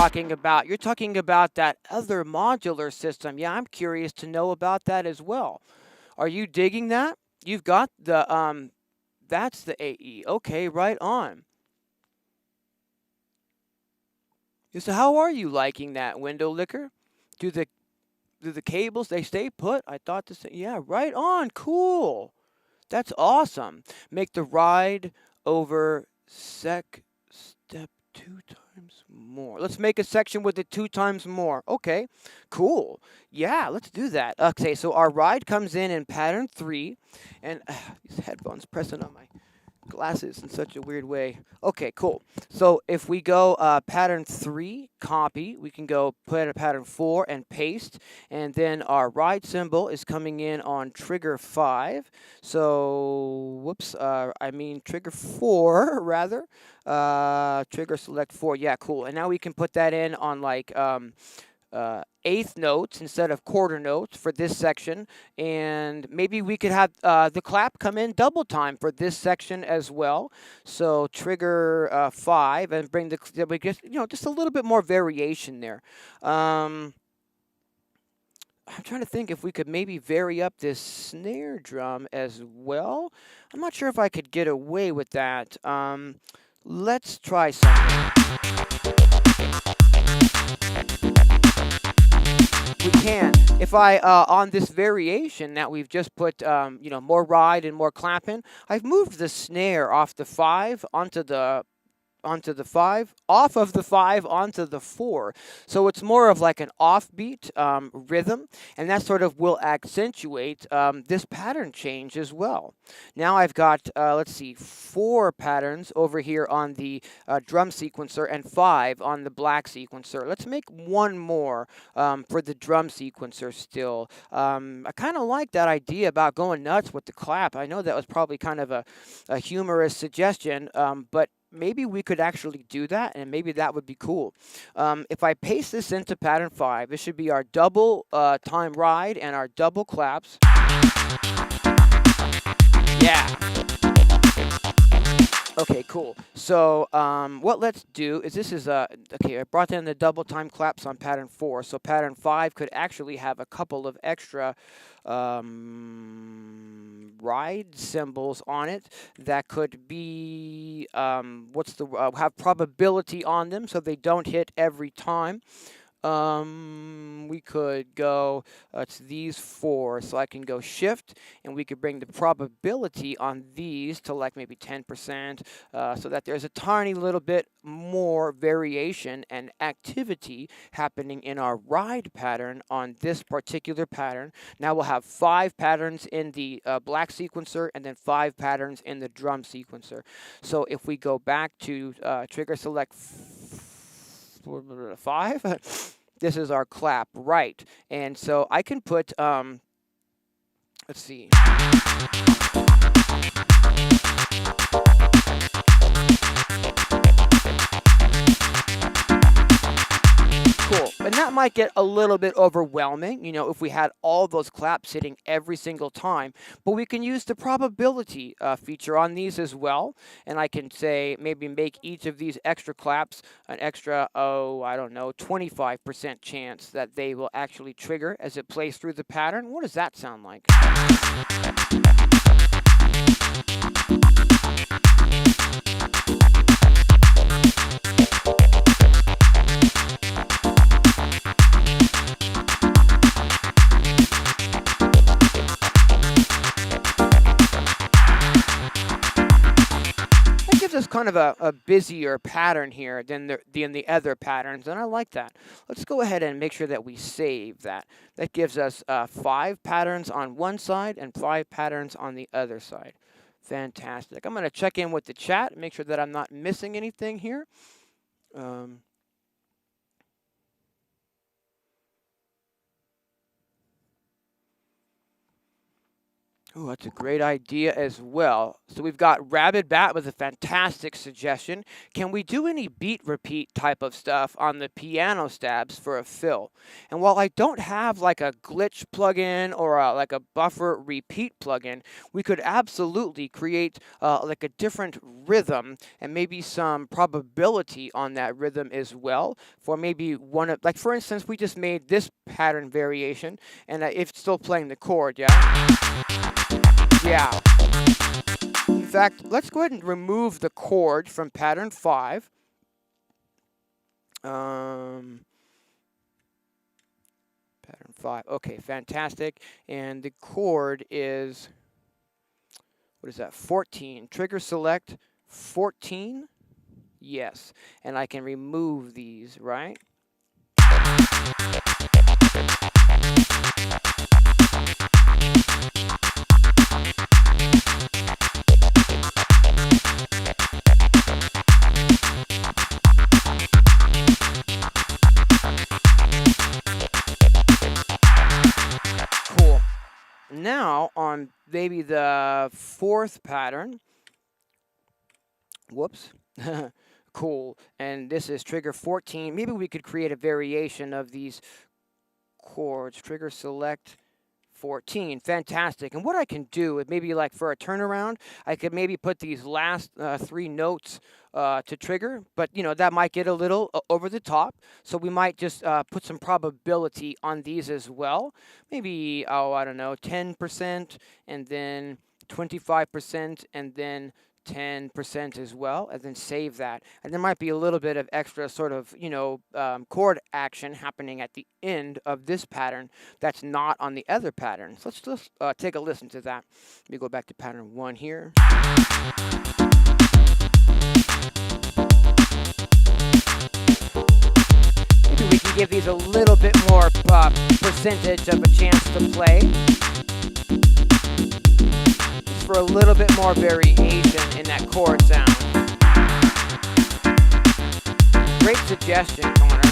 talking about. You're talking about that other modular system. Yeah, I'm curious to know about that as well. Are you digging that? You've got the that's the AE. Okay, right on. So how are you liking that, window licker? Do the cables they stay put? I thought this. Yeah, right on. Cool. That's awesome. Make the ride over step 2 times more. Let's make a section with it 2 times more. Okay, cool. Yeah, let's do that. Okay, so our ride comes in pattern 3, and these headphones pressing on my glasses in such a weird way. Okay, cool. So if we go pattern 3, copy, we can go put a pattern 4 and paste, and then our ride symbol is coming in on trigger 5. So, whoops, I mean trigger 4, rather. Trigger select 4, yeah, cool. And now we can put that in on like eighth notes instead of quarter notes for this section, and maybe we could have the clap come in double time for this section as well. So trigger 5 and bring we get just a little bit more variation there. I'm trying to think if we could maybe vary up this snare drum as well. I'm not sure if I could get away with that. Let's try something. We can. If I, on this variation that we've just put, more ride and more clapping, I've moved the snare off the 5 onto the 5, off of the 5 onto the 4. So it's more of like an offbeat rhythm, and that sort of will accentuate this pattern change as well. Now I've got, let's see, 4 patterns over here on the drum sequencer and 5 on the black sequencer. Let's make one more for the drum sequencer still. I kind of like that idea about going nuts with the clap. I know that was probably kind of a humorous suggestion, but maybe we could actually do that, and maybe that would be cool. If I paste this into pattern 5, this should be our double time ride and our double claps. Yeah. Okay, cool. So what let's do is this is okay, I brought in the double time claps on pattern 4. So pattern 5 could actually have a couple of extra ride symbols on it that could be have probability on them so they don't hit every time. We could go, it's these 4, so I can go shift, and we could bring the probability on these to like maybe 10%, so that there's a tiny little bit more variation and activity happening in our ride pattern on this particular pattern. Now we'll have 5 patterns in the black sequencer, and then 5 patterns in the drum sequencer. So if we go back to trigger select 5, this is our clap, right? And so I can put, let's see. Cool. And that might get a little bit overwhelming, if we had all those claps hitting every single time. But we can use the probability feature on these as well. And I can say, maybe make each of these extra claps an extra, 25% chance that they will actually trigger as it plays through the pattern. What does that sound like? Is kind of a busier pattern here than the other patterns, and I like that. Let's go ahead and make sure that we save that. That gives us 5 patterns on one side and 5 patterns on the other side. Fantastic. I'm going to check in with the chat and make sure that I'm not missing anything here. Ooh, that's a great idea as well. So we've got Rabid Bat with a fantastic suggestion. Can we do any beat repeat type of stuff on the piano stabs for a fill? And while I don't have like a glitch plugin or like a buffer repeat plugin, we could absolutely create like a different rhythm and maybe some probability on that rhythm as well. For maybe one of, like for instance, we just made this pattern variation, and it's still playing the chord, yeah? Yeah. In fact, let's go ahead and remove the chord from pattern 5. Pattern 5. Okay, fantastic. And the chord is, what is that, 14. Trigger select 14. Yes. And I can remove these, right? Cool. Now on maybe the 4th pattern. Whoops. Cool. And this is trigger 14. Maybe we could create a variation of these chords. Trigger select 14. Fantastic. And what I can do is maybe like for a turnaround, I could maybe put these last 3 notes to trigger, but you know, that might get a little over the top. So we might just put some probability on these as well. Maybe, oh, I don't know, 10% and then 25% and then 10% as well, and then save that. And there might be a little bit of extra sort of, you know, chord action happening at the end of this pattern that's not on the other pattern. So let's just take a listen to that. Let me go back to pattern 1 here. Maybe we can give these a little bit more percentage of a chance to play, for a little bit more variation in that chord sound. Great suggestion, Connor.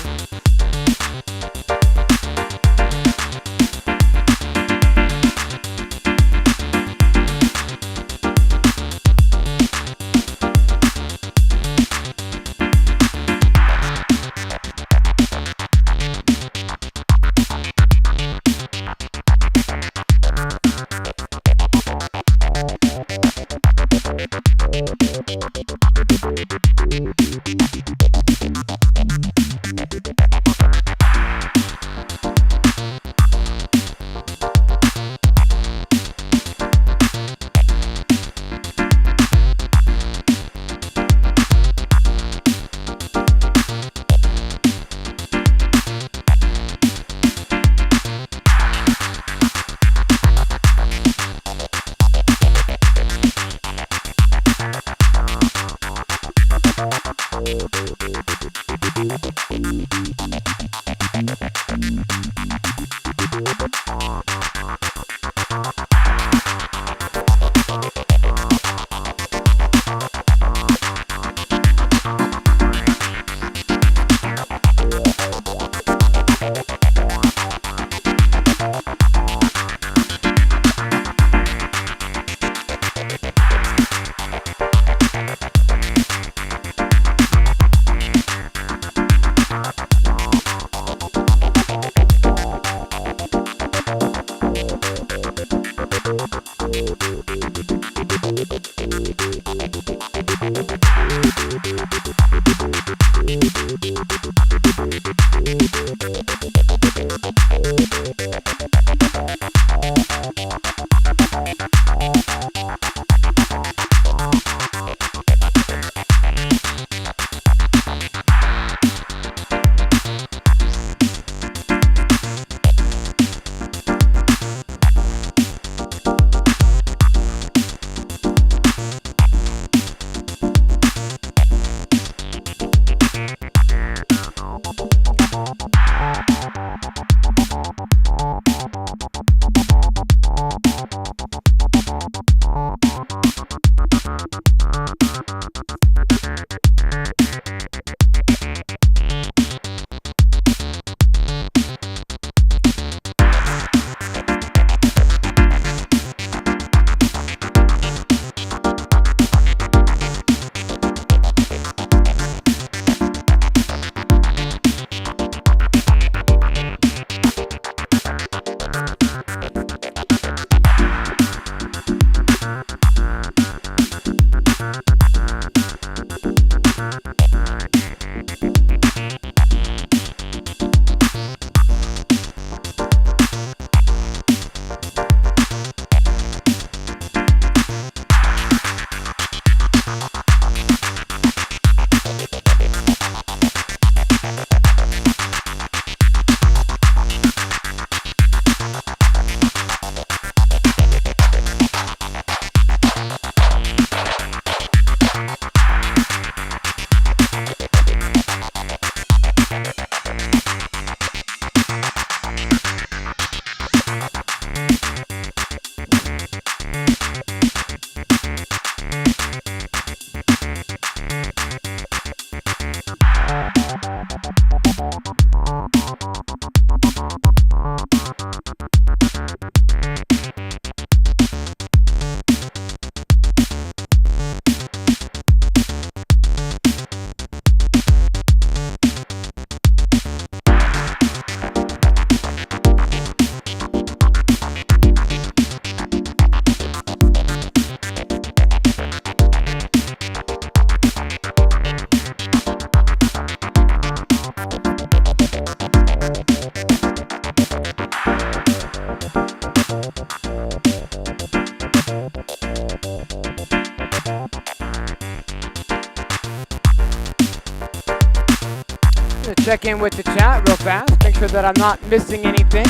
check in with the chat real fast, make sure that I'm not missing anything.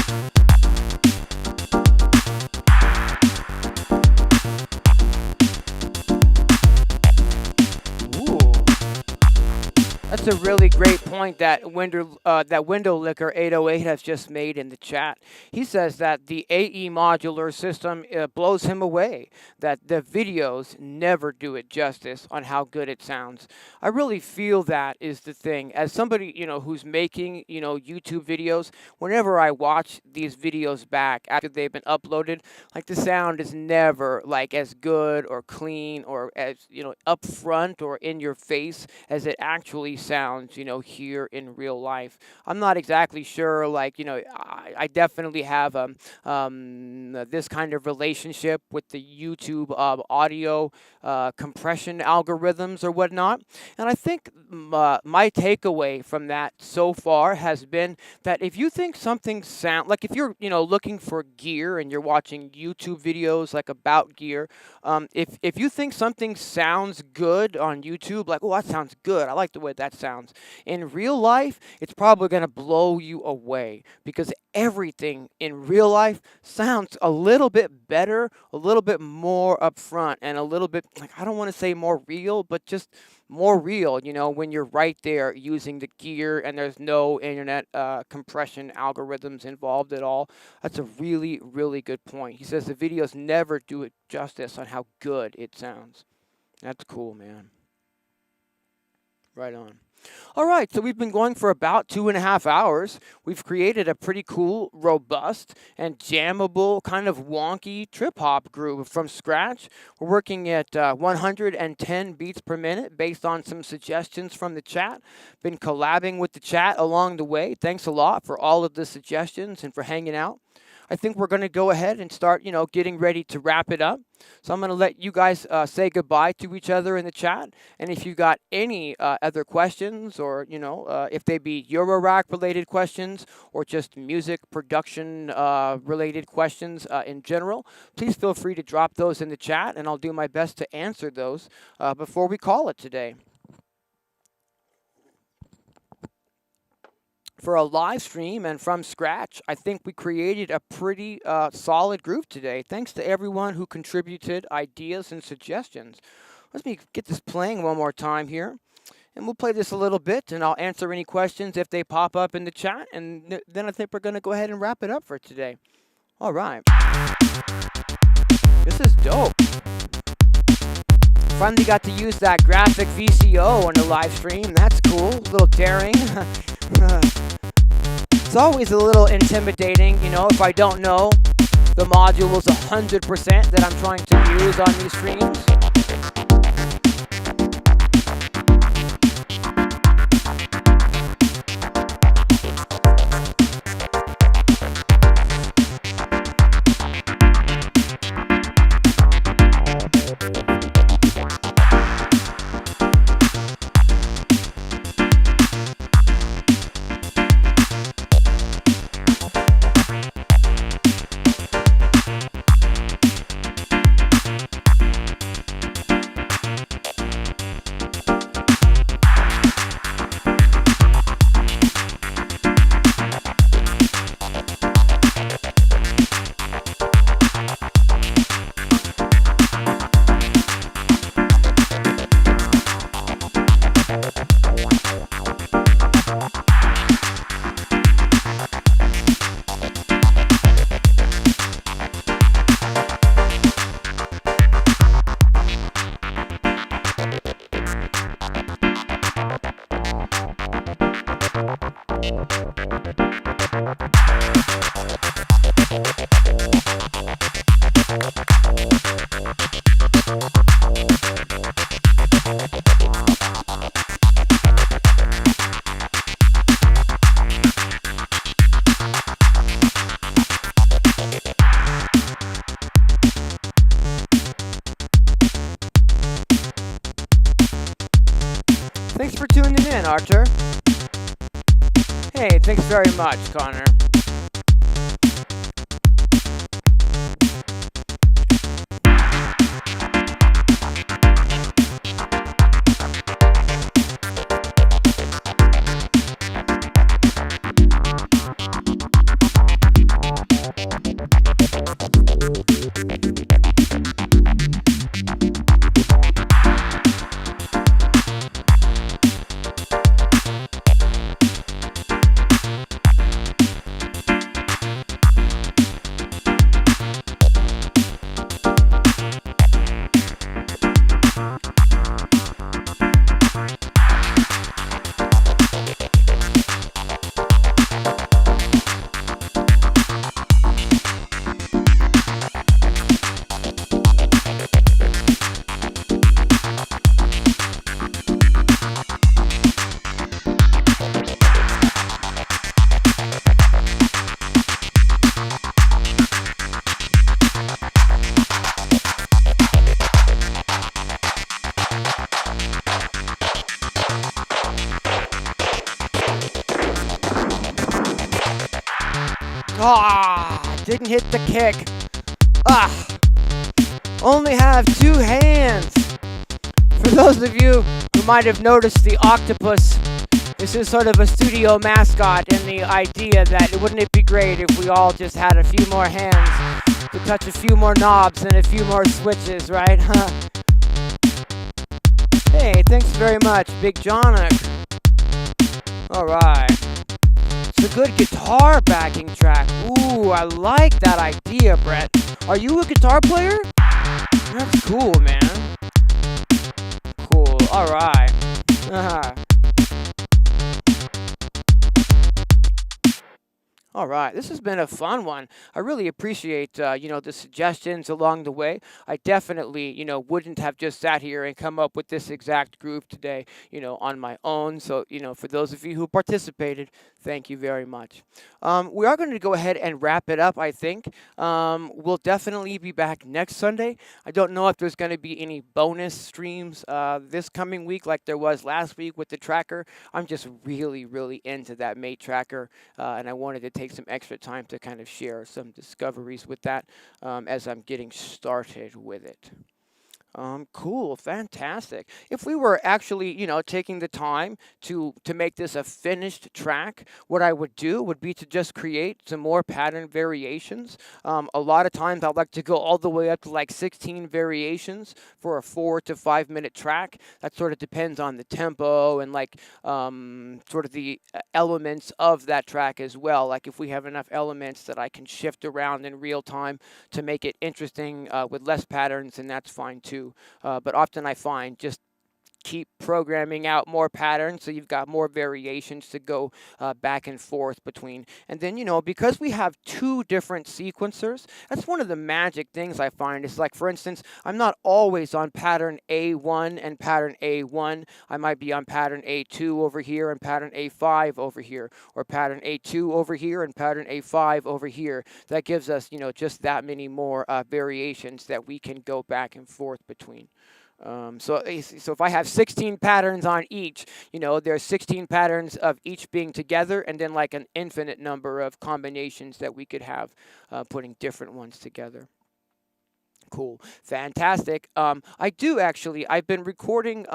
That's a really great point that Window Licker 808 has just made in the chat. He says that the AE modular system blows him away, that the videos never do it justice on how good it sounds. I really feel that is the thing. As somebody, who's making, YouTube videos, whenever I watch these videos back after they've been uploaded, like the sound is never like as good or clean or as, upfront or in your face as it actually sounds, here in real life. I'm not exactly sure, I definitely have this kind of relationship with the YouTube audio compression algorithms or whatnot. And I think my takeaway from that so far has been that if you think something like if you're, looking for gear and you're watching YouTube videos like about gear, if you think something sounds good on YouTube, like, oh, that sounds good, I like the way that sounds. In real life, it's probably going to blow you away because everything in real life sounds a little bit better, a little bit more upfront, and a little bit, I don't want to say more real, but just more real, when you're right there using the gear and there's no internet compression algorithms involved at all. That's a really, really good point. He says the videos never do it justice on how good it sounds. That's cool, man. Right on. All right, so we've been going for about 2.5 hours. We've created a pretty cool, robust, and jammable, kind of wonky trip-hop groove from scratch. We're working at 110 beats per minute based on some suggestions from the chat. Been collabing with the chat along the way. Thanks a lot for all of the suggestions and for hanging out. I think we're going to go ahead and start, getting ready to wrap it up. So I'm going to let you guys say goodbye to each other in the chat. And if you got any other questions or, if they be Eurorack related questions or just music production related questions in general, please feel free to drop those in the chat and I'll do my best to answer those before we call it today. For a live stream and from scratch, I think we created a pretty solid groove today. Thanks to everyone who contributed ideas and suggestions. Let me get this playing one more time here. And we'll play this a little bit, and I'll answer any questions if they pop up in the chat. And then I think we're going to go ahead and wrap it up for today. All right. This is dope. Finally got to use that graphic VCO on the live stream. That's cool. A little daring. It's always a little intimidating, if I don't know the modules 100% that I'm trying to use on these streams. Thanks for tuning in, Arthur. Hey, thanks very much, Connor. Ah, didn't hit the kick. Ah, only have 2 hands. For those of you who might have noticed the octopus, this is sort of a studio mascot, and the idea that wouldn't it be great if we all just had a few more hands to touch a few more knobs and a few more switches, right? Huh? Hey, thanks very much, Big Jonic. All right. It's a good guitar backing track. Ooh, I like that idea, Brett. Are you a guitar player? That's cool, man. Cool. All right. All right, this has been a fun one. I really appreciate, the suggestions along the way. I definitely, wouldn't have just sat here and come up with this exact groove today, on my own. So, for those of you who participated, thank you very much. We are going to go ahead and wrap it up, I think. We'll definitely be back next Sunday. I don't know if there's going to be any bonus streams this coming week like there was last week with the tracker. I'm just really, really into that mate tracker, and I wanted to take some extra time to kind of share some discoveries with that as I'm getting started with it. Cool, fantastic. If we were actually, taking the time to make this a finished track, what I would do would be to just create some more pattern variations. A lot of times I'd like to go all the way up to like 16 variations for a 4 to 5 minute track. That sort of depends on the tempo and like sort of the elements of that track as well. Like if we have enough elements that I can shift around in real time to make it interesting with less patterns, and that's fine too. But often I find just keep programming out more patterns so you've got more variations to go back and forth between. And then, because we have 2 different sequencers, that's one of the magic things I find. It's like, for instance, I'm not always on pattern A1 and pattern A1. I might be on pattern A2 over here and pattern A5 over here, or pattern A2 over here and pattern A5 over here. That gives us, just that many more variations that we can go back and forth between. So if I have 16 patterns on each, there's 16 patterns of each being together, and then like an infinite number of combinations that we could have putting different ones together. Cool. Fantastic. I've been recording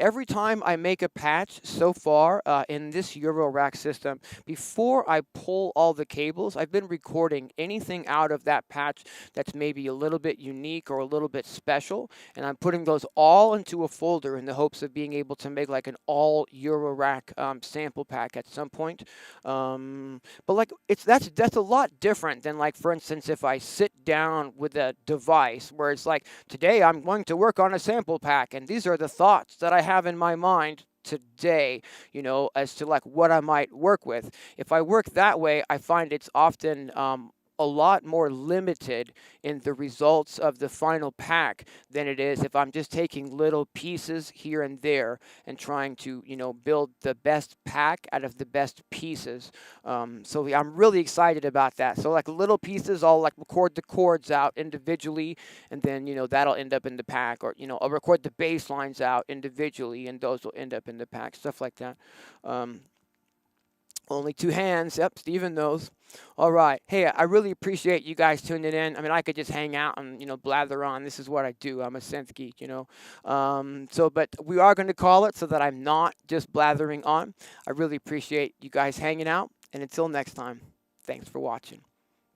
every time I make a patch so far in this Eurorack system. Before I pull all the cables, I've been recording anything out of that patch that's maybe a little bit unique or a little bit special, and I'm putting those all into a folder in the hopes of being able to make like an all Eurorack sample pack at some point. But like that's a lot different than, like, for instance, if I sit down with a device where it's like, today I'm going to work on a sample pack, and these are the thoughts that I have in my mind today, as to like what I might work with. If I work that way, I find it's often a lot more limited in the results of the final pack than it is if I'm just taking little pieces here and there and trying to, build the best pack out of the best pieces. So yeah, I'm really excited about that. So like little pieces, I'll like record the chords out individually, and then, that'll end up in the pack, or, I'll record the bass lines out individually, and those will end up in the pack, stuff like that. Only 2 hands. Yep, Steven knows. All right. Hey, I really appreciate you guys tuning in. I mean, I could just hang out and, blather on. This is what I do. I'm a synth geek, but we are going to call it so that I'm not just blathering on. I really appreciate you guys hanging out. And until next time, thanks for watching.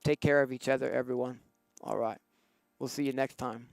Take care of each other, everyone. All right. We'll see you next time.